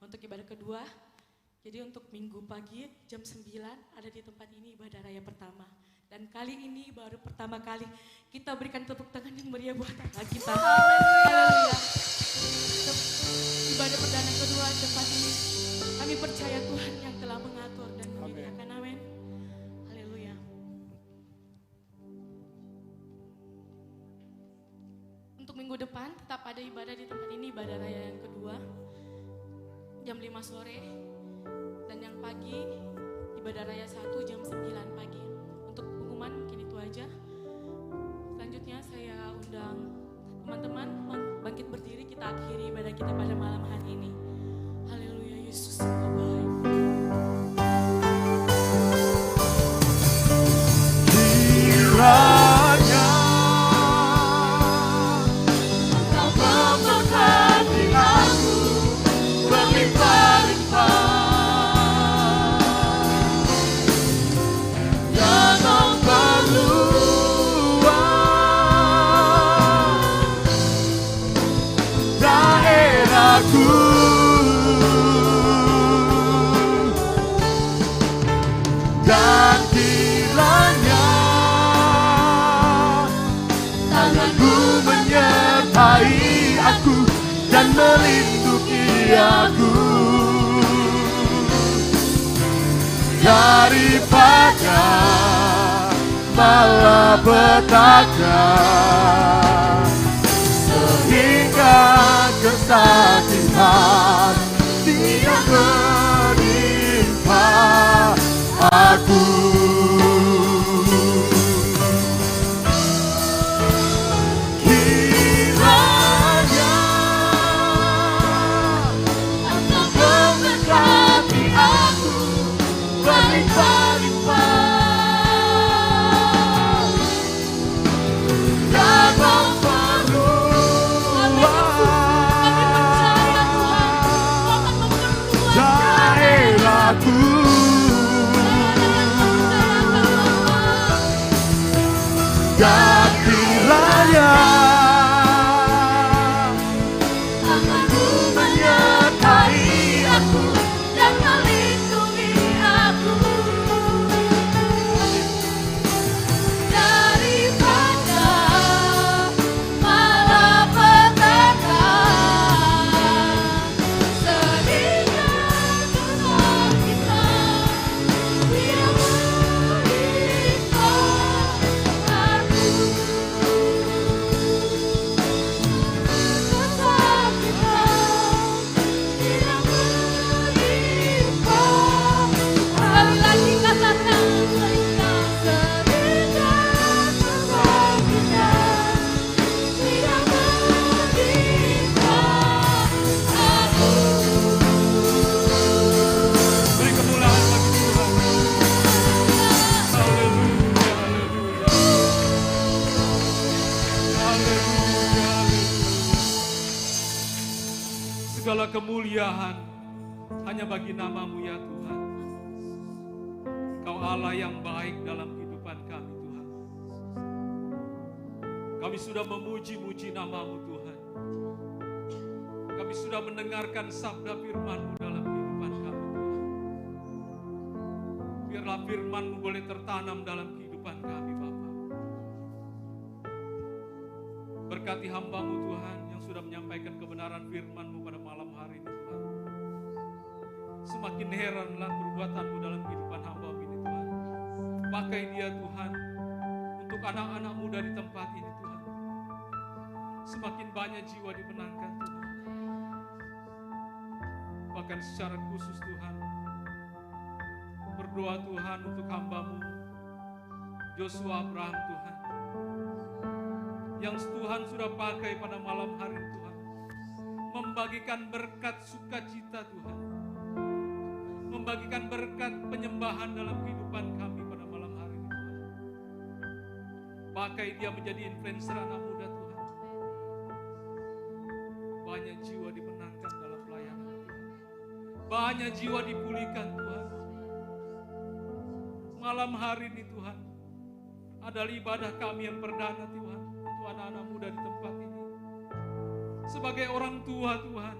Untuk ibadah kedua, jadi untuk minggu pagi jam 9 ada di tempat ini ibadah raya pertama. Dan kali ini baru pertama kali kita berikan tepuk tangan yang meriah buat Allah kita. Haleluya. Ibadah perdana kedua tempat ini kami percaya Tuhan yang telah mengatur dan menyediakan. Amin. Haleluya. Untuk minggu depan tetap ada ibadah di tempat ini, ibadah raya yang kedua jam 5 sore, dan yang pagi ibadah raya 1 jam 9 pagi. Untuk pengumuman mungkin itu aja. Selanjutnya saya undang teman-teman bangkit berdiri, kita akhiri ibadah kita pada malam hari ini. Haleluya, Yesus Engkau baik. Kiranya Engkau memberkati aku berlimpah-limpah, jangan perluas daerahku, dan kiranya tanganmu menyertai aku dan melindungi aku daripada malapetaka, sehingga kesakitan tidak menimpa aku. Kiranya Engkau memberkati aku berlimpah-limpah, dan memperluas daerahku, dan kiranya tanganmu menyertai aku dan melindungi aku daripada malapetaka, sehingga kesakitan tidak menimpa aku. Sekali lagi katakan, sehingga kesakitan tidak menimpa aku. Beri kemuliaan bagi Tuhan. Haleluya, haleluya. Haleluya. Segala kemuliaan hanya bagi nama-Mu ya Tuhan. Engkau Allah yang baik dalam kehidupan kami Tuhan. Kami sudah memuji-muji nama-Mu Tuhan. Kami sudah mendengarkan sabda firman-Mu dalam kehidupan kami Tuhan. Biarlah firman-Mu boleh tertanam dalam kehidupan kami Bapa. Berkati hamba-Mu Tuhan yang sudah menyampaikan kebenaran firman-Mu pada malam hari ini Tuhan. Semakin heranlah perbuatan-Mu dalam kehidupan hamba-Mu ini Tuhan. Pakai dia Tuhan untuk anak-anak muda di tempat ini Tuhan. Semakin banyak jiwa dimenangkan Tuhan. bahkan secara khusus Tuhan, berdoa Tuhan untuk hamba-Mu Joshua Abraham Tuhan, yang Tuhan sudah pakai pada malam hari Tuhan, membagikan berkat sukacita Tuhan, membagikan berkat penyembahan dalam kehidupan kami pada malam hari ini Tuhan. Pakai dia menjadi influencer anak muda Tuhan. Banyak jiwa dimenangkan dalam pelayanan Tuhan. Banyak jiwa dipulihkan Tuhan. Malam hari ini Tuhan, adalah ibadah kami yang perdana Tuhan, untuk anak-anak muda di tempat ini. Sebagai orang tua Tuhan,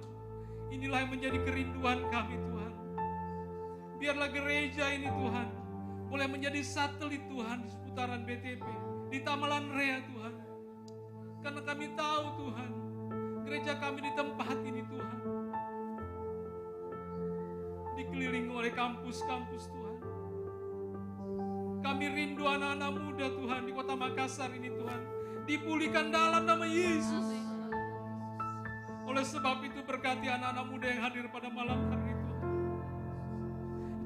inilah yang menjadi kerinduan kami Tuhan. Biarlah gereja ini Tuhan, boleh menjadi satelit Tuhan di seputaran BTP, di Tamalan Rea Tuhan. Karena kami tahu Tuhan, gereja kami di tempat ini Tuhan, dikelilingi oleh kampus-kampus Tuhan. Kami rindu anak-anak muda Tuhan di kota Makassar ini Tuhan, dipulihkan dalam nama Yesus. Oleh sebab itu berkati anak-anak muda yang hadir pada malam hari itu.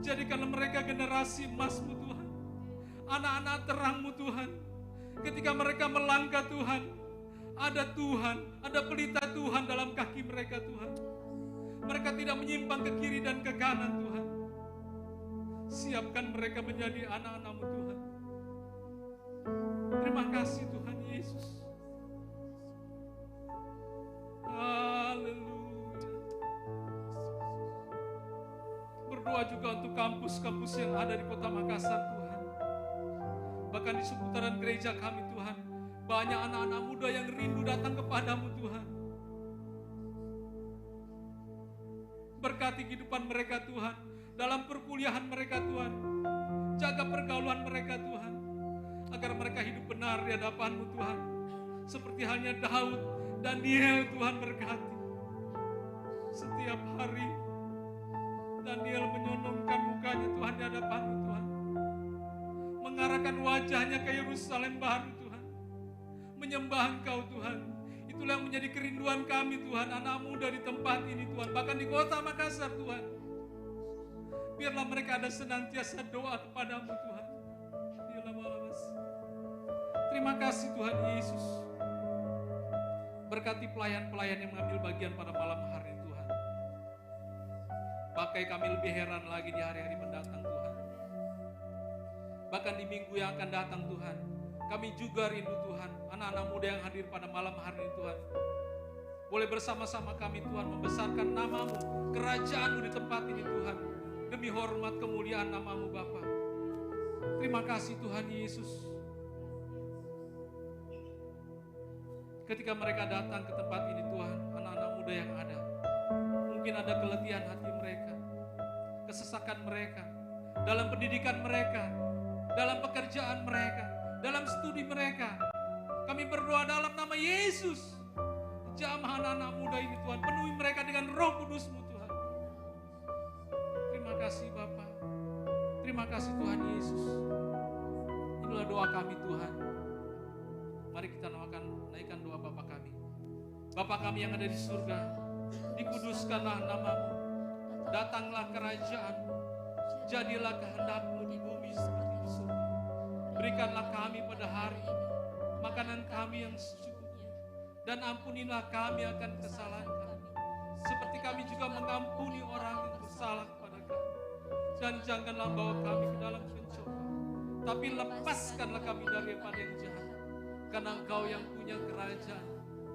Jadikanlah mereka generasi emas-Mu Tuhan, anak-anak terang-Mu Tuhan. Ketika mereka melangkah Tuhan, ada pelita Tuhan dalam kaki mereka Tuhan. Mereka tidak menyimpang ke kiri dan ke kanan Tuhan. Siapkan mereka menjadi anak-anak-Mu Tuhan. Terima kasih Tuhan Yesus. Haleluya. Berdoa juga untuk kampus-kampus yang ada di kota Makassar Tuhan. Bahkan di seputaran gereja kami Tuhan, banyak anak-anak muda yang rindu datang kepadamu Tuhan. Berkati kehidupan mereka Tuhan, dalam perkuliahan mereka Tuhan. Jaga pergaulan mereka Tuhan, agar mereka hidup benar di hadapan-Mu Tuhan. Seperti halnya Daud, Daniel Tuhan berkati. Setiap hari Daniel menyonongkan mukanya Tuhan di hadapan-Mu Tuhan, mengarahkan wajahnya ke Yerusalem baru Tuhan, menyembah Engkau Tuhan. Itulah yang menjadi kerinduan kami Tuhan, anak muda di tempat ini Tuhan, bahkan di kota Makassar Tuhan. Biarlah mereka ada senantiasa doa kepadamu Tuhan. Terima kasih Tuhan Yesus. Berkati pelayan-pelayan yang mengambil bagian pada malam hari Tuhan. Pakai kami lebih heran lagi di hari-hari mendatang Tuhan. Bahkan di minggu yang akan datang Tuhan, kami juga rindu Tuhan, anak-anak muda yang hadir pada malam hari ini Tuhan, boleh bersama-sama kami Tuhan membesarkan nama-Mu, kerajaan-Mu di tempat ini Tuhan, demi hormat kemuliaan nama-Mu Bapa. Terima kasih Tuhan Yesus. Ketika mereka datang ke tempat ini Tuhan, anak-anak muda yang ada, mungkin ada keletihan hati mereka, kesesakan mereka, dalam pendidikan mereka, dalam pekerjaan mereka, dalam studi mereka. Kami berdoa dalam nama Yesus, jamah anak-anak muda ini Tuhan, penuhi mereka dengan Roh Kudus-Mu Tuhan. Terima kasih Bapa, terima kasih Tuhan Yesus. Inilah doa kami Tuhan. Mari kita naikkan doa Bapa kami. Bapa kami yang ada di surga, dikuduskanlah nama-Mu, datanglah kerajaan-Mu, jadilah kehendak-Mu di bumi seperti di surga. Berikanlah kami pada hari ini makanan kami yang secukupnya, dan ampunilah kami akan kesalahan kami, seperti kami juga mengampuni orang yang bersalah kepada kami. Dan janganlah bawa kami ke dalam pencobaan, tapi lepaskanlah kami daripada yang jahat. Karena Engkau yang punya kerajaan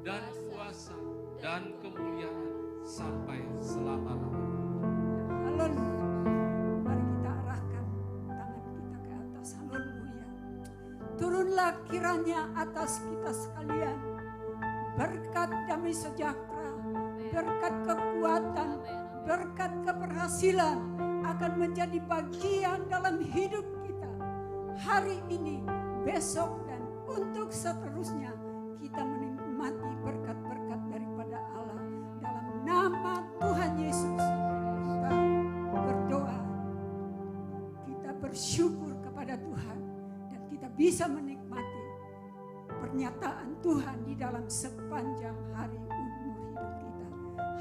dan kuasa dan kemuliaan sampai selama-lamanya. Haleluya. Mari kita arahkan tangan kita ke atas. Haleluya. Turunlah kiranya atas kita sekalian berkat damai sejahtera, berkat kekuatan, berkat keberhasilan akan menjadi bagian dalam hidup kita hari ini, besok, dan untuk seterusnya. Kita menikmati berkat-berkat daripada Allah. Dalam nama Tuhan Yesus kita berdoa, kita bersyukur kepada Tuhan, dan kita bisa menikmati pernyataan Tuhan di dalam sepanjang hari umur hidup kita.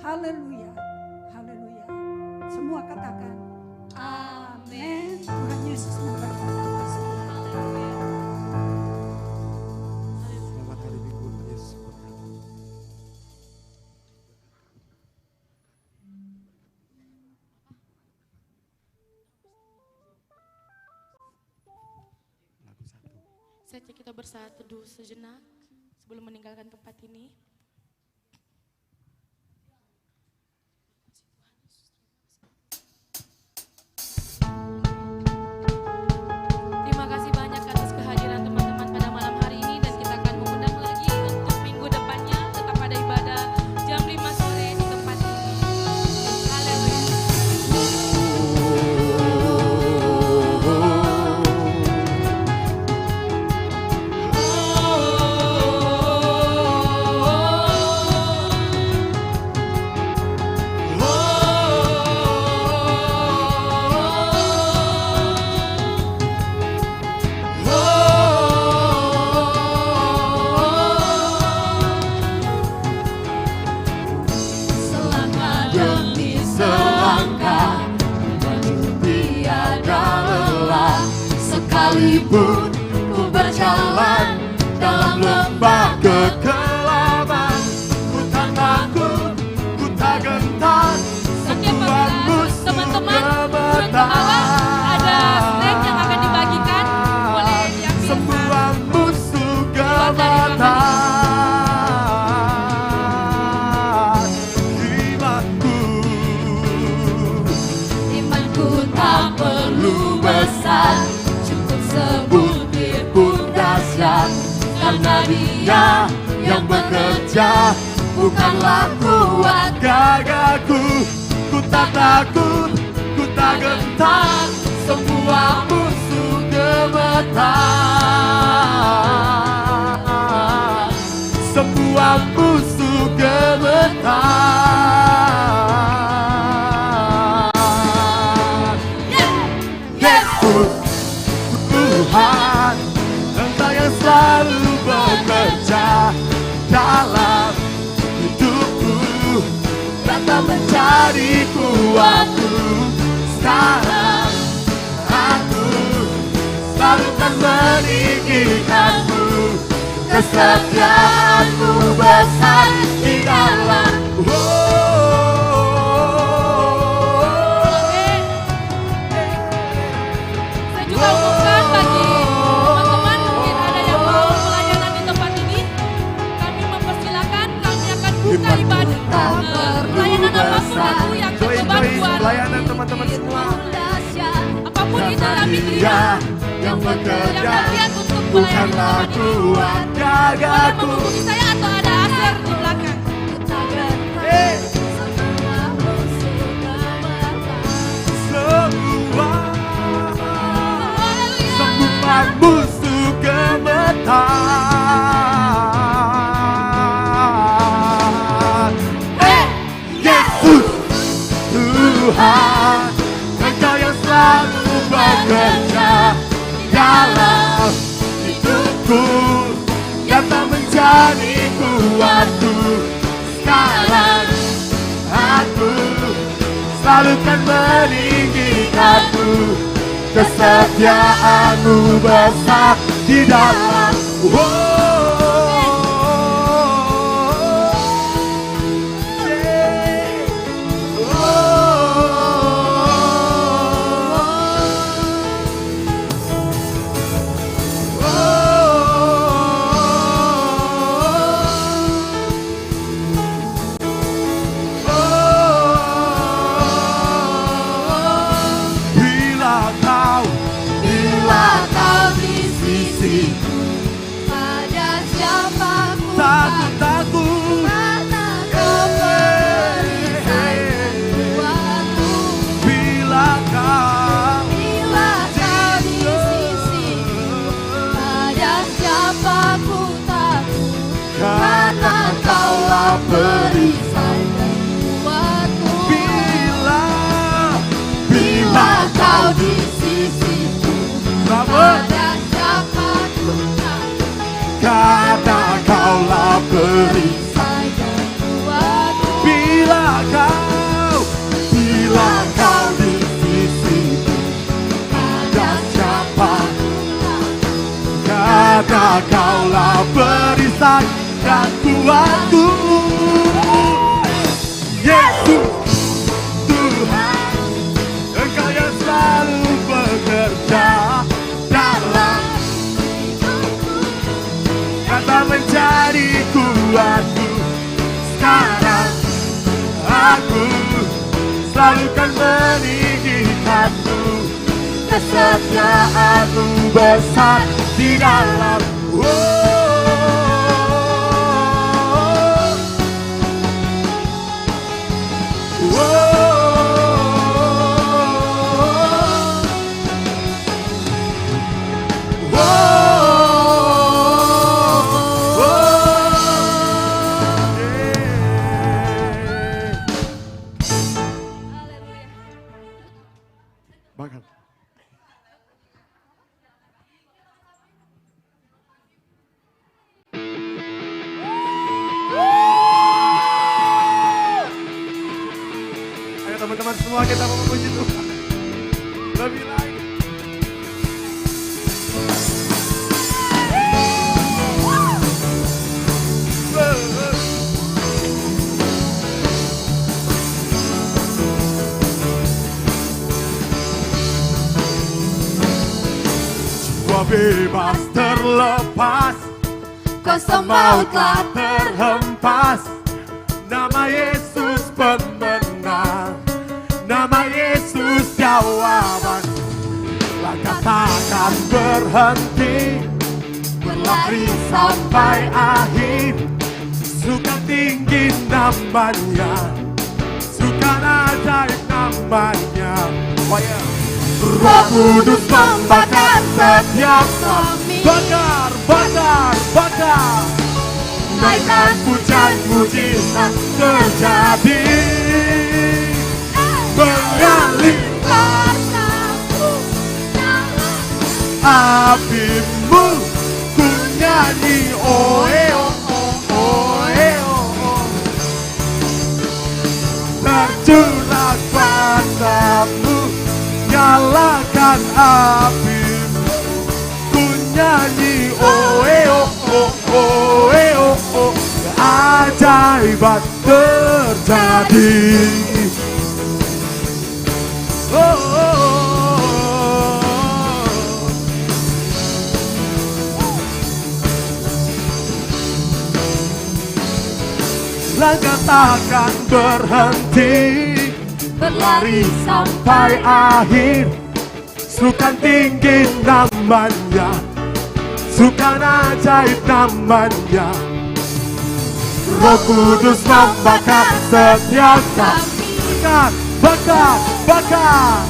Haleluya, haleluya. Semua katakan amin. Tuhan Yesus memberkati. Selamat hari Minggu, Yesus berkati. Lagu 1. Saatnya kita bersaat teduh sejenak sebelum meninggalkan tempat ini. Terima kasih banyak atas kehadiran teman-teman pada malam hari ini, dan kita akan mengundang lagi untuk minggu depannya tetap ada ibadah jam 5 sore di tempat ini. Haleluya. Selangkah demi selangkah, tiada lelah. Sekalipun ku berjalan dalam lembah Kekelaman, ku tak takut, ku tak gentar. Oke, apabila teman-teman turun ke bawah, ada snack yang akan dibagikan oleh yang bisa. Semua musuh gemetar. imanku tak perlu besar, cukup sebutir pun dahsyat. Karena Dia yang bekerja, bukanlah kuat Gagahku, ku tak takut, ku tak gentar. Semua musuh gemetar. Semua musuh gemetar. Yesus Tuhan, Engkau yang selalu bekerja dalam hidupku, datang mencari kuatku. Sekarang aku selalu kan meninggikanmu. Kesetiaanmu besar di dalam. Saya juga umumkan bagi teman-teman, mungkin ada yang mau pelayanan di tempat ini, kami mempersilakan, kami akan buka ibadah. Pelayanan apapun itu yang tersebar buat Pelayanan teman-teman semua. apapun itu, kami terima. Yang bekerja Yang berniat untuk bukanlah pelayanan teman-teman ini. kuat Boleh gagahku. menghubungi saya atau ada Aser di belakang. Semua musuh gemetar. Yesus Tuhan, Engkau yang selalu bekerja dalam hidupku, datang menjadi kuatku. Sekarang aku selalu kan meninggikanmu. Kesetiaanmu besar di dalam. Bila kau di sisiku, kuatku. Yesus Tuhan, Engkau yang selalu bekerja dalam hidupku, kata menjadi kuatku. Sekarang aku selalu kan meninggikanmu, kesetiaanmu besar di dalam. Bahkan ayo teman-teman semua kita memuji Tuhan lebih lagi. Jiwa bebas terlepas, kuasa maut telah terhempas. Nama Yesus pemenang, nama Yesus jawaban. Langkah takkan berhenti, berlari sampai akhir. Suka tinggi namanya, suka ajaib namanya. Oh yeah. Roh Kudus membakar setiap kami, bakar, bakar, bakar. Naikkan pujian mujizat terjadi, mengalir apimu, ku nyanyi oe oh oh oe oh. Tercurah kuasamu, nyalakan apimu, ku nyanyi oe oh oh oe oh oh. Keajaiban terjadi. Oh, oh, oh. Langkah takkan berhenti, berlari sampai akhir. Sukan tinggi namanya, sukan ajaib namanya. Roh Kudus membakar setiap kami, bakar, bakar, bakar.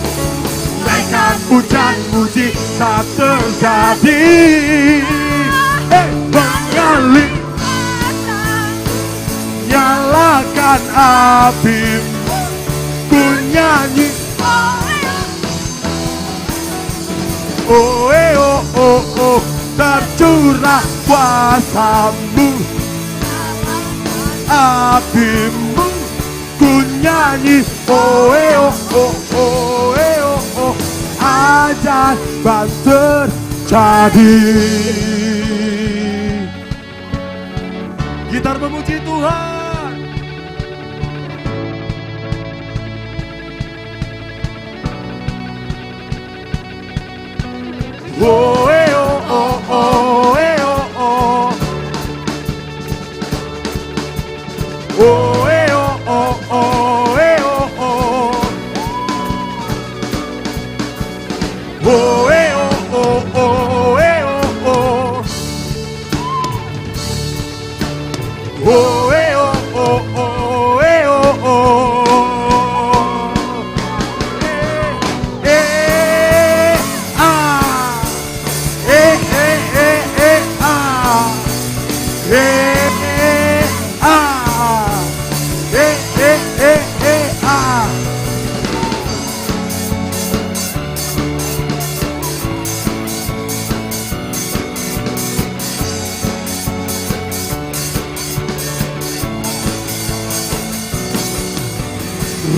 Naikkan pujian mujizat terjadi, mengalir, nyalakan apimu, ku nyanyi oh oh oh oh. Tercurah kuasamu, apimu, ku nyanyi oh oh oh oh oh oh. Ajaib terjadi. Gitar memuji Tuhan. Oh oh oh oh oh oh. Oh oh oh oh oh oh. Oh oh oh oh oh oh. Oh oh oh oh oh. Eh ah. Ah. Ah.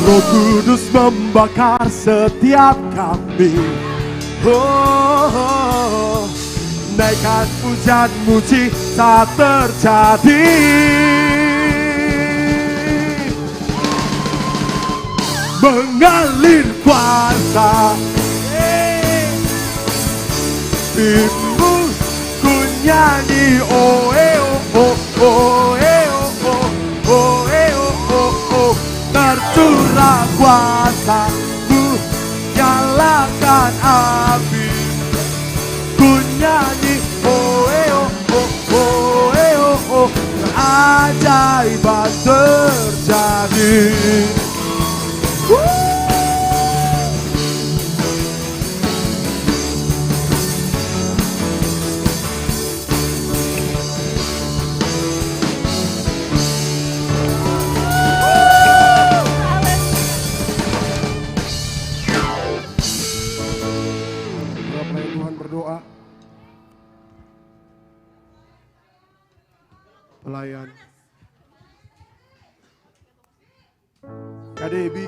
Roh Kudus membakar setiap kami. Oh, naikkan pujian mujizat terjadi. oh oh oh oh oh tercurah kuasa-Mu, nyalakan api. Ku nyanyi oh keajaiban terjadi. Berapa yang Tuhan berdoa? Pelayan Kak Debbie,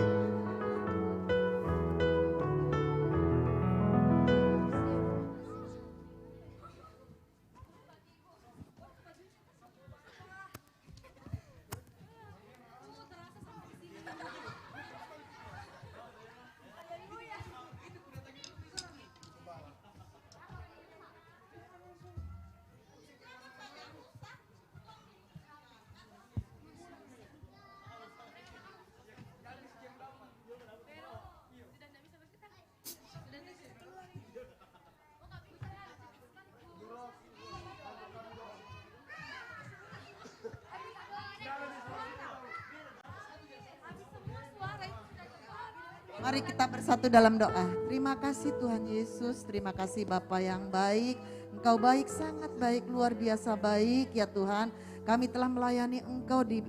Mari kita bersatu dalam doa. Terima kasih Tuhan Yesus, terima kasih Bapa yang baik. Engkau baik, sangat baik, luar biasa baik ya Tuhan. Kami telah melayani Engkau di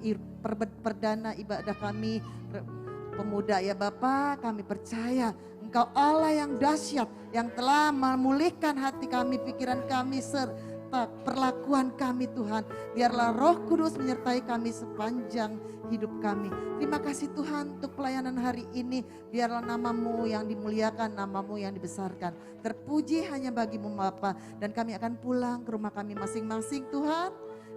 perdana ibadah kami pemuda ya Bapa. Kami percaya Engkau Allah yang dahsyat, yang telah memulihkan hati kami, pikiran kami, serta perlakuan kami Tuhan. Biarlah Roh Kudus menyertai kami sepanjang hidup kami. Terima kasih Tuhan untuk pelayanan hari ini. Biarlah nama-Mu yang dimuliakan, nama-Mu yang dibesarkan. Terpuji hanya bagi-Mu Bapa. Dan kami akan pulang ke rumah kami masing-masing Tuhan.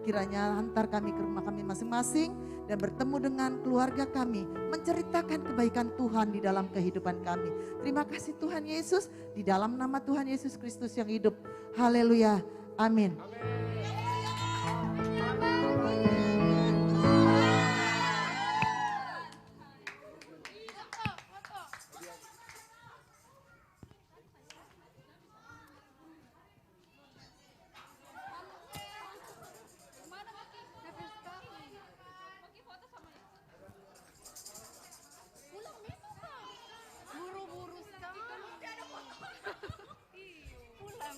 Kiranya hantar kami ke rumah kami masing-masing dan bertemu dengan keluarga kami. Menceritakan kebaikan Tuhan di dalam kehidupan kami. Terima kasih Tuhan Yesus. Di dalam nama Tuhan Yesus Kristus yang hidup. Haleluya. Amin. Buru-buru sekali. Pulang.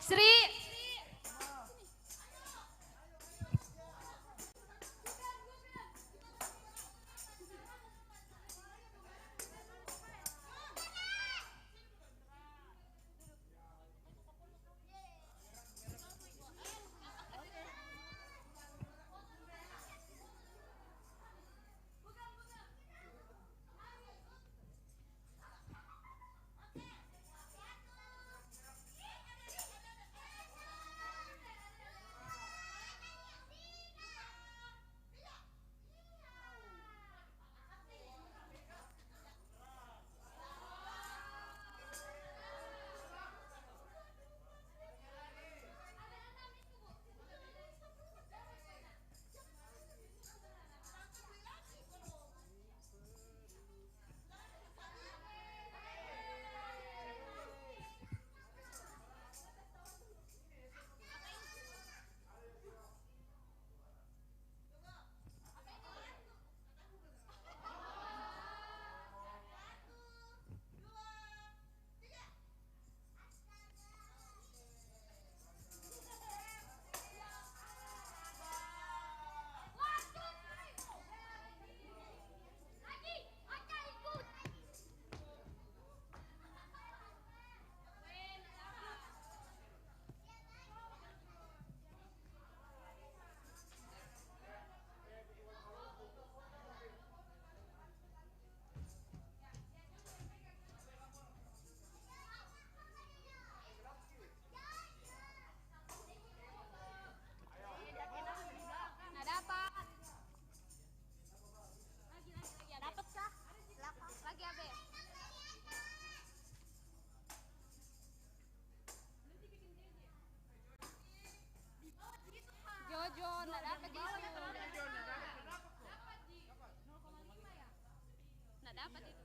Sri. Jojo, nggak dapat isu. Nggak dapat itu.